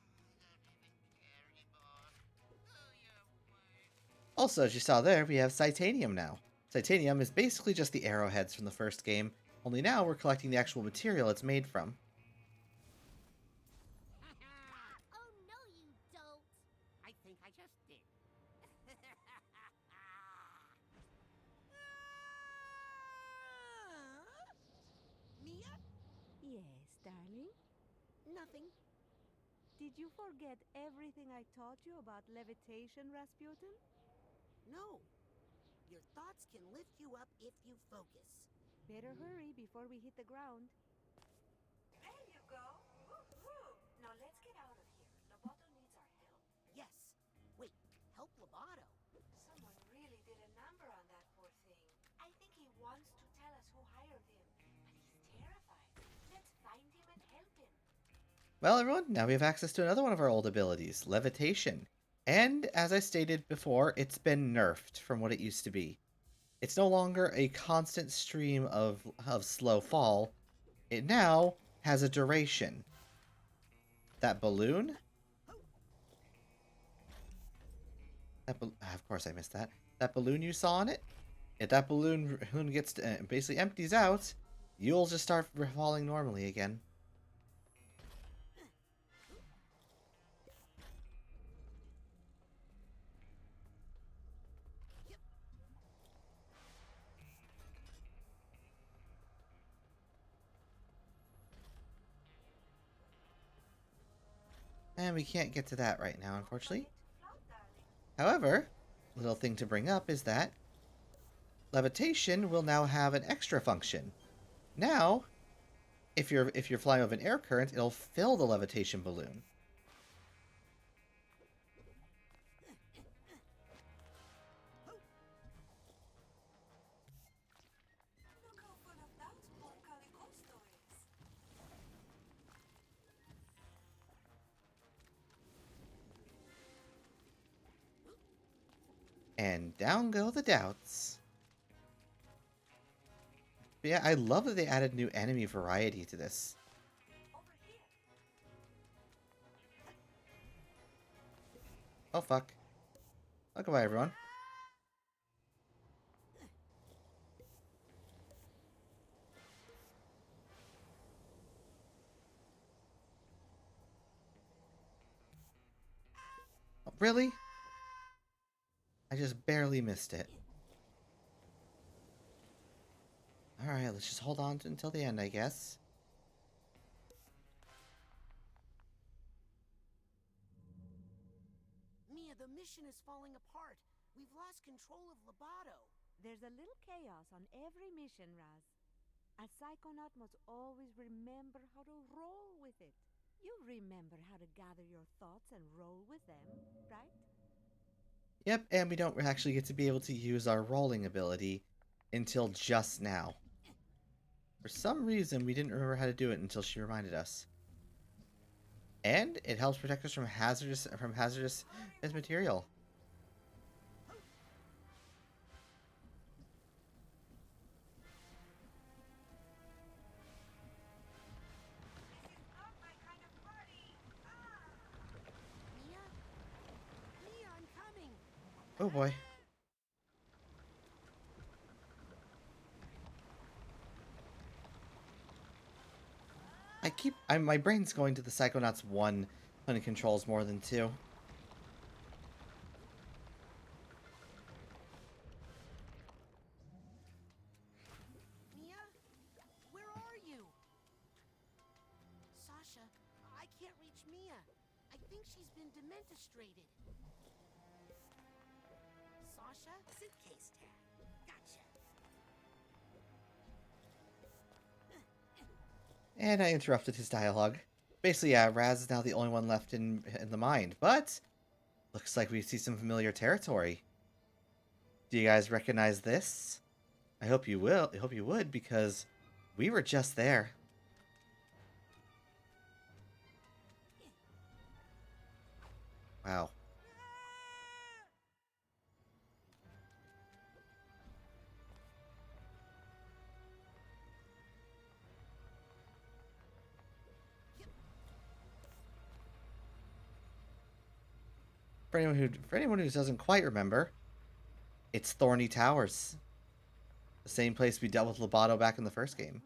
even care anymore. Oh, you're worse. Also, as you saw there, we have Titanium now. Titanium is basically just the arrowheads from the first game, only now we're collecting the actual material it's made from. Oh, no, you don't. I think I just did. Mia? Yes, darling? Nothing. Did you forget everything I taught you about levitation, Rasputin? No. Your thoughts can lift you up if you focus. Better hurry before we hit the ground. There you go. Woo-hoo. Now let's get out of here. Loboto needs our help. Yes. Wait, help Lobato. Someone really did a number on that poor thing. I think he wants to tell us who hired him, but he's terrified. Let's find him and help him. Well, everyone, now we have access to another one of our old abilities, Levitation. And, as I stated before, it's been nerfed from what it used to be. It's no longer a constant stream of slow fall. It now has a duration. That balloon? Of course I missed that. That balloon you saw on it? If that balloon gets basically empties out, you'll just start falling normally again. And we can't get to that right now, unfortunately. However, little thing to bring up is that levitation will now have an extra function. Now, if you're flying with an air current, it'll fill the levitation balloon. Look how full of doubts poor Calicosto is. And down go the doubts. But yeah, I love that they added new enemy variety to this. Oh, fuck. Oh, goodbye, everyone. Oh, really? I just barely missed it. Alright, let's just hold on until the end, I guess. Mia, the mission is falling apart. We've lost control of Lobato. There's a little chaos on every mission, Raz. A psychonaut must always remember how to roll with it. You remember how to gather your thoughts and roll with them, right? Yep, and we don't actually get to be able to use our rolling ability until just now. For some reason, we didn't remember how to do it until she reminded us. And it helps protect us from hazardous material. Mia? Mia, I'm coming! Oh boy. My brain's going to the Psychonauts 1 when it controls more than 2. Mia? Where are you? Sasha, I can't reach Mia. I think she's been dementostrated. Sasha? Suitcase tag. Gotcha. And I interrupted his dialogue. Basically, yeah, Raz is now the only one left in the mind, but looks like we see some familiar territory. Do you guys recognize this? I hope you will. I hope you would, because we were just there. Wow. For anyone who doesn't quite remember, it's Thorny Towers. The same place we dealt with Lobato back in the first game.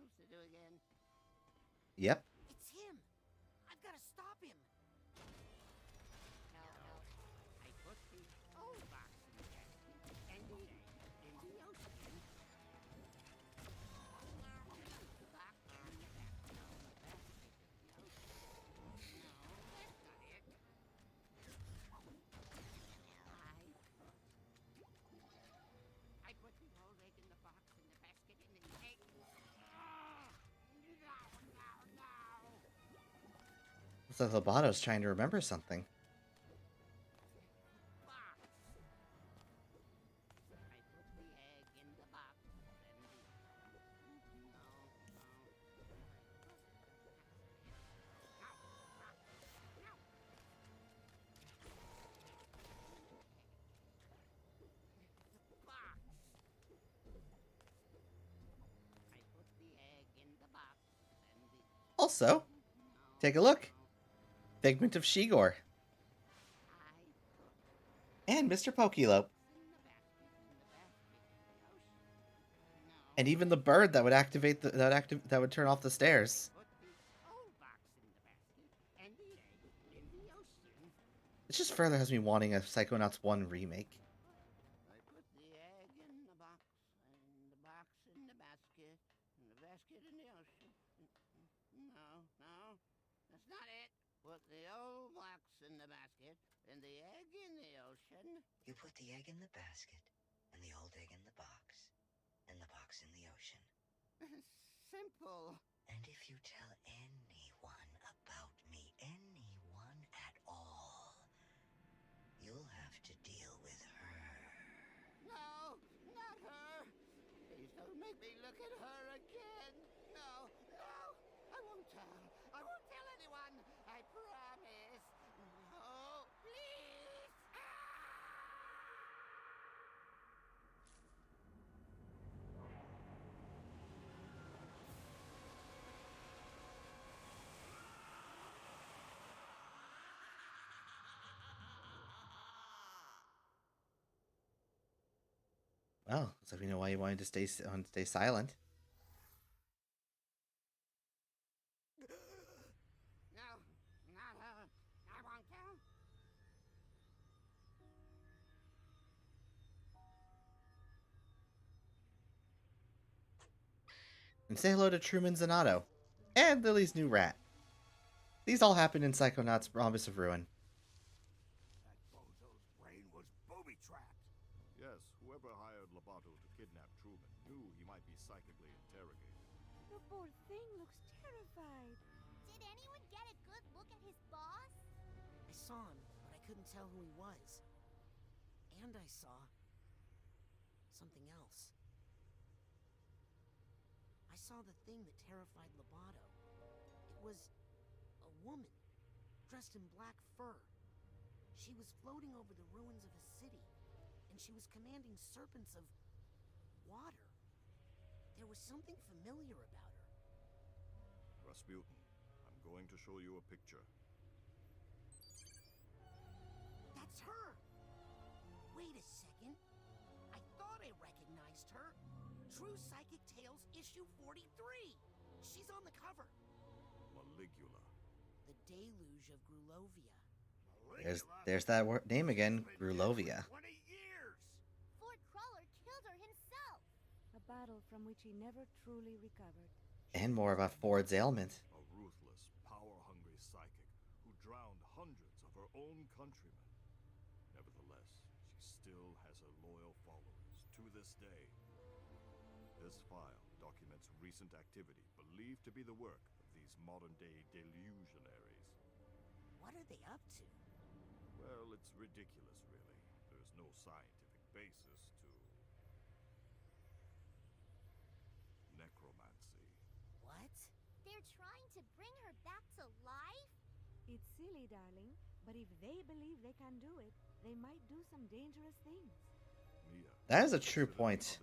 Yep. It's him! I've got to stop him! No, I put the old box in the basket and the egg in the ocean. The box in the basket. No, the basket in the ocean. No, that's not it. I put the old egg in the box in the basket and the egg. No. Looks like Lobato's trying to remember something. Box. I put the egg in the box and the... No. Box. I put the egg in the box and the... Also, take a look. Figment of Shigor. And Mr. Pokelope. And even the bird that would activate that would turn off the stairs. It just further has me wanting a Psychonauts 1 remake. I put the egg in the box and the box in the basket and the basket in the ocean. No, that's not it. Put the old box in the basket and the egg in the ocean. You put the egg in the basket and the old egg in the box and the box in the ocean. Simple. And if you tell anyone about me, anyone at all, you'll have to deal with her. No, not her. Please don't make me look at her again. No, I won't tell. I won't tell anyone. I promise. No, please. Well, so we know why you wanted to stay silent. No, not her. I won't tell. And say hello to Truman Zanato. And Lily's new rat. These all happened in Psychonauts Promise of Ruin. That bozo's brain was booby-trapped. Yes, whoever hired Lobato to kidnap Truman knew he might be psychically interrogated. The poor thing looks terrified. Did anyone get a good look at his boss? I saw him, but I couldn't tell who he was. And I saw something else. I saw the thing that terrified Lobato. It was a woman, dressed in black fur. She was floating over the ruins of a city, and she was commanding serpents of water. There was something familiar about her. Rasputin, I'm going to show you a picture. That's her! Wait a second. I thought I recognized her. True Psychic Tales, issue 43. She's on the cover. Maligula. The Deluge of Grulovia. There's that name again, Grulovia. 20 years! Ford Cruller killed her himself! A battle from which he never truly recovered. And more about Ford's ailment. A ruthless, power-hungry psychic who drowned hundreds of her own countrymen. Nevertheless, she still has her loyal followers to this day. This file documents recent activity believed to be the work of these modern-day delusionaries. What are they up to? Well, it's ridiculous, really. There's no scientific basis to necromancy. What? They're trying to bring her back to life? It's silly, darling, but if they believe they can do it, they might do some dangerous things. Mia, That is a true point.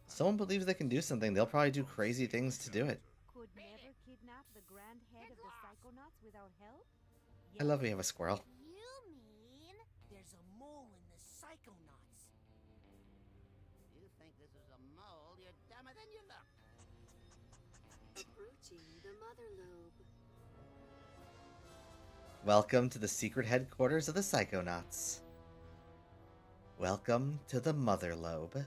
Someone believes they can do something, they'll probably do crazy things to do it. Could never kidnap the grand head of the Psychonauts without help? I love we have a squirrel. You mean... There's a mole in the Psychonauts. You think this is a mole? You're dumber than you look. Approaching the mother lobe. Welcome to the secret headquarters of the Psychonauts. Welcome to the Mother Lobe.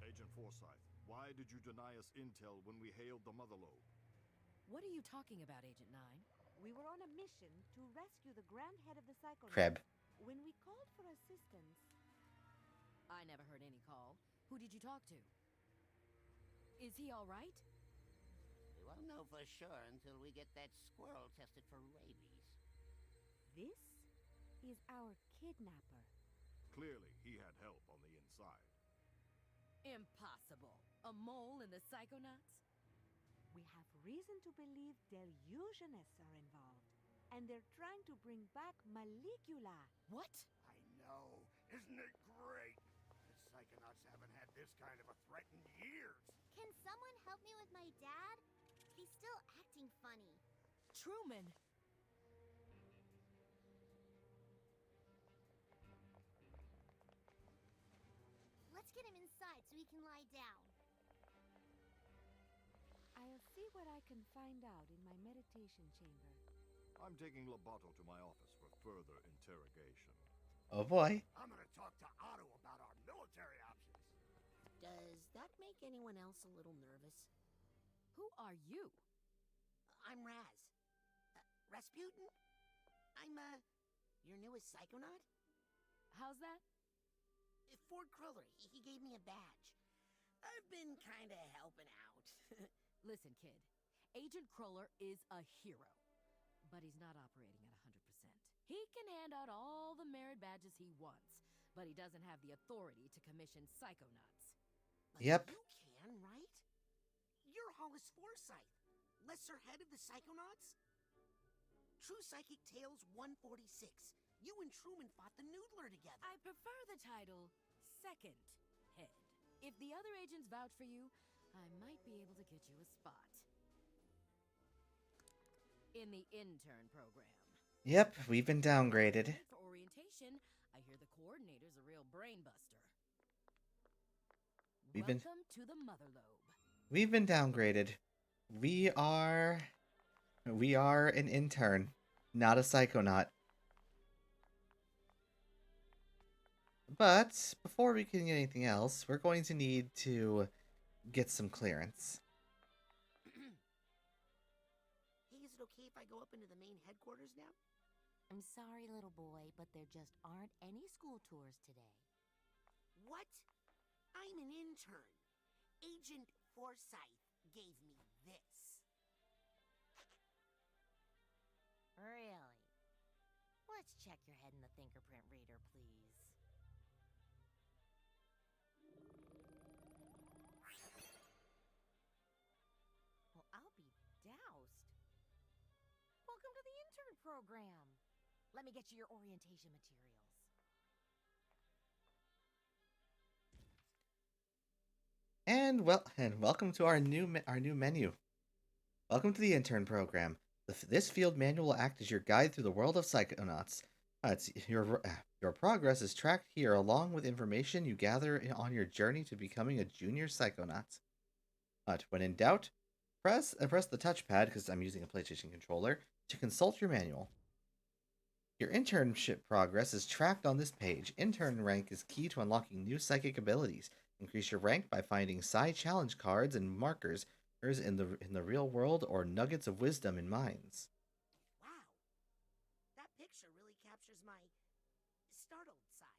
Agent Forsyth, why did you deny us intel when we hailed the Mother Lobe? What are you talking about, Agent 9? We were on a mission to rescue the grand head of the Psychonauts. Kreb. When we called for assistance... I never heard any call. Who did you talk to? Is he all right? We won't know for sure until we get that squirrel tested for rabies. This is our kidnapper. Clearly, he had help on the inside. Impossible. A mole in the Psychonauts? We have reason to believe delusionists are involved. And they're trying to bring back Maligula. What? I know. Isn't it great? The Psychonauts haven't had this kind of a threat in years. Can someone help me with my dad? He's still acting funny. Truman! Let's get him inside so he can lie down. I'll see what I can find out in my meditation chamber. I'm taking Lobato to my office for further interrogation. Oh boy. I'm gonna talk to Otto about our military options. Does that make anyone else a little nervous? Who are you? I'm Raz. Rasputin? I'm, your newest Psychonaut? How's that? Ford Cruller, he gave me a badge. I've been kinda helping out. Listen, kid. Agent Cruller is a hero. But he's not operating at 100%. He can hand out all the merit badges he wants, but he doesn't have the authority to commission Psychonauts. But Yep. You can, right? You're Hollis Forsyth, lesser head of the Psychonauts? True Psychic Tales 146. You and Truman fought the Noodler together. I prefer the title Second Head. If the other agents vouch for you, I might be able to get you a spot. In the intern program. Yep, we've been downgraded. For orientation, I hear the coordinator's a real brainbuster. Welcome to the Mother Lobe. We've been downgraded. We are We are an intern, not a psychonaut. But before we can get anything else, we're going to need to get some clearance. Hey, is it okay if I go up into the main headquarters now? I'm sorry, little boy, but there just aren't any school tours today. What? I'm an intern. Agent Forsyth gave me this. Really? Let's check your head in the fingerprint reader, please. Well, I'll be doused. Welcome to the intern program. Let me get you your orientation materials. And welcome to our new menu. Welcome to the intern program. This field manual will act as your guide through the world of Psychonauts. Your progress is tracked here along with information you gather on your journey to becoming a junior Psychonaut. When in doubt, press the touchpad, because I'm using a PlayStation controller, to consult your manual. Your internship progress is tracked on this page. Intern rank is key to unlocking new psychic abilities. Increase your rank by finding Psy challenge cards and markers in the real world or nuggets of wisdom in mines. Wow. That picture really captures my startled side.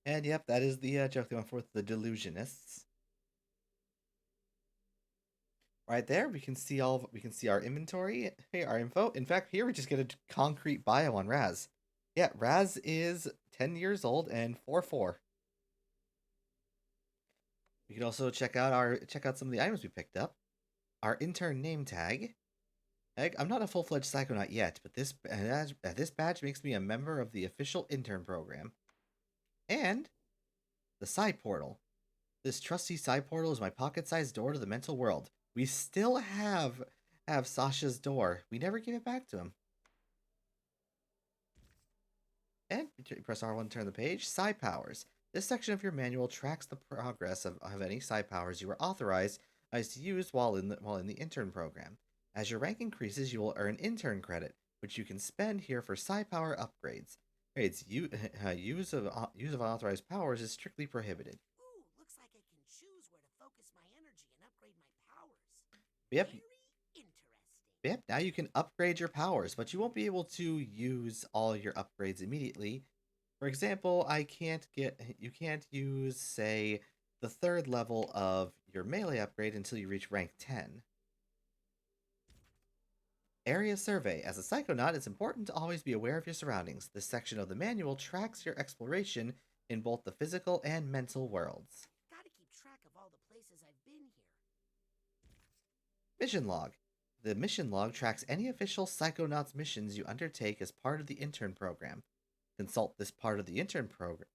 And yep, that is the joke they went for with the delusionists. Right there, we can see our inventory, our info. In fact, here we just get a concrete bio on Raz. Yeah, Raz is 10 years old and 4'4". We can also check out some of the items we picked up. Our intern name tag. I'm not a full-fledged Psychonaut yet, but this badge makes me a member of the official intern program. And the Psy Portal. This trusty Psy Portal is my pocket-sized door to the mental world. We still have Sasha's door. We never gave it back to him. And press R1 to turn the page. Psi powers. This section of your manual tracks the progress of any psi powers you were authorized to use while in the intern program. As your rank increases, you will earn intern credit, which you can spend here for psi power upgrades. Use of unauthorized powers is strictly prohibited. Ooh, looks like I can choose where to focus my energy and upgrade my powers. Yep. Very interesting. Yep, now you can upgrade your powers, but you won't be able to use all your upgrades immediately. For example, you can't use, say, the 3rd level of your melee upgrade until you reach rank 10. Area Survey. As a Psychonaut, it's important to always be aware of your surroundings. This section of the manual tracks your exploration in both the physical and mental worlds. Gotta keep track of all the places I've been here. Mission Log. The mission log tracks any official Psychonauts missions you undertake as part of the intern program. Consult this part of the intern program.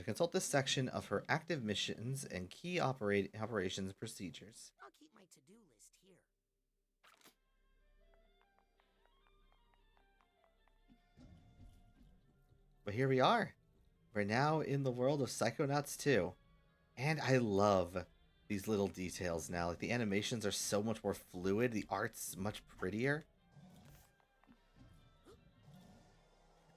Consult this section of her active missions and key operations procedures. I'll keep my to-do list here. But here we are. We're now in the world of Psychonauts 2. And I love these little details now. Like, the animations are so much more fluid. The art's much prettier.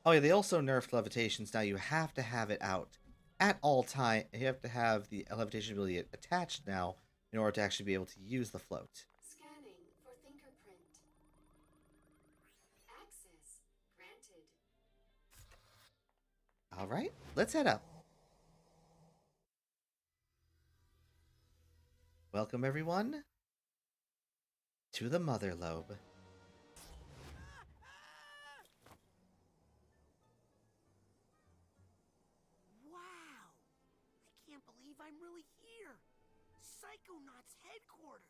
Oh yeah, they also nerfed levitations. Now you have to have it out at all time. You have to have the levitation ability attached now in order to actually be able to use the float. Scanning for fingerprint. Access granted. All right, let's head up. Welcome everyone to the Mother Lobe. I'm really here! Psychonauts headquarters!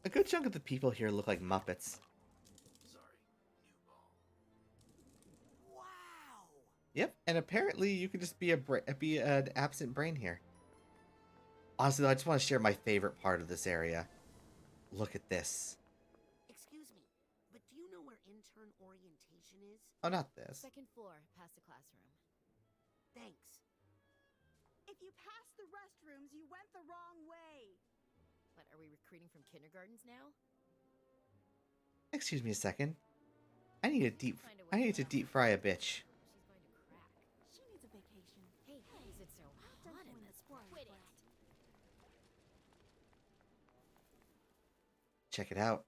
A good chunk of the people here look like Muppets. Sorry, new ball. Wow! Yep, and apparently you can just be an absent brain here. Honestly, I just want to share my favorite part of this area. Look at this. Excuse me, but do you know where intern orientation is? Oh, not this. 2nd floor, past the classroom. Thanks. If you passed the restrooms, you went the wrong way. What, are we recruiting from kindergartens now? Excuse me a second. I need to deep fry a bitch. She needs a vacation. Hey, why is it so hot in this place? Quit it. Check it out.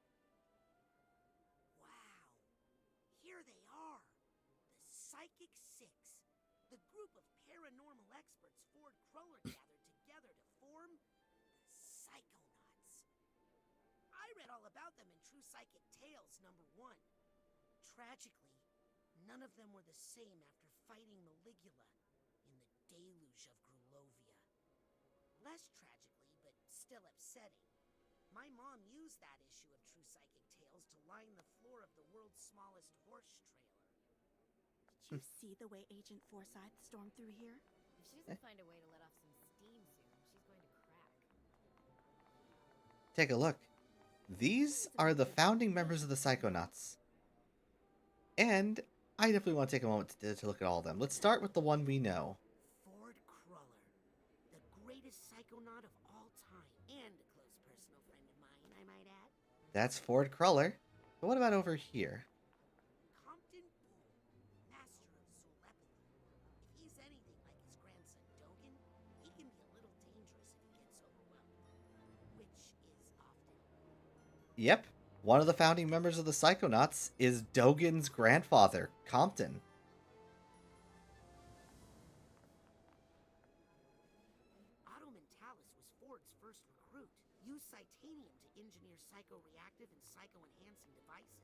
Here they are. The Psychic Six. The group of paranormal experts Ford Cruller gathered together to form the Psychonauts. I read all about them in True Psychic Tales #1. Tragically, none of them were the same after fighting Maligula in the deluge of Grulovia. Less tragically, but still upsetting, my mom used that issue of True Psychic Tales to line the floor of the world's smallest horse trailer. Did you see the way Agent Forsyth stormed through here? If she doesn't find a way to let off some steam soon, she's going to crack. Take a look. These are the founding members of the Psychonauts. And I definitely want to take a moment to look at all of them. Let's start with the one we know. Ford Cruller, the greatest psychonaut of all time, and a close personal friend of mine, I might add. That's Ford Cruller. But what about over here? Compton Boole, master of Zulepathy. If he's anything like his grandson Dogen, he can be a little dangerous if he gets overwhelmed, which is often. Yep. One of the founding members of the Psychonauts is Dogen's grandfather, Compton. Otto Mentalis was Ford's first recruit. Used Psytanium to engineer psycho-reactive and psycho-enhancing devices.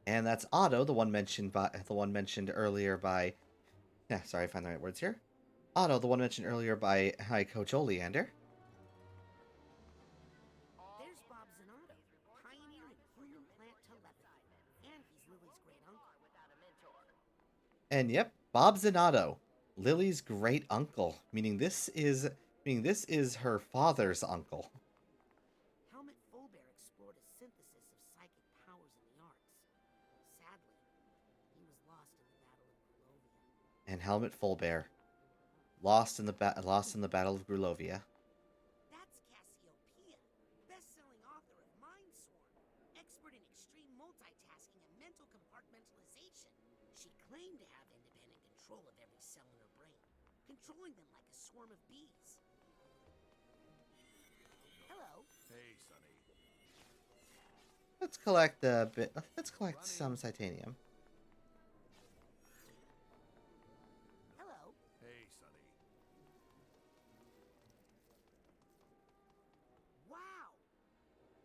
And that's Otto, the one mentioned earlier by. Yeah, sorry, I find the right words here. Otto, the one mentioned earlier by Coach Oleander. There's Bob Zanotto, pioneer in human plant telepathy, and he's Lily's great uncle. And yep, Bob Zanotto, Lily's great uncle, meaning this is her father's uncle. Helmut Fulbear explored a synthesis of psychic powers in the arts. Sadly, he was lost in the Battle of Grulovia. And Helmut Fulbear, lost in the Battle of Grulovia. That's Cassiopeia, best-selling author of Mindswarm, expert in extreme multitasking and mental compartmentalization. She claimed to have independent control of every cell in her brain, controlling them like a swarm of bees. Hello. Hey, Sonny. Let's collect a bit. Let's collect some Psytanium. Hello. Hey, Sonny. Wow!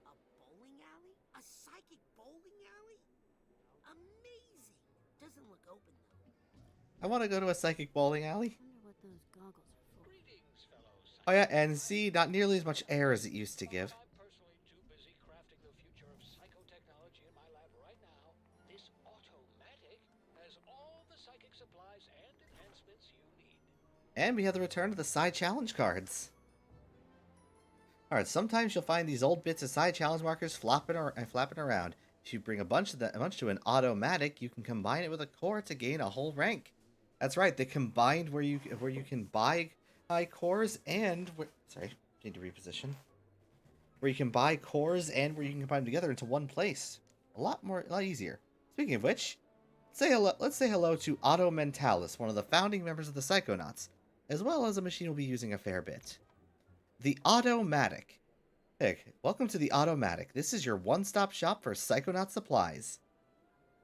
A bowling alley? A psychic bowling alley? Amazing! Doesn't look open though. I want to go to a psychic bowling alley. Wonder what those goggles are for. Oh yeah, and see, not nearly as much air as it used to give. I'm personally too busy crafting the future of psychotechnology in my lab right now. This automatic has all the psychic supplies and enhancements you need. And we have the return of the side challenge cards. Alright, sometimes you'll find these old bits of side challenge markers flapping around. If you bring a bunch to an automatic, you can combine it with a core to gain a whole rank. That's right, they combined where you can buy cores and sorry, need to reposition. Where you can buy cores and where you can combine them together into one place. A lot easier. Speaking of which, let's say hello to Otto Mentalis, one of the founding members of the Psychonauts, as well as a machine we'll be using a fair bit. The Automatic. Hey, welcome to the Automatic. This is your one-stop shop for Psychonaut supplies.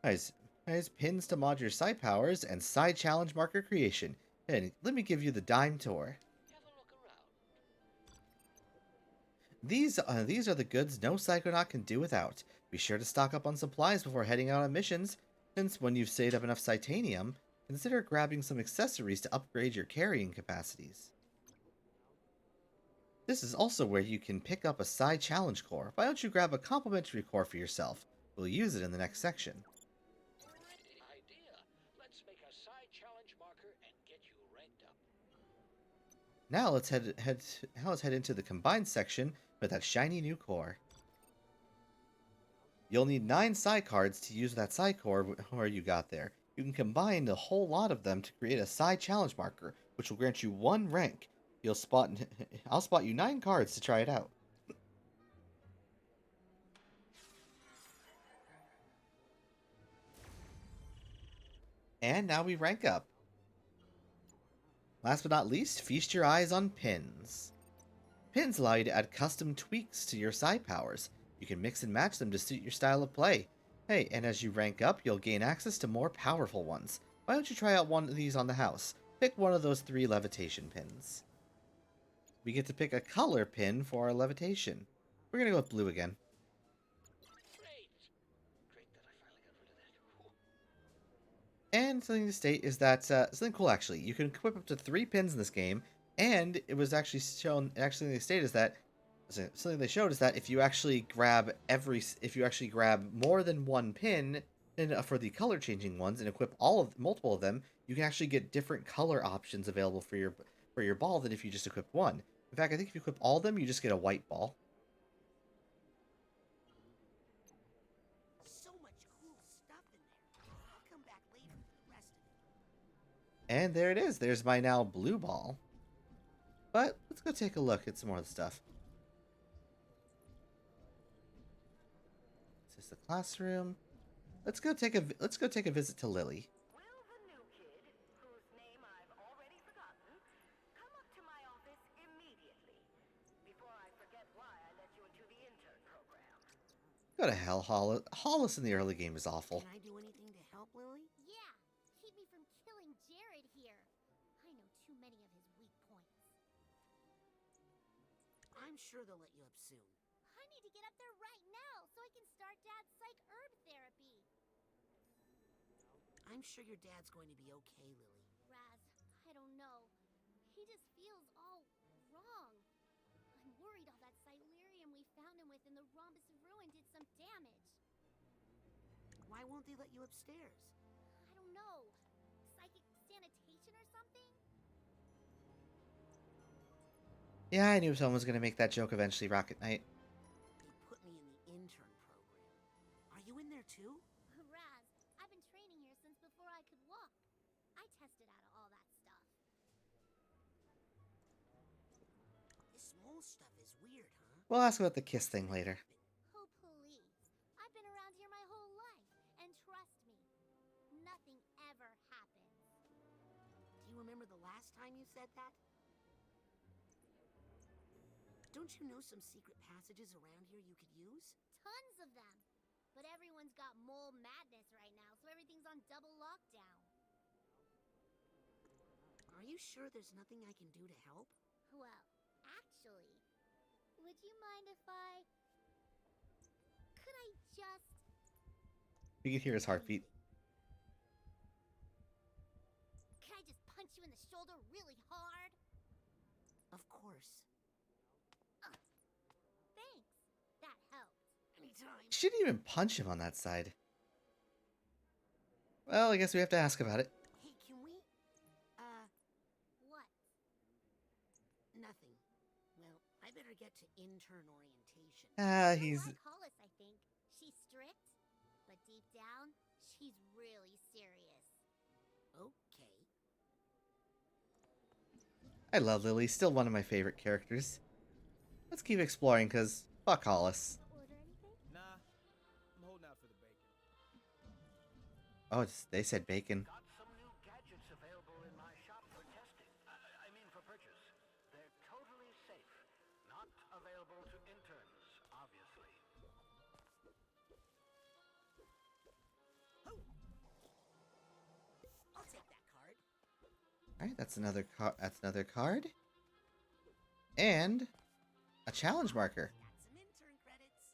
Nice pins to mod your side powers and side challenge marker creation. And let me give you the dime tour. These are the goods no Psychonaut can do without. Be sure to stock up on supplies before heading out on missions, since when you've saved up enough Psytanium, consider grabbing some accessories to upgrade your carrying capacities. This is also where you can pick up a side challenge core. Why don't you grab a complimentary core for yourself? We'll use it in the next section. Idea. Let's make a side challenge marker and get you ranked up. Now let's head into the combined section with that shiny new core. You'll need 9 side cards to use that side core you got there. You can combine a whole lot of them to create a side challenge marker, which will grant you 1 rank. I'll spot you 9 cards to try it out. And now we rank up. Last but not least, feast your eyes on pins. Pins allow you to add custom tweaks to your side powers. You can mix and match them to suit your style of play. Hey, and as you rank up, you'll gain access to more powerful ones. Why don't you try out one of these on the house? Pick one of those 3 levitation pins. We get to pick a color pin for our levitation. We're gonna go with blue again. And something to state is that something cool actually. You can equip up to 3 pins in this game, and it was actually shown. Actually, they state is that something they showed is that if you actually grab more than 1 pin, and for the color changing ones, and equip multiple of them, you can actually get different color options available for your ball than if you just equip one. In fact, I think if you equip all of them, you just get a white ball. So much cool stuff in there. I'll come back later for the rest of it. And there it is. There's my now blue ball. But let's go take a look at some more of the stuff. This is the classroom. Let's go take a visit to Lily. Will the new kid, whose name I've already forgotten, come up to my office immediately before I forget why I let you into the intern program? Go to hell, Hollis. Hollis in the early game is awful. Can I do anything to help, Lily? Yeah, keep me from killing Jared here. I know too many of his weak points. I'm sure they'll let you up soon. I need to get up there right now so I can start Dad's psych herb therapy. I'm sure your dad's going to be okay, Lily. Raz, I don't know. He just feels all wrong. I'm worried all that Silurium we found him with in the Rhombus of Ruin did some damage. Why won't they let you upstairs? I don't know. Psychic sanitation or something? Yeah, I knew someone was going to make that joke eventually, Rocket Knight. They put me in the intern program. Are you in there too? Raz, I've been training here since before I could walk. I tested out of all that stuff. This mole stuff is weird, huh? We'll ask about the kiss thing later. Oh, please. I've been around here my whole life, and trust me, nothing ever happens. Do you remember the last time you said that? Don't you know some secret passages around here you could use? Tons of them. But everyone's got mole madness right now, so everything's on double lockdown. Are you sure there's nothing I can do to help? Well, actually, would you mind if I... Could I just... You can hear his heartbeat. Can I just punch you in the shoulder really hard? Of course. Thanks. That helped. Anytime. She didn't even punch him on that side. Well, I guess we have to ask about it. Hey, can we... What? Nothing. Well, I better get to intern orientation. He's... Like Hollis, I think. She's strict, but deep down, she's really serious. Okay. I love Lily, still one of my favorite characters. Let's keep exploring, because fuck Hollis. Order anything? Nah, I'm holding out for the bacon. Oh, they said bacon. Got some new gadgets available in my shop for testing. I mean for purchase. They're totally safe. Not available to interns, obviously. I'll take that card. Alright, that's another card. And a challenge marker. Got some intern credits.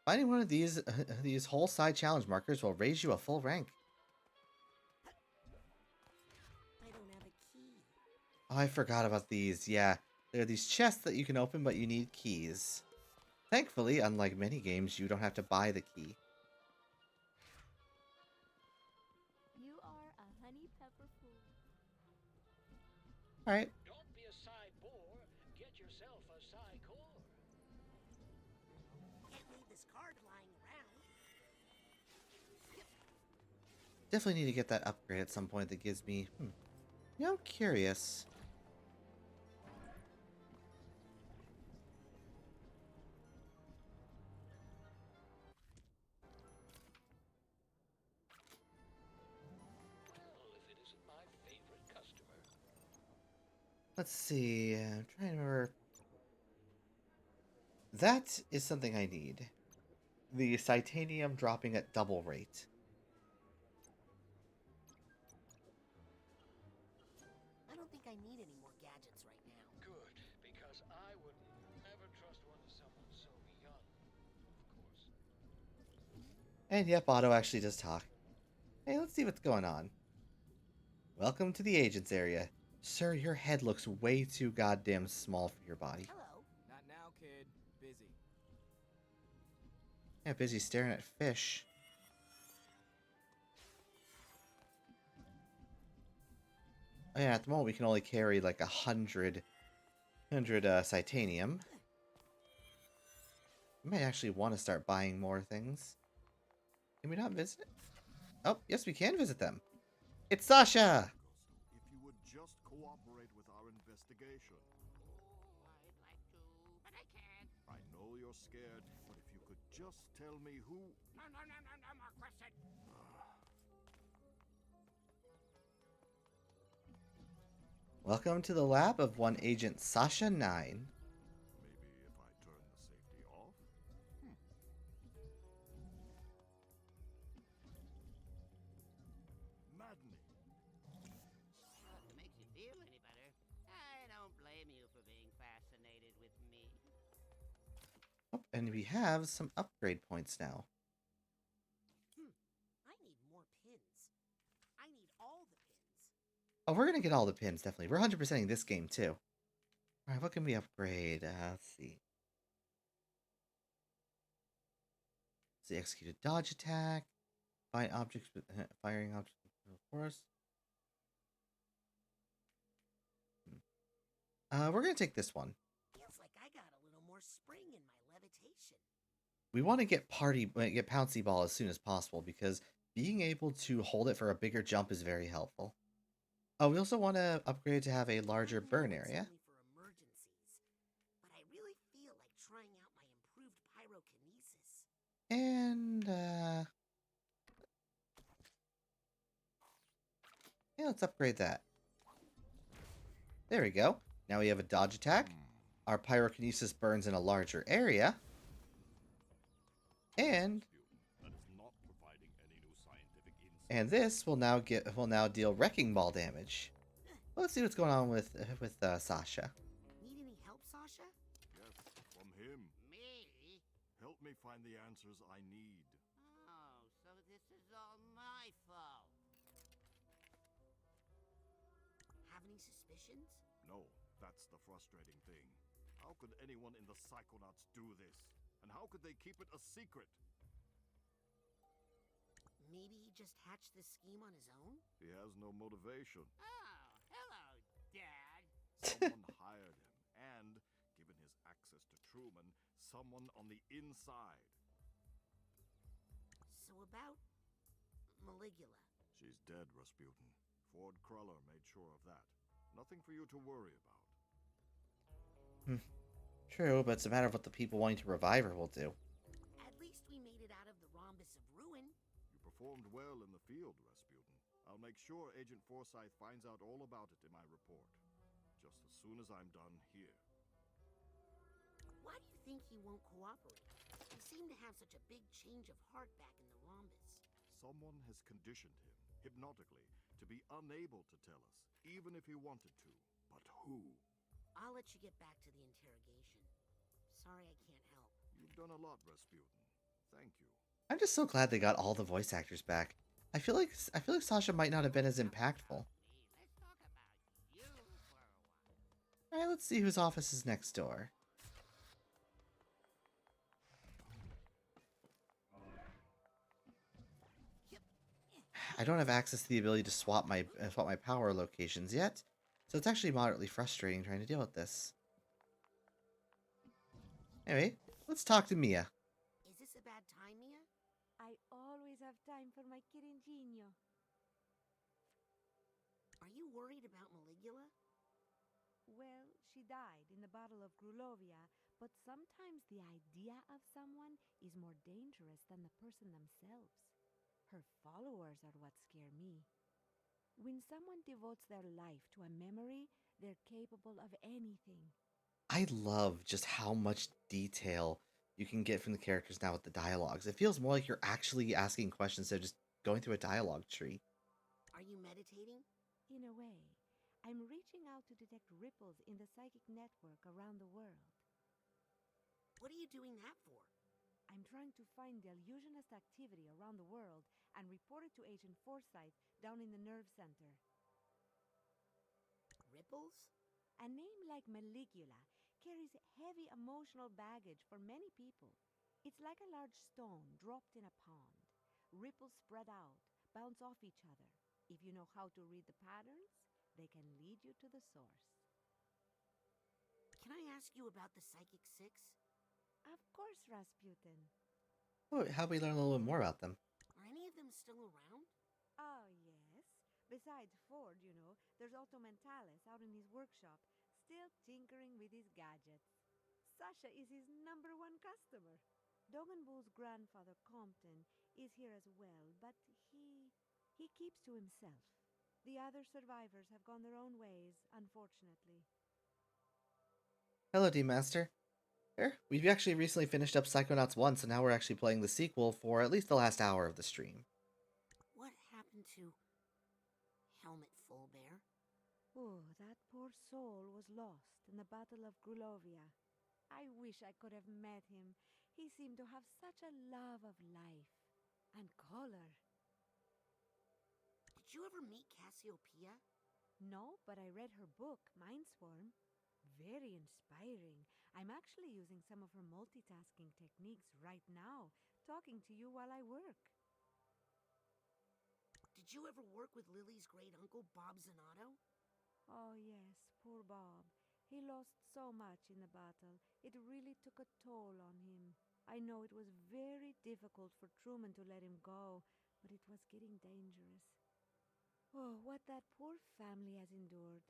Finding one of these whole side challenge markers will raise you a full rank. I don't have a key. Oh, I forgot about these. Yeah, there are these chests that you can open, but you need keys. Thankfully, unlike many games, you don't have to buy the key. You are a honey pepper fool. Alright. Don't be a Psy bore. Get yourself a Psy core. Can't leave this card lying around. Definitely need to get that upgrade at some point that gives me... Yeah, I'm curious. Well, Let's see. I'm trying to remember. That is something I need. The Titanium dropping at double rate. I don't think I need any more gadgets right now. Good, because I would never trust one to someone so young, of course. And yep, Otto actually does talk. Hey, let's see what's going on. Welcome to the agent's area. Sir, your head looks way too goddamn small for your body. Hello. Not now, kid. Busy. Yeah, busy staring at fish. Oh yeah, at the moment we can only carry like 100 Titanium. We might actually want to start buying more things. Can we not visit? Oh, yes, we can visit them. It's Sasha! If you would just cooperate with our investigation. I'd like to, but I can't. I know you're scared, but if you could just tell me who... No more questions. Welcome to the lab of one Agent Sasha 9. Maybe if I turn the safety off? Maddening. Well, if it makes you feel any better, I don't blame you for being fascinated with me. Oh, and we have some upgrade points now. I need more pins. I need all the pins. Oh, we're going to get all the pins, definitely. We're 100%ing this game, too. Alright, what can we upgrade? Let's see. Let's see, execute a dodge attack. Find objects with firing objects with force. We're going to take this one. Feels like I got a little more spring in my levitation. We want to get Pouncy Ball as soon as possible because being able to hold it for a bigger jump is very helpful. Oh, we also want to upgrade to have a larger burn area. For emergencies, but I really feel like trying out my improved pyrokinesis. And, yeah, let's upgrade that. There we go. Now we have a dodge attack. Our pyrokinesis burns in a larger area. And this will now deal wrecking ball damage. Let's see what's going on with Sasha. Need any help, Sasha? Yes, from him. Me? Help me find the answers I need. Oh, so this is all my fault. Have any suspicions? No, that's the frustrating thing. How could anyone in the Psychonauts do this? And how could they keep it a secret? Maybe he just hatched this scheme on his own? He has no motivation. Oh, hello, Dad. Someone hired him, and, given his access to Truman, someone on the inside. So about Maligula. She's dead, Rasputin. Ford Cruller made sure of that. Nothing for you to worry about. True, but it's a matter of what the people wanting to revive her will do. At least we made it out of the rhombus of ruin. You performed well in the field, Rasputin. I'll make sure Agent Forsyth finds out all about it in my report. Just as soon as I'm done here. Why do you think he won't cooperate? He seemed to have such a big change of heart back in the rhombus. Someone has conditioned him, hypnotically, to be unable to tell us, even if he wanted to. But who? I'll let you get back to the interrogation. Sorry I can't help. You've done a lot, Rasputin. Thank you. I'm just so glad they got all the voice actors back. I feel like Sasha might not have been as impactful. Let's talk about you for a while. Alright, let's see whose office is next door. I don't have access to the ability to swap my power locations yet, so it's actually moderately frustrating trying to deal with this. Anyway, let's talk to Mia. Is this a bad time, Mia? I always have time for my Kirinjinho. Are you worried about Maligula? Well, she died in the Battle of Grulovia, but sometimes the idea of someone is more dangerous than the person themselves. Her followers are what scare me. When someone devotes their life to a memory, They're capable of anything. I love just how much detail you can get from the characters now with the dialogues. It feels more like you're actually asking questions instead of just going through a dialogue tree. Are you meditating? In a way, I'm reaching out to detect ripples in the psychic network around the world. What are you doing that for? I'm trying to find the illusionist activity around the world and report it to Agent Forsyth down in the nerve center. Ripples? A name like Maligula carries heavy emotional baggage for many people. It's like a large stone dropped in a pond. Ripples spread out, bounce off each other. If you know how to read the patterns, they can lead you to the source. Can I ask you about the Psychic Six? Of course, Rasputin. Oh, how do we learn a little bit more about them? Are any of them still around? Oh, yes. Besides Ford, there's Otto Mentalis out in his workshop, still tinkering with his gadgets. Sasha is his #1 customer. Dogenbull's grandfather, Compton, is here as well, but he keeps to himself. The other survivors have gone their own ways, unfortunately. Hello, D-Master. Here, we've actually recently finished up Psychonauts 1, so now we're actually playing the sequel for at least the last hour of the stream. What happened to Helmet Fullbear? Oh, that poor soul was lost in the Battle of Grulovia. I wish I could have met him. He seemed to have such a love of life and color. Did you ever meet Cassiopeia? No, but I read her book, Mindswarm. Very inspiring. I'm actually using some of her multitasking techniques right now, talking to you while I work. Did you ever work with Lily's great uncle, Bob Zanato? Oh, yes, poor Bob. He lost so much in the battle. It really took a toll on him. I know it was very difficult for Truman to let him go, but it was getting dangerous. Oh, what that poor family has endured.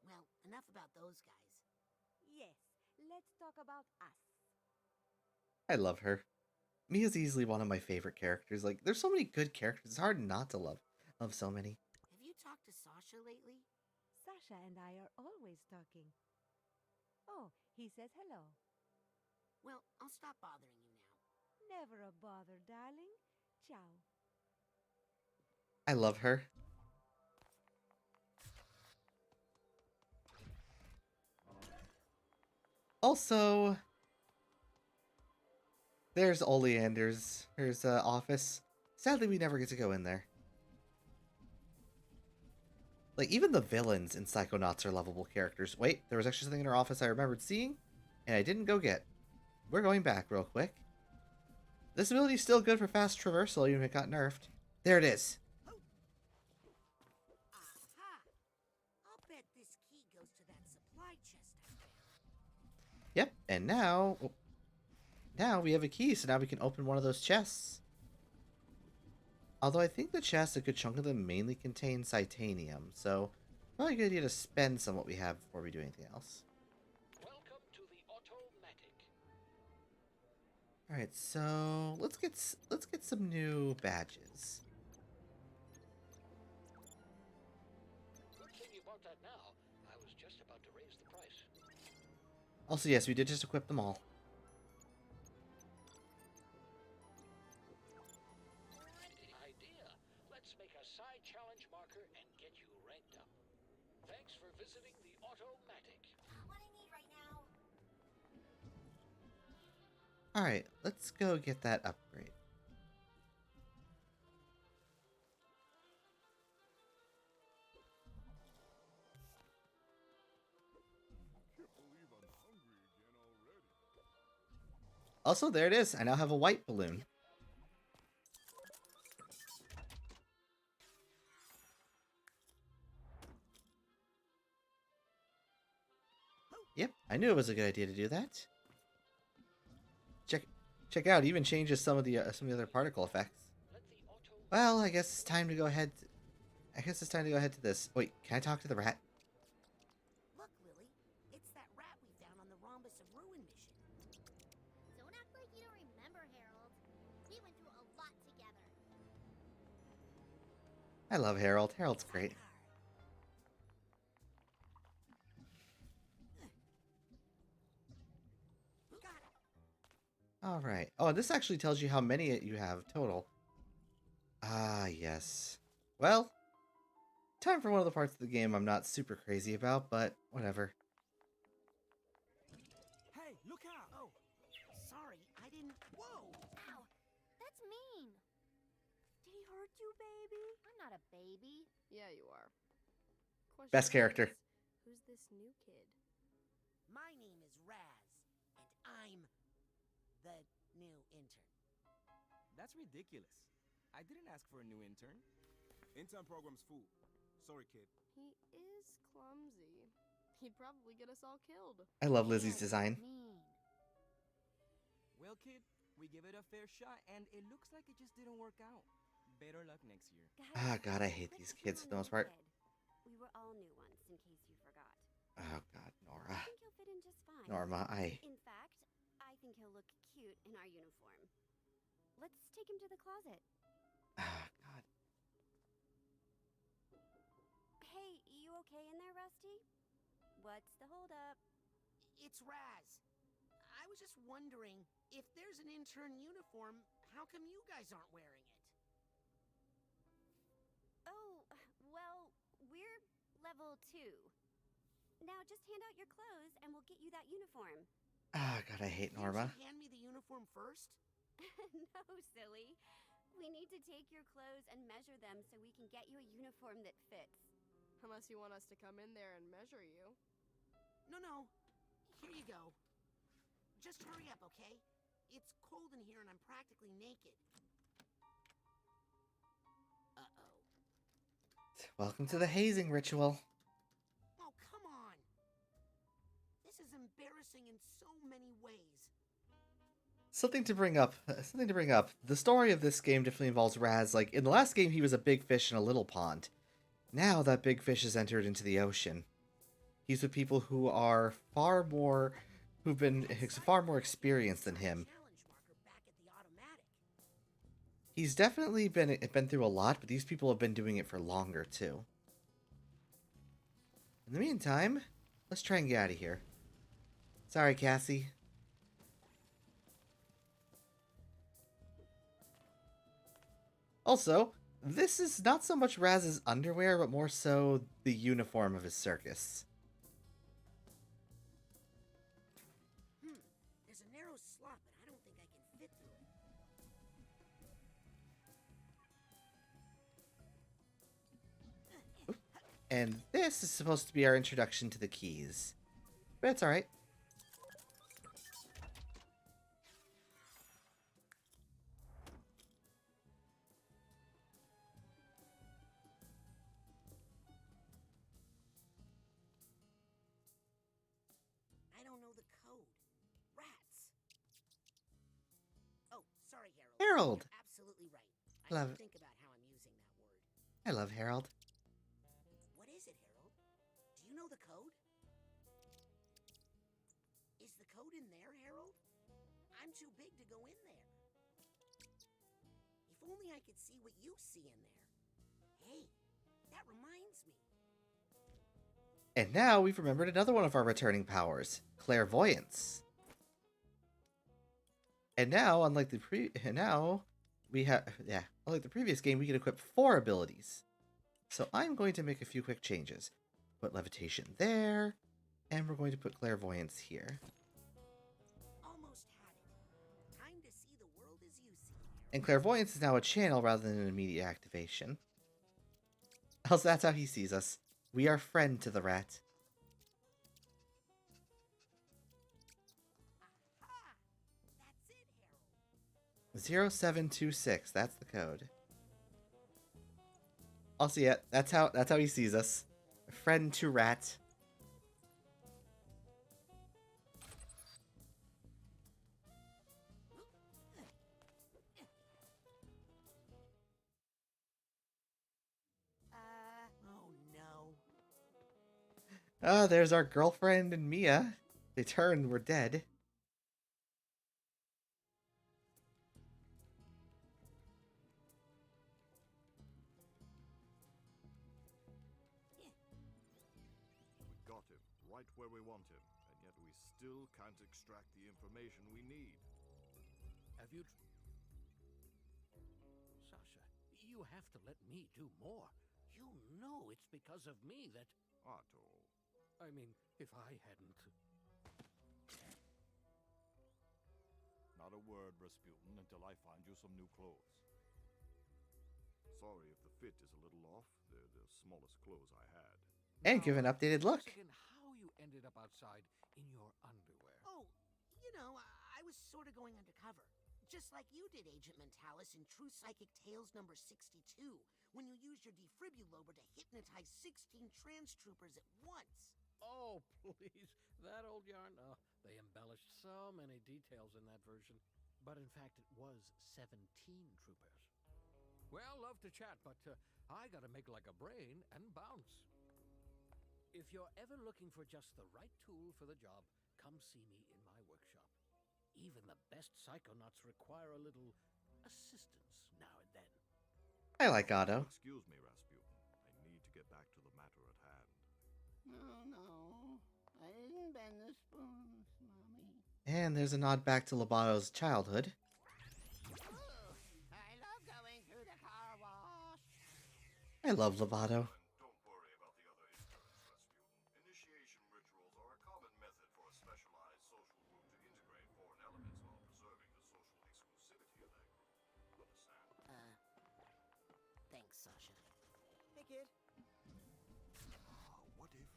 Well, enough about those guys. Yes, let's talk about us. I love her. Mia's easily one of my favorite characters. Like, there's so many good characters. It's hard not to love so many. Have you talked to Sasha lately? Sasha and I are always talking. Oh, he says hello. Well, I'll stop bothering you now. Never a bother, darling. Ciao. I love her. Also, there's Oleander's office. Sadly, we never get to go in there. Like, even the villains in Psychonauts are lovable characters. Wait, there was actually something in her office I remembered seeing, and I didn't go get. We're going back real quick. This ability's still good for fast traversal, even if it got nerfed. There it is. Aha! I'll bet this key goes to that supply chest I found. Yep, and now we have a key, so now we can open one of those chests. Although I think the chests, a good chunk of them mainly contain titanium, so probably a good idea to spend some what we have before we do anything else. Welcome to the Automatic. All right, so let's get some new badges. Good thing you bought that now. I was just about to raise the price. Also, yes, we did just equip them all. Idea. Let's make a side challenge marker and get you ranked up. Thanks for visiting the Automatic. What I need right now. All right, let's go get that upgrade. Can't believe I'm hungry again already. Also, there it is. I now have a white balloon. Yep, I knew it was a good idea to do that. Check out, it even changes some of the other particle effects. Well, I guess it's time to go ahead. To this. Wait, can I talk to the rat? Look, Lily, it's that rat we found on the Rhombus of Ruin mission. Don't act like you don't remember, Harold. We went through a lot together. I love Harold. Harold's great. Alright. Oh, this actually tells you how many you have total. Ah, yes. Well, time for one of the parts of the game I'm not super crazy about, but whatever. Hey, look out! Oh, sorry, I didn't. Whoa! Ow! That's mean! Did he hurt you, baby? I'm not a baby. Yeah, you are. Best character. Who's this new kid? My name is Raz, and I'm the new intern. That's ridiculous. I didn't ask for a new intern. Intern program's full. Sorry, kid. He is clumsy. He'd probably get us all killed. I love Lizzie's design. Well, kid, we give it a fair shot, and it looks like it just didn't work out. Better luck next year. Ah, God, I hate these kids for the most part. We were all new once, in case you forgot. Oh, God, Nora. I think he'll fit in just fine. Norma, In fact, I think he'll look cute in our uniform. Let's take him to the closet. Ah, God. Hey, you okay in there, Rusty? What's the holdup? It's Raz. I was just wondering, if there's an intern uniform, how come you guys aren't wearing it? Oh, well, we're level 2. Now just hand out your clothes and we'll get you that uniform. Ah, God, I hate Norma. Can't you hand me the uniform first? No, silly. We need to take your clothes and measure them so we can get you a uniform that fits. Unless you want us to come in there and measure you. No. Here you go. Just hurry up, okay? It's cold in here and I'm practically naked. Uh-oh. Welcome to the hazing ritual. Oh, come on. This is embarrassing in so many ways. Something to bring up. The story of this game definitely involves Raz. Like, in the last game, he was a big fish in a little pond. Now that big fish has entered into the ocean. He's with people who are far more experienced than him. He's definitely been through a lot, but these people have been doing it for longer, too. In the meantime, let's try and get out of here. Sorry, Cassie. Also, this is not so much Raz's underwear, but more so the uniform of his circus. There's a narrow slot, but I don't think I can fit through it. And this is supposed to be our introduction to the keys. But it's alright. I don't know the code. Rats. Oh, sorry, Harold. Harold! You're absolutely right. Love I it. didn't think about how I'm using that word. I love Harold. What is it, Harold? Do you know the code? Is the code in there, Harold? I'm too big to go in there. If only I could see what you see in there. Hey, that reminds me. And now we've remembered another one of our returning powers, clairvoyance. And now, unlike the previous game, we can equip 4 abilities. So I'm going to make a few quick changes. Put levitation there, and we're going to put clairvoyance here. Almost had it. Time to see the world as you see it. And clairvoyance is now a channel rather than an immediate activation. Also, that's how he sees us. We are friend to the rat. Aha! That's it, Harold. 0726, that's the code. Also, yeah, that's how he sees us. Friend to rat. Oh no. Ah, there's our girlfriend and Mia. They turned, we're dead. We got him, right where we want him, and yet we still can't extract the information we need. Have you... Sasha, you have to let me do more. You know it's because of me that... Otto. I mean, if I hadn't... Not a word, Rasputin, until I find you some new clothes. Sorry if the fit is a little off. They're the smallest clothes I had. And give an updated look. Again, how you ended up outside in your underwear? Oh, you know, I was sort of going undercover. Just like you did, Agent Mentalis, in True Psychic Tales number 62, when you used your defibrillator to hypnotize 16 trans troopers at once. Oh, please. That old yarn? Oh, they embellished so many details in that version. But in fact, it was 17 troopers. Well, love to chat, but I gotta make like a brain and bounce. If you're ever looking for just the right tool for the job, come see me in my workshop. Even the best Psychonauts require a little assistance now and then. I like Otto. Excuse me, Rasputin. I need to get back to the matter at hand. No, I didn't bend the spoons, Mommy. And there's a nod back to Lobato's childhood. Ooh, I love going through the car wash. I love Lobato. Don't worry about the other interns, Rasputin. Initiation rituals are a common method for a specialized social group to integrate foreign elements while preserving the social exclusivity of that group. Understand? Thanks, Sasha. Hey, kid. What if...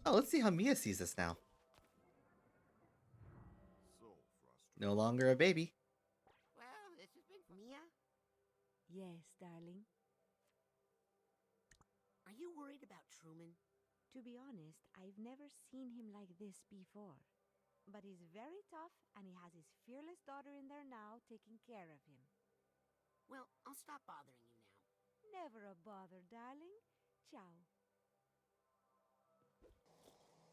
Oh, let's see how Mia sees this now. So frustrating. No longer a baby. Well, this has been Mia? Yes, darling. Are you worried about Truman? To be honest, I've never seen him like this before. But he's very tough, and he has his fearless daughter in there now taking care of him. Well, I'll stop bothering you now. Never a bother, darling. Ciao.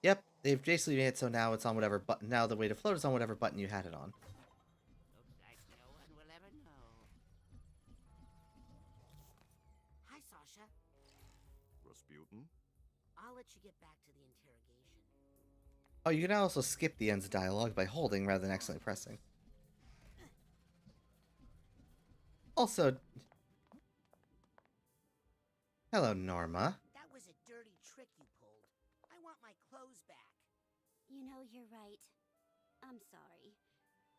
Yep, they've basically made it so now it's on whatever button. Now the way to float is on whatever button you had it on. Looks like no one will ever know. Hi, Sasha. Rasputin? I'll let you get back to the interrogation. Oh, you can also skip the ends of dialogue by holding rather than accidentally pressing. Also... Hello, Norma. That was a dirty trick you pulled. I want my clothes back. You know, you're right. I'm sorry.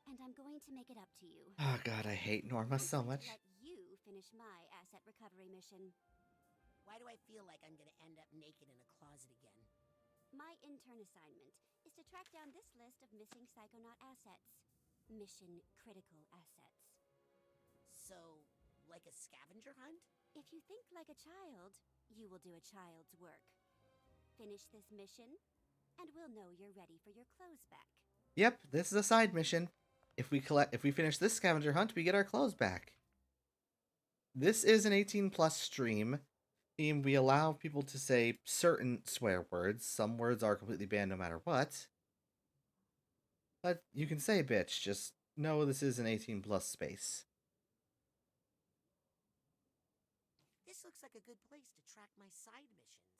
And I'm going to make it up to you. Oh god, I hate Norma so I'm going much. to let you finish my asset recovery mission. Why do I feel like I'm gonna end up naked in a closet again? My intern assignment is to track down this list of missing Psychonaut assets. Mission critical assets. So, like a scavenger hunt? If you think like a child, you will do a child's work. Finish this mission, and we'll know you're ready for your clothes back. Yep, this is a side mission. If we finish this scavenger hunt, we get our clothes back. This is an 18+ stream. And we allow people to say certain swear words. Some words are completely banned no matter what. But you can say bitch, just know this is an 18+ space. This looks like a good place to track my side missions.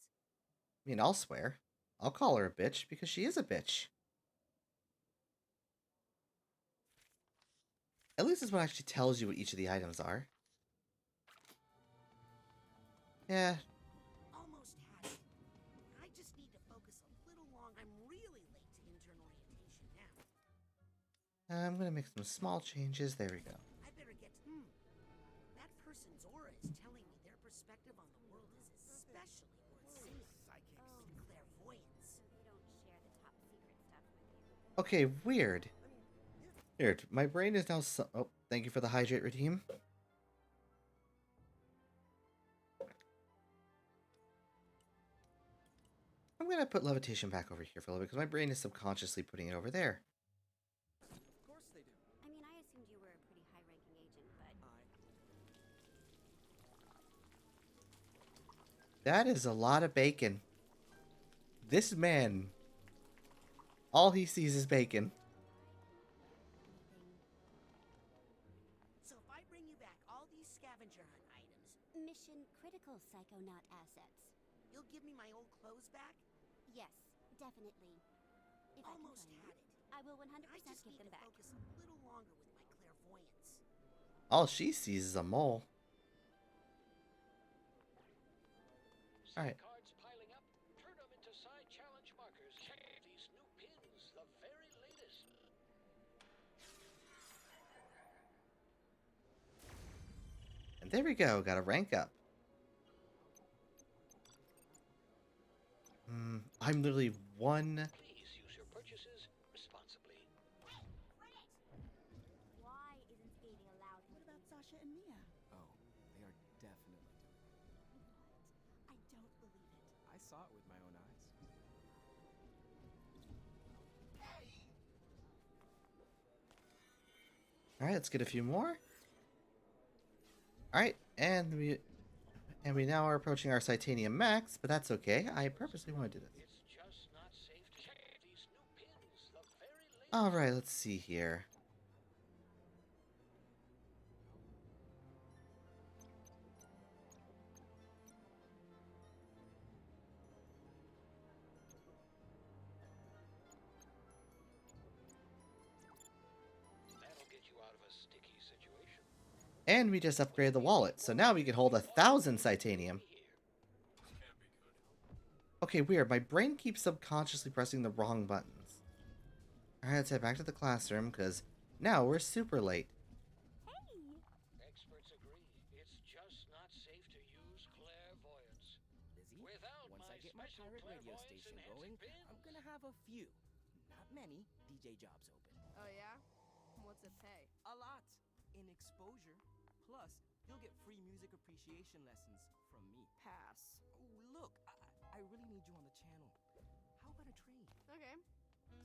I mean, I'll swear. I'll call her a bitch because she is a bitch. At least this one actually tells you what each of the items are. Yeah. Almost had it. I just need to focus a little longer. I'm really late to intern orientation now. I'm gonna make some small changes. There we go. I better get to... That person's aura is telling me their perspective on the world is especially worth seeing. Psychics. Clairvoyance. They don't share the top secret stuff with you. Okay, weird. Weird. My brain is now oh, thank you for the hydrate redeem. I'm gonna put levitation back over here for a little bit because my brain is subconsciously putting it over there. Of course they do. I mean, I assumed you were a pretty high-ranking agent, but... That is a lot of bacon. This man, all he sees is bacon. So if I bring you back all these scavenger hunt items, Mission critical Psychonaut assets. you'll give me my old clothes back? Yes, definitely. If Almost I can had find it. them, I will 100% I just give need them to back. focus a little longer with my All she sees is a mole. Alright. Cards piling up. Turn them into side challenge markers. Check these new pins, the very latest. And there we go, got a rank up. I'm literally one. Please use your purchases responsibly. Why isn't skating allowed? What about Sasha and Mia? Oh, they are definitely doing it. I don't believe it. I saw it with my own eyes. Alright, let's get a few more. Alright, and we now are approaching our Titanium Max, but that's okay. I purposely want to do this. It's just not safe to check these new pins, the very latest. Alright, let's see here. That'll get you out of a sticky situation. And we just upgraded the wallet, so now we can hold 1,000 Titanium. Okay, weird. My brain keeps subconsciously pressing the wrong buttons. Alright, let's head back to the classroom, because now we're super late. Experts agree. It's just not safe to use clairvoyance. Lizzie, Without once my I get my special pirate radio clairvoyance station enhancing going, pins. I'm gonna have a few, not many, DJ jobs open. Oh yeah? What's it pay? A lot in exposure. Plus, you'll get free music appreciation lessons from me. Pass. Oh, look, I really need you on the channel. How about a trade? Okay.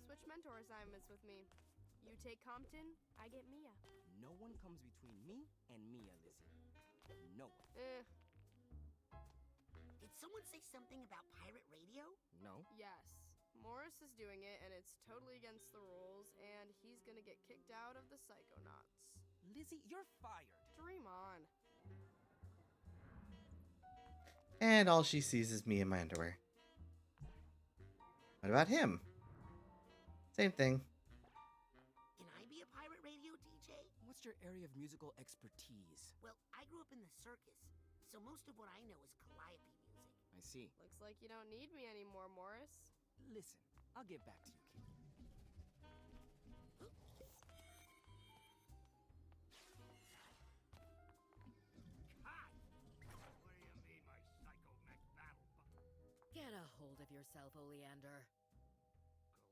Switch mentor assignments with me. You take Compton, I get Mia. No one comes between me and Mia, Lizzie. No one. Did someone say something about pirate radio? No. Yes. Morris is doing it, and it's totally against the rules, and he's gonna get kicked out of the Psychonauts. Lizzie, you're fired. Dream on. And all she sees is me in my underwear. What about him? Same thing. Can I be a pirate radio DJ? What's your area of musical expertise? Well, I grew up in the circus, so most of what I know is calliope music. I see. Looks like you don't need me anymore, Morris. Listen, I'll get back to you, kid. Get a hold of yourself, Oleander.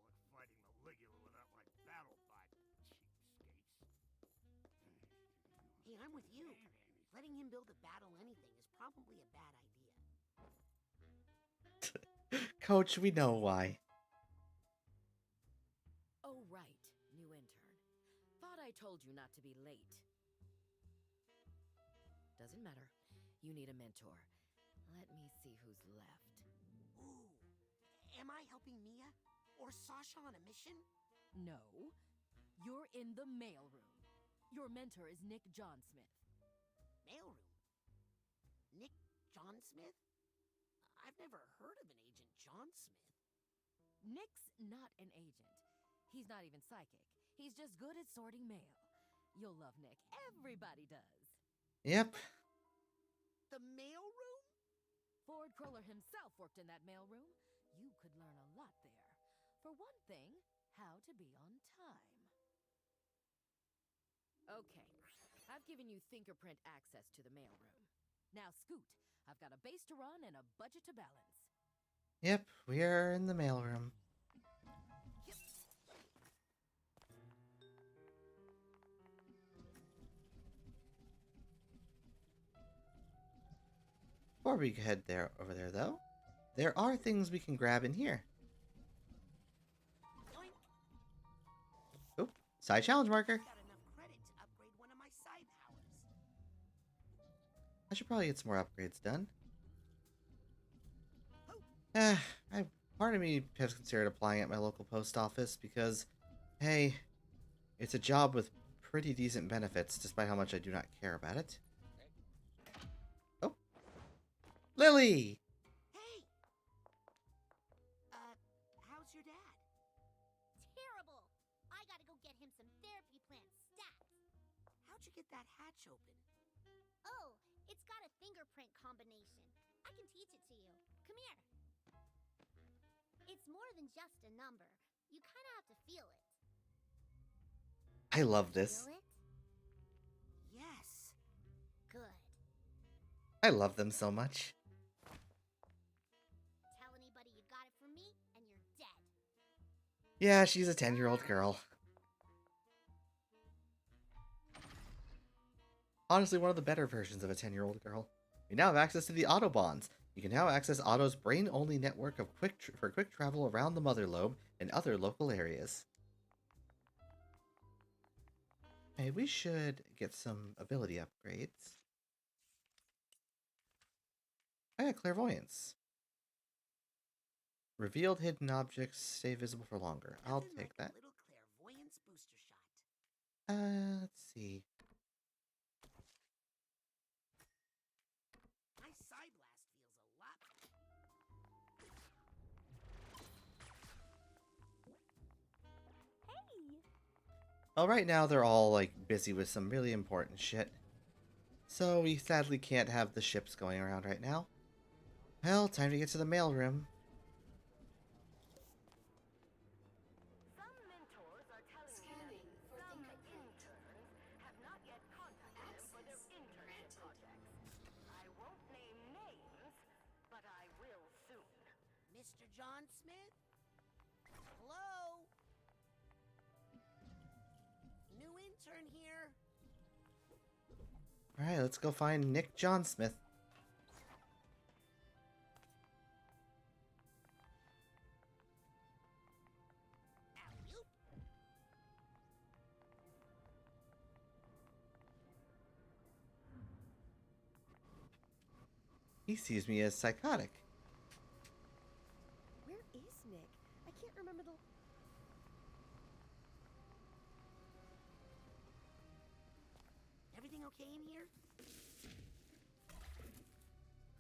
Good luck fighting Maligula without my battle bot, cheapskates. Hey, I'm with you. Letting him build a battle anything is probably a bad idea. Coach, we know why. Oh, right, new intern. Thought I told you not to be late. Doesn't matter. You need a mentor. Let me see who's left. Ooh, am I helping Mia? Or Sasha on a mission? No, you're in the mailroom. Your mentor is Nick John Smith. Mailroom? Nick John Smith? I've never heard of an Agent John Smith. Nick's not an agent. He's not even psychic. He's just good at sorting mail. You'll love Nick. Everybody does. Yep. The mailroom? Ford Cruller himself worked in that mailroom. You could learn a lot there. For one thing, how to be on time. Okay, I've given you fingerprint access to the mailroom. Now scoot. I've got a base to run and a budget to balance. Yep, we are in the mailroom. Before we head over there, though, there are things we can grab in here. Oop, side challenge marker. Got enough credit to upgrade one of my side powers. I should probably get some more upgrades done. Part of me has considered applying at my local post office because, hey, it's a job with pretty decent benefits, despite how much I do not care about it. Oh, Lily! Hey! How's your dad? Terrible! I gotta go get him some therapy plant stats. How'd you get that hatch open? Oh, it's got a fingerprint combination. I can teach it to you. Come here. It's more than just a number. You kind of have to feel it. I love this. Feel it? Yes. Good. I love them so much. Tell anybody you got it from me, and you're dead. Yeah, she's a 10-year-old girl. Honestly, one of the better versions of a 10-year-old girl. We now have access to the Autobahns. You can now access Otto's brain-only network of quick travel around the Mother Lobe and other local areas. Hey, we should get some ability upgrades. I got Clairvoyance. Revealed hidden objects stay visible for longer. I'll take that. Little clairvoyance booster shot. Let's see. My Psyblast feels a lot. Hey! Well, right now they're all, like, busy with some really important shit. So we sadly can't have the ships going around right now. Well, time to get to the mailroom. Some mentors are telling me that some interns have not yet contacted them for their internship projects. I won't name names, but I will soon. Mr. John Smith? Hello? New intern here. Alright, let's go find Nick Johnsmith. Alley-oop. He sees me as psychotic. Where is Nick? I can't remember the... Everything okay in here?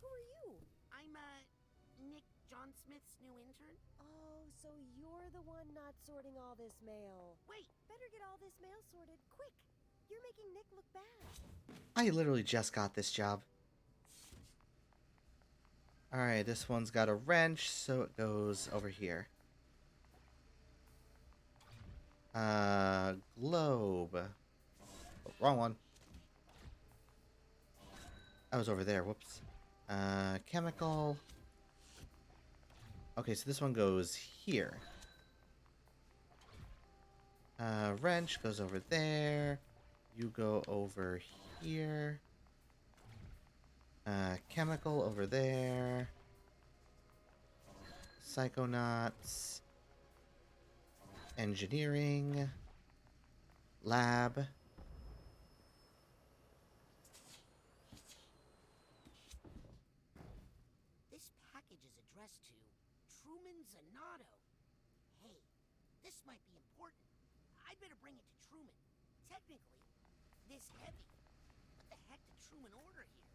Who are you? I'm, Nick John Smith's new intern. Oh, so you're the one not sorting all this mail. Wait! Better get all this mail sorted, quick! You're making Nick look bad. I literally just got this job. Alright, this one's got a wrench, so it goes over here. Globe. Oh, wrong one. I was over there, whoops. Chemical. Okay, so this one goes here. Wrench goes over there. You go over here. Chemical over there. Psychonauts. Engineering. Lab. This package is addressed to Truman Zanotto. Hey, this might be important. I'd better bring it to Truman. Technically, this heavy. What the heck did Truman order here?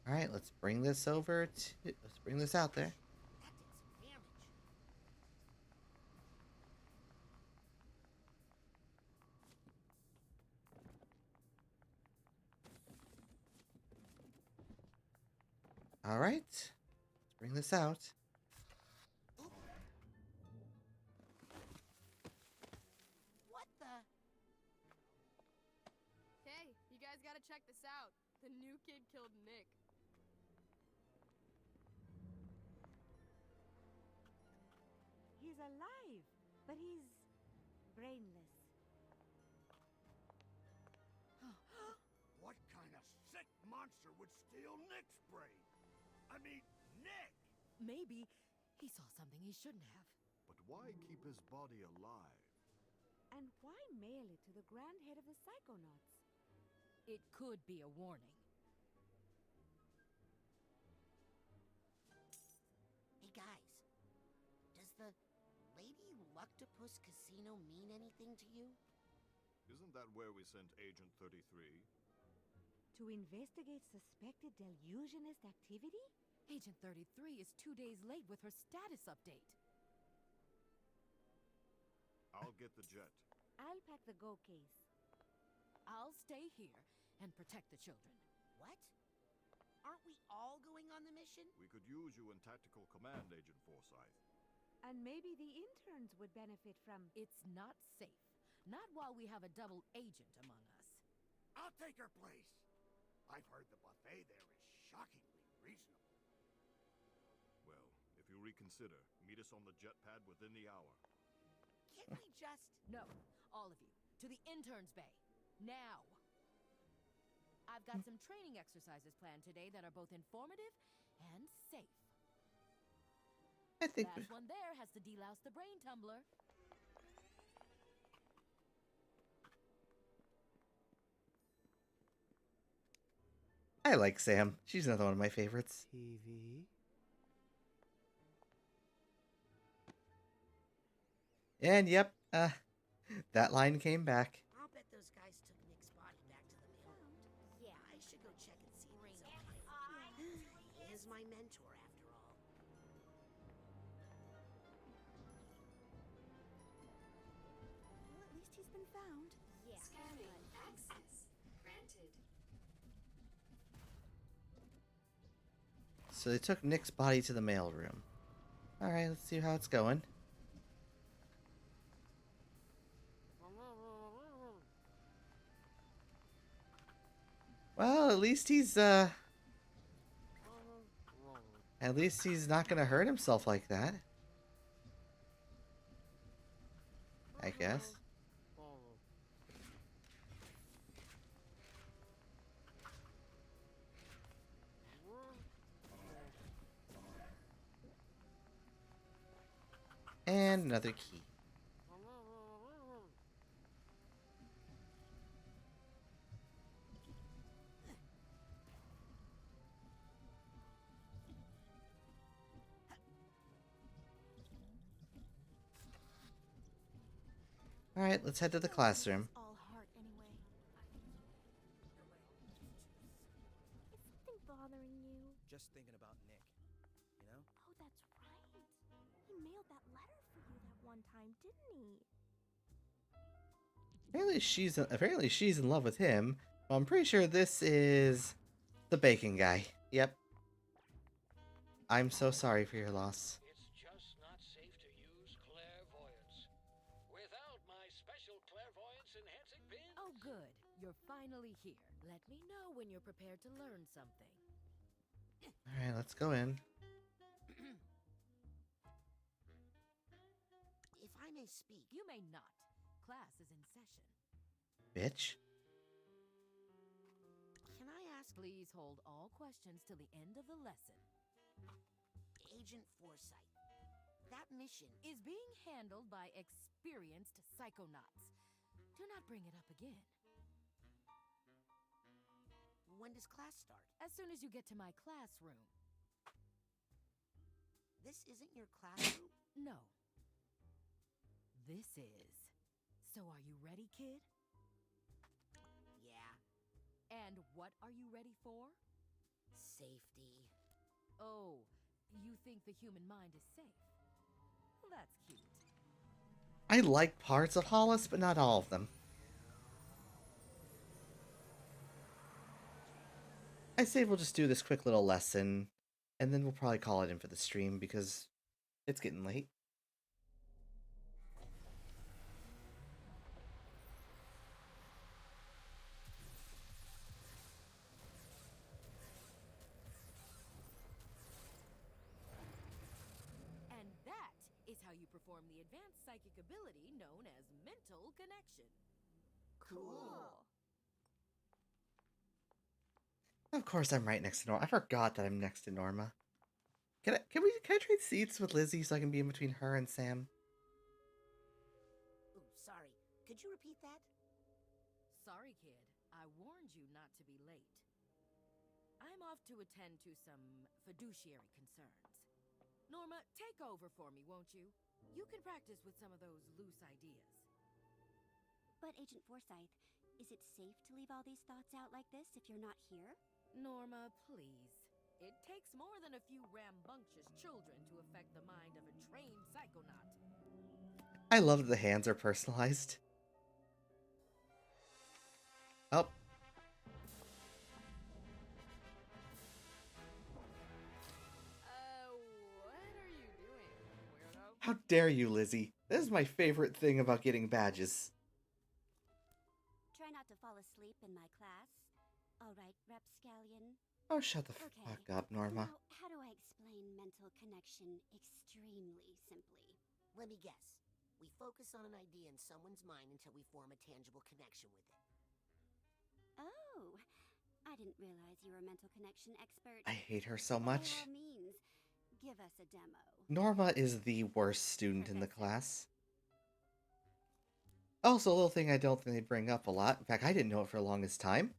Alright, let's bring this over to... Let's bring this out there. That did some damage. Alright. Let's bring this out. What the? Hey, you guys gotta check this out. The new kid killed Nick. He's alive, but he's brainless. What kind of sick monster would steal Nick's brain? I mean, Nick! Maybe he saw something he shouldn't have. But why keep his body alive? And why mail it to the Grand Head of the Psychonauts? It could be a warning. Hey guys, does the Lady Luctopus Casino mean anything to you? Isn't that where we sent Agent 33? To investigate suspected delusionist activity? Agent 33 is 2 days late with her status update. I'll get the jet. I'll pack the go case. I'll stay here and protect the children. What? Aren't we all going on the mission? We could use you in tactical command, Agent Forsyth. And maybe the interns would benefit from... It's not safe. Not while we have a double agent among us. I'll take her place. I've heard the buffet there is shockingly reasonable. Well, if you reconsider, meet us on the jet pad within the hour. Can't we just... No, all of you. To the interns' bay. Now! I've got some training exercises planned today that are both informative and safe. I think That one there has to delouse the brain tumbler. I like Sam. She's another one of my favorites. TV. And yep, that line came back. I'll bet those guys took Nick's body back to the mailroom. Yeah, I should go check and see if it's okay. He is my mentor, after all. Well, at least he's been found. Yeah. Scanning access granted. So they took Nick's body to the mailroom. Alright, let's see how it's going. Well, at least he's not gonna hurt himself like that. I guess. And another key. All right, let's head to the classroom. All heart anyway. Is something bothering you? Just thinking about Nick, you know? Oh, that's right. He mailed that letter for you that one time, didn't he? Apparently she's in love with him. Well, I'm pretty sure this is the bacon guy. Yep. I'm so sorry for your loss. It's just not safe to use clairvoyance. Without my special clairvoyance enhancing pin. Oh, good. You're finally here. Let me know when you're prepared to learn something. Alright, let's go in. If I may speak... You may not. Class is in session. Bitch. Can I ask... Please hold all questions till the end of the lesson. Agent Forsyth, that mission... Is being handled by experienced psychonauts. Do not bring it up again. When does class start? As soon as you get to my classroom. This isn't your classroom? No. This is. So are you ready, kid? Yeah. And what are you ready for? Safety. Oh, you think the human mind is safe? Well, that's cute. I like parts of Hollis, but not all of them. I say we'll just do this quick little lesson, and then we'll probably call it in for the stream because it's getting late. And that is how you perform the advanced psychic ability known as mental connection. Cool. Of course, I'm right next to Norma. I forgot that I'm next to Norma. Can I trade seats with Lizzie so I can be in between her and Sam? Ooh, sorry. Could you repeat that? Sorry, kid. I warned you not to be late. I'm off to attend to some fiduciary concerns. Norma, take over for me, won't you? You can practice with some of those loose ideas. But Agent Forsyth, is it safe to leave all these thoughts out like this if you're not here? Norma, please. It takes more than a few rambunctious children to affect the mind of a trained psychonaut. I love that the hands are personalized. Oh. What are you doing, weirdo? How dare you, Lizzie? This is my favorite thing about getting badges. Try not to fall asleep in my class. All right, Rapscallion. Oh, shut the fuck up, Norma. Now, how do I explain mental connection extremely simply? Let me guess. We focus on an idea in someone's mind until we form a tangible connection with it. Oh, I didn't realize you were a mental connection expert. I hate her so much. By all means, give us a demo. Norma is the worst student in the class. Also, a little thing I don't think they bring up a lot. In fact, I didn't know it for the longest time.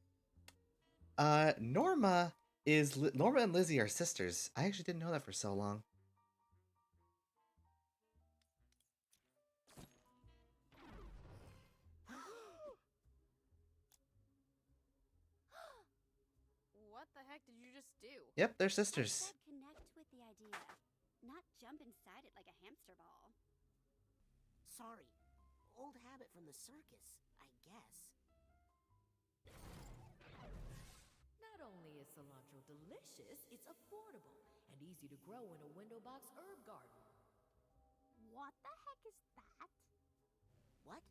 Norma and Lizzie are sisters. I actually didn't know that for so long. What the heck did you just do? Yep, they're sisters. I said connect with the idea, not jump inside it like a hamster ball. Sorry. Old habit from the circus, I guess. Not only is cilantro delicious, it's affordable and easy to grow in a window box herb garden. What the heck is that? What?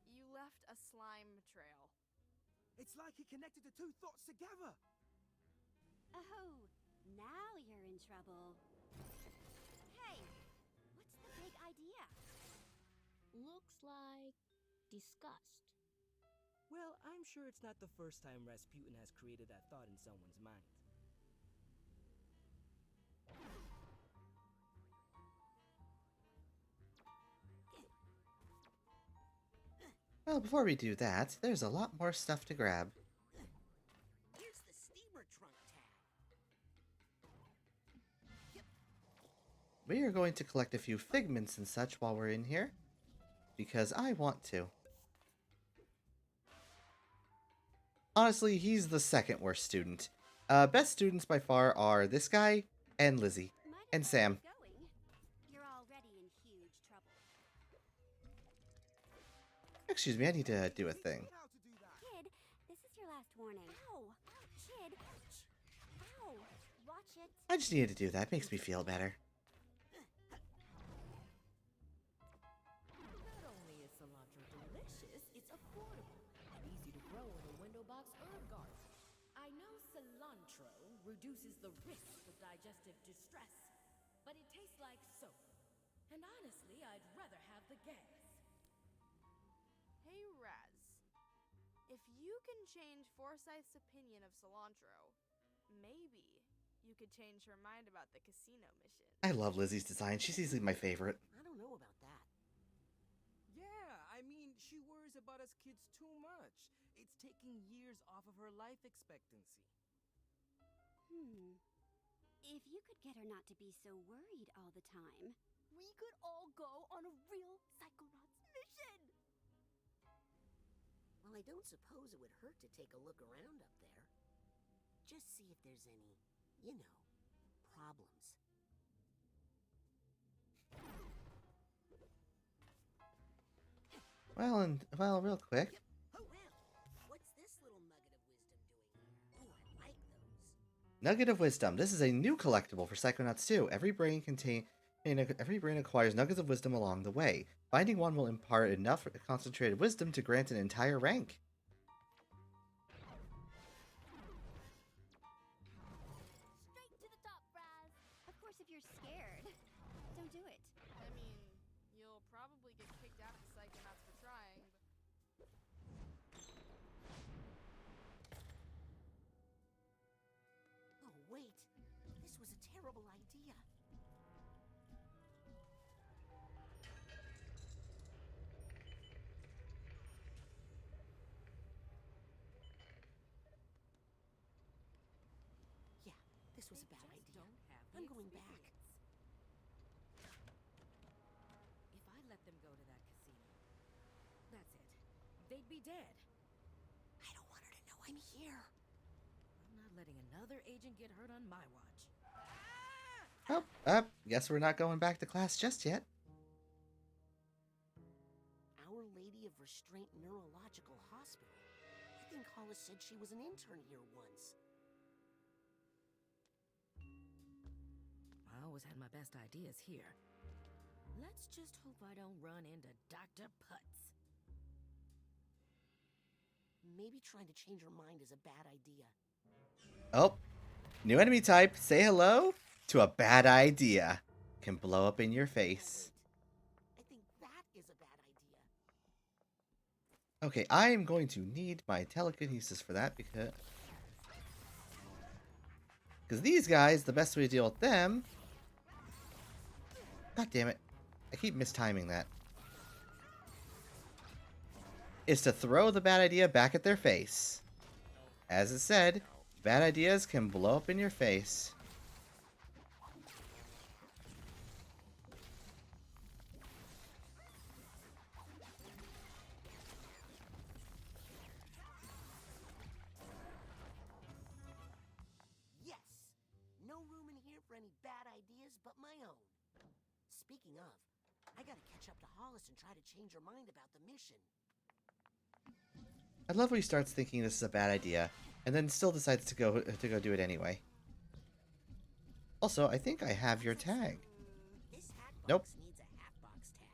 You left a slime trail. It's like he connected the two thoughts together. Oh, now you're in trouble. Hey, what's the big idea? Looks like disgust. Well, I'm sure it's not the first time Rasputin has created that thought in someone's mind. Well, before we do that, there's a lot more stuff to grab. Here's the steamer trunk tag. We are going to collect a few figments and such while we're in here, because I want to. Honestly, he's the second worst student. Best students by far are this guy, and Lizzie, and Sam. You're already in huge trouble. Excuse me, I need to do a thing. Kid, this is your last warning. Ow! Kid! Ow! Watch it. I just needed to do that, makes me feel better. Not only is cilantro delicious, it's affordable and easy to grow in a window box herb garden. I know cilantro reduces the risk of digestive distress, but it tastes like soap. And honestly, I'd rather have the gas. Hey, Raz. If you can change Forsyth's opinion of cilantro, maybe you could change her mind about the casino mission. I love Lizzie's design, she's easily my favorite. I don't know about that. Yeah, I mean, she worries about us kids too much. It's taking years off of her life expectancy. If you could get her not to be so worried all the time. We could all go on a real Psychonauts mission! Well, I don't suppose it would hurt to take a look around up there. Just see if there's any, you know, problems. Well, real quick. Oh, well, what's this little nugget of wisdom doing here? Oh, I like those. Nugget of Wisdom. This is a new collectible for Psychonauts 2. Every brain acquires nuggets of wisdom along the way. Finding one will impart enough concentrated wisdom to grant an entire rank. Straight to the top, Raz. Of course, if you're scared, don't do it. I mean, you'll probably get kicked out of Psychonauts for trying, but... Oh, wait. This was a terrible idea. Yeah, this was a bad idea. I'm going back. If I let them go to that casino, that's it. They'd be dead. I don't want her to know I'm here. I'm not letting another agent get hurt on my watch. Oh, guess we're not going back to class just yet. Our Lady of Restraint Neurological Hospital. think Hollis said she was an intern here once. I always had my best ideas here. Let's just hope I don't run into Dr. Putz. Maybe trying to change her mind is a bad idea. Oh, new enemy type. Say hello to a bad idea. Can blow up in your face. I think that is a bad idea. Okay, I am going to need my telekinesis for that because these guys, the best way to deal with them. God damn it. I keep mistiming that. Is to throw the bad idea back at their face. As it said, bad ideas can blow up in your face. Yes! No room in here for any bad ideas but my own. Speaking of, I gotta catch up to Hollis and try to change her mind about the mission. I love when he starts thinking this is a bad idea, and then still decides to go do it anyway. Also, I think I have your tag. This hat box Nope. needs a hat box tag.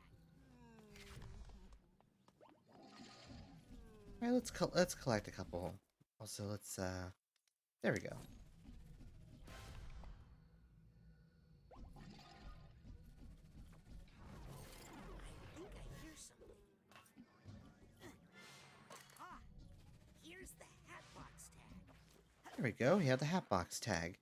All right, let's collect a couple. Also, let's there we go. I think I hear something. Ah! Here's the hat box tag. There we go. He had the hatbox tag.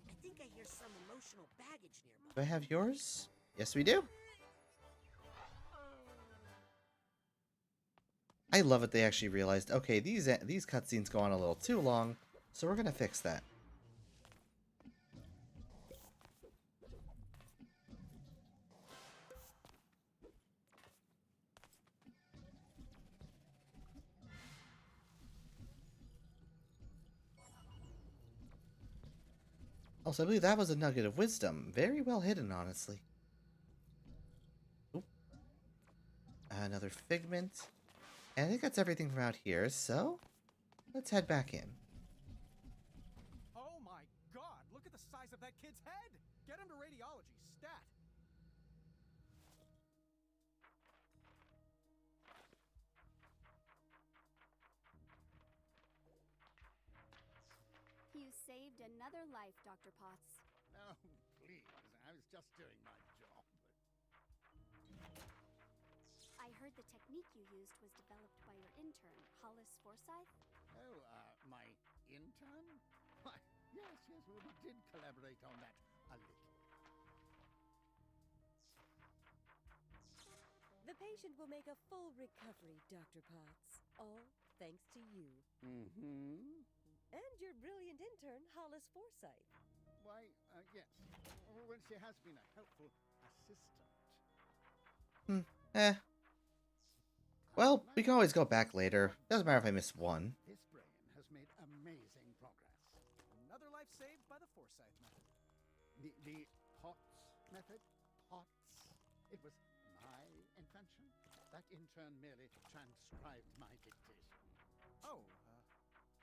I think I hear some emotional baggage nearby. Do I have yours? Yes, we do. I love it. They actually realized, okay, these cutscenes go on a little too long, so we're gonna fix that. Also, I believe that was a nugget of wisdom. Very well hidden, honestly. Oop. Another figment. And I think that's everything from out here, so let's head back in. Oh my god, look at the size of that kid's head! Get him to radiology, stat! You saved another life, Dr. Potts. Oh, please. I was just doing my job. I heard the technique you used was developed by your intern, Hollis Forsyth. Oh, my intern? Why, yes, we did collaborate on that a little. The patient will make a full recovery, Dr. Potts. All thanks to you. Mm-hmm. And your brilliant intern, Hollis Forsyth. Why, yes. Well, she has been a helpful assistant. Well, we can always go back later. Doesn't matter if I miss one. This brain has made amazing progress. Another life saved by the Forsyth method. The Potts method? Potts? It was my invention. That intern merely transcribed my dictation. Oh,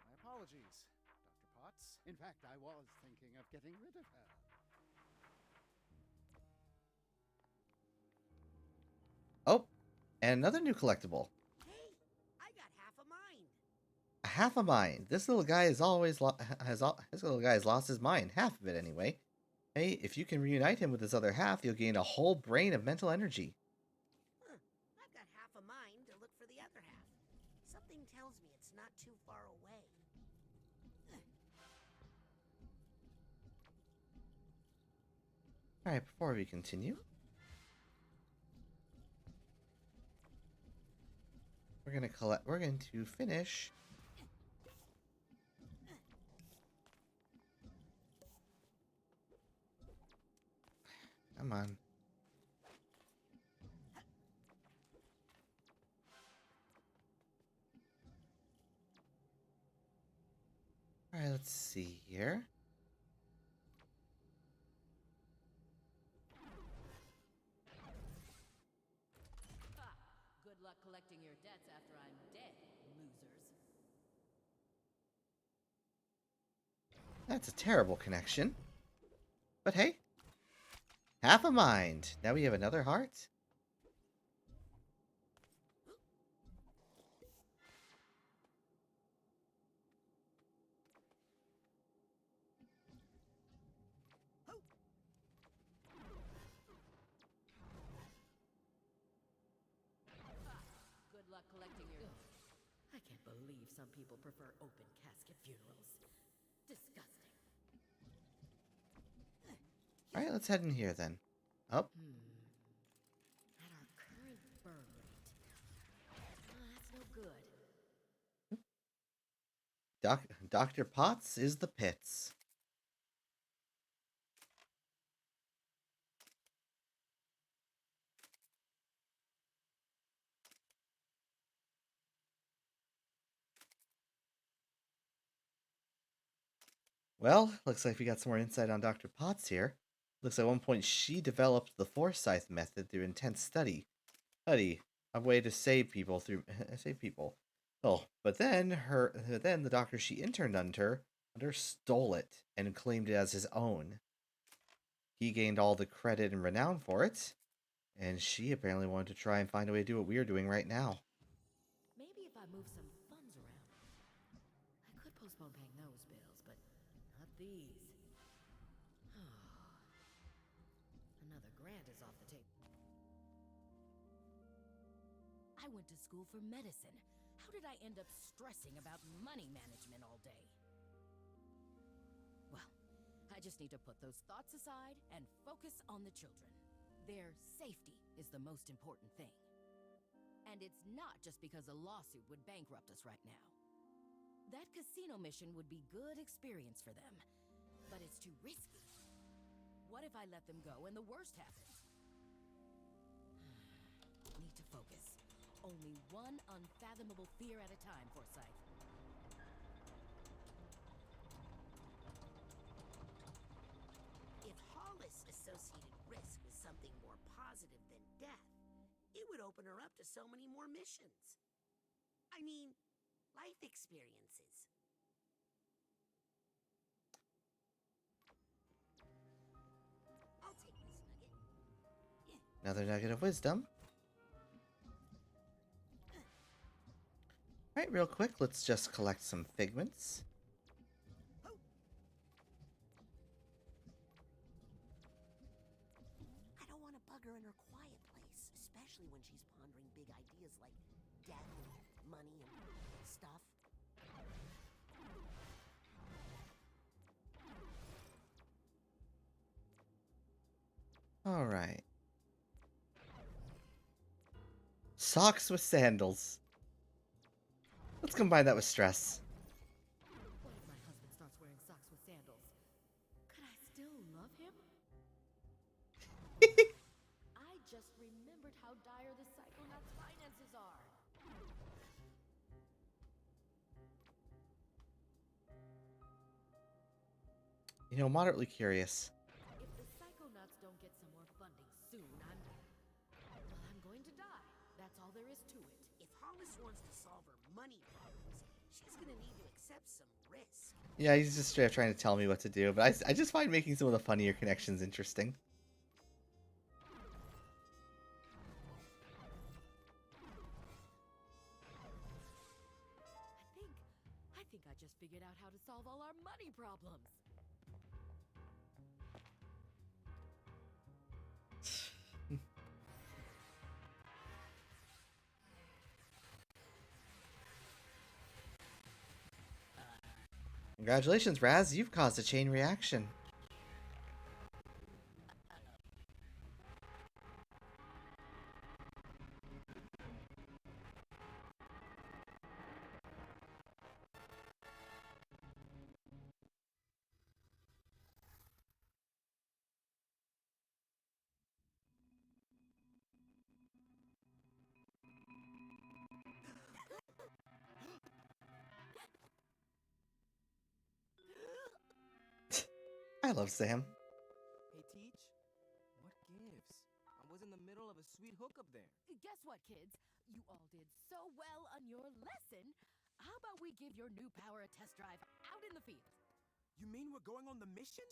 my apologies, Dr. Potts. In fact, I was thinking of getting rid of her. Oh, and another new collectible. Hey, I got half a mind. Half a mind. This little guy is always this little guy has lost his mind. Half of it, anyway. Hey, if you can reunite him with his other half, you'll gain a whole brain of mental energy. Huh. I've got half a mind to look for the other half. Something tells me it's not too far away. All right, before we continue, we're going to finish. Come on. All right, let's see here. That's a terrible connection. But hey, half a mind. Now we have another heart? Good luck collecting your... I can't believe some people prefer open casket funerals. Disgusting. Alright, let's head in here then. Oh. At our current burn rate. That's no good. Dr. Potts is the pits. Well, looks like we got some more insight on Dr. Potts here. Looks like at one point she developed the Forsyth method through intense study, a way to save people through save people. Oh, but then the doctor she interned under stole it and claimed it as his own. He gained all the credit and renown for it, and she apparently wanted to try and find a way to do what we're doing right now. Maybe if I move some funds around. I could postpone paying those bills, but not these. Another grant is off the table. I went to school for medicine. How did I end up stressing about money management all day? Well, I just need to put those thoughts aside and focus on the children. Their safety is the most important thing. And it's not just because a lawsuit would bankrupt us right now. That casino mission would be good experience for them, but it's too risky. What if I let them go and the worst happens? Need to focus. Only one unfathomable fear at a time, Forsyth. If Hollis associated risk with something more positive than death, it would open her up to so many more missions. I mean, life experiences. I'll take this nugget. Another nugget of wisdom. Alright, real quick, let's just collect some figments. I don't want to bug her in her quiet place, especially when she's pondering big ideas like death and money and stuff. Alright. Socks with sandals. Let's combine that with stress. What if my husband starts wearing socks with sandals? Could I still love him? I just remembered how dire the Psychonauts' finances are. You know, moderately curious. If the Psychonauts don't get some more funding soon, I'm going to die. That's all there is to it. If Hollis wants to solve her money problems, she's gonna need to accept some risk. Yeah, he's just straight up trying to tell me what to do, but I just find making some of the funnier connections interesting. I think I just figured out how to solve all our money problems. Congratulations, Raz, you've caused a chain reaction. I love Sam. Hey, Teach, what gives? I was in the middle of a sweet hookup there. Guess what, kids? You all did so well on your lesson. How about we give your new power a test drive out in the field? You mean we're going on the mission?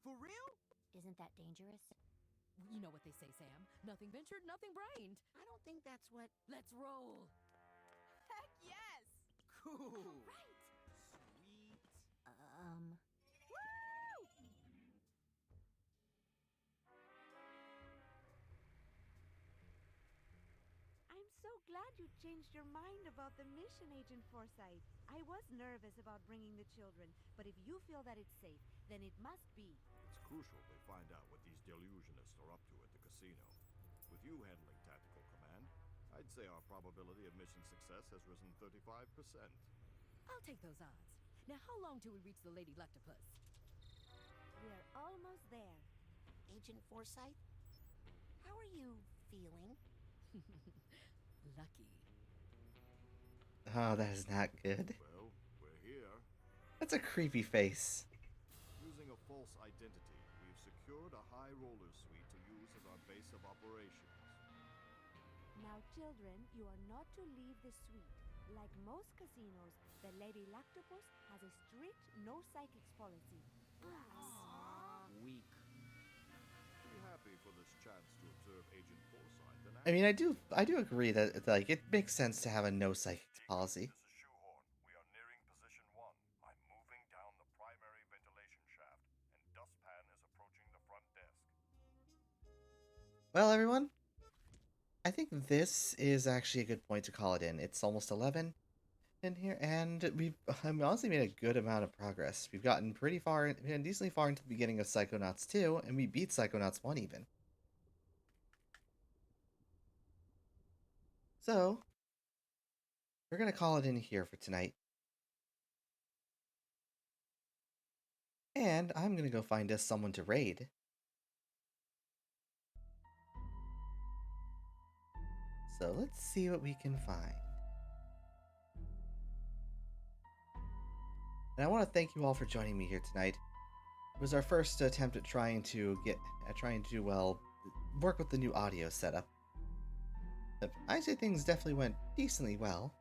For real? Isn't that dangerous? You know what they say, Sam. Nothing ventured, nothing brained. I don't think that's what... Let's roll. Heck yes! Cool. Right. Sweet. I'm so glad you changed your mind about the mission, Agent Forsyth. I was nervous about bringing the children, but if you feel that it's safe, then it must be. It's crucial they find out what these delusionists are up to at the casino. With you handling tactical command, I'd say our probability of mission success has risen 35%. I'll take those odds. Now, how long till we reach the Lady Luctopus? We're almost there. Agent Forsyth, how are you feeling? Lucky. Oh, that is not good. Well, we're here. That's a creepy face. Using a false identity, we've secured a high roller suite to use as our base of operations. Now, children, you are not to leave the suite. Like most casinos, the Lady Lactopus has a strict no psychics policy. Weak. Be happy for this chance to observe Agent Forsyth and I mean, I do agree that like it makes sense to have a no psychics policy. This is Shoehorn. We are nearing position 1. I'm moving down the primary ventilation shaft, and Dustpan is approaching the front desk. Well, everyone, I think this is actually a good point to call it in. It's almost 11 in here, and we've honestly made a good amount of progress. We've gotten pretty far, decently far into the beginning of Psychonauts 2, and we beat Psychonauts 1 even. So, we're going to call it in here for tonight. And I'm going to go find us someone to raid. So let's see what we can find. And I want to thank you all for joining me here tonight. It was our first attempt at trying to work with the new audio setup. But I say things definitely went decently well.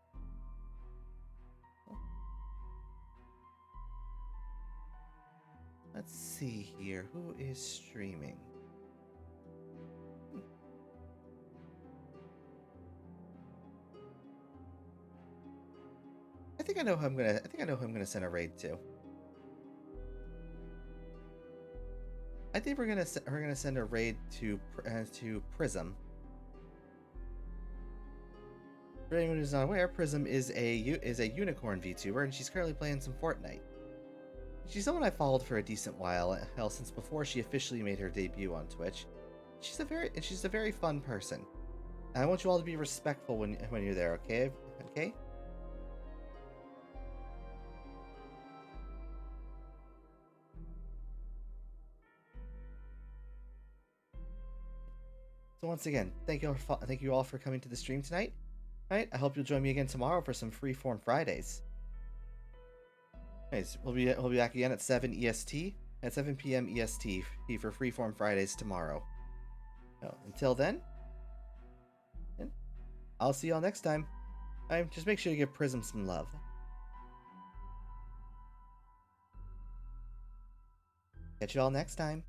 Let's see here, who is streaming? I think I know who I'm gonna send a raid to. I think we're gonna send a raid to Prism. For anyone who's not aware, Prism is a unicorn VTuber, and she's currently playing some Fortnite. She's someone I followed for a decent while, hell, since before she officially made her debut on Twitch. She's a very fun person. And I want you all to be respectful when you're there, okay? Okay? So once again, thank you all for coming to the stream tonight. All right, I hope you'll join me again tomorrow for some Freeform Fridays. Anyways, we'll be back again at 7 EST, at 7 p.m. EST for Freeform Fridays tomorrow. So, until then, I'll see y'all next time. Just make sure you give Prism some love. Catch you all next time.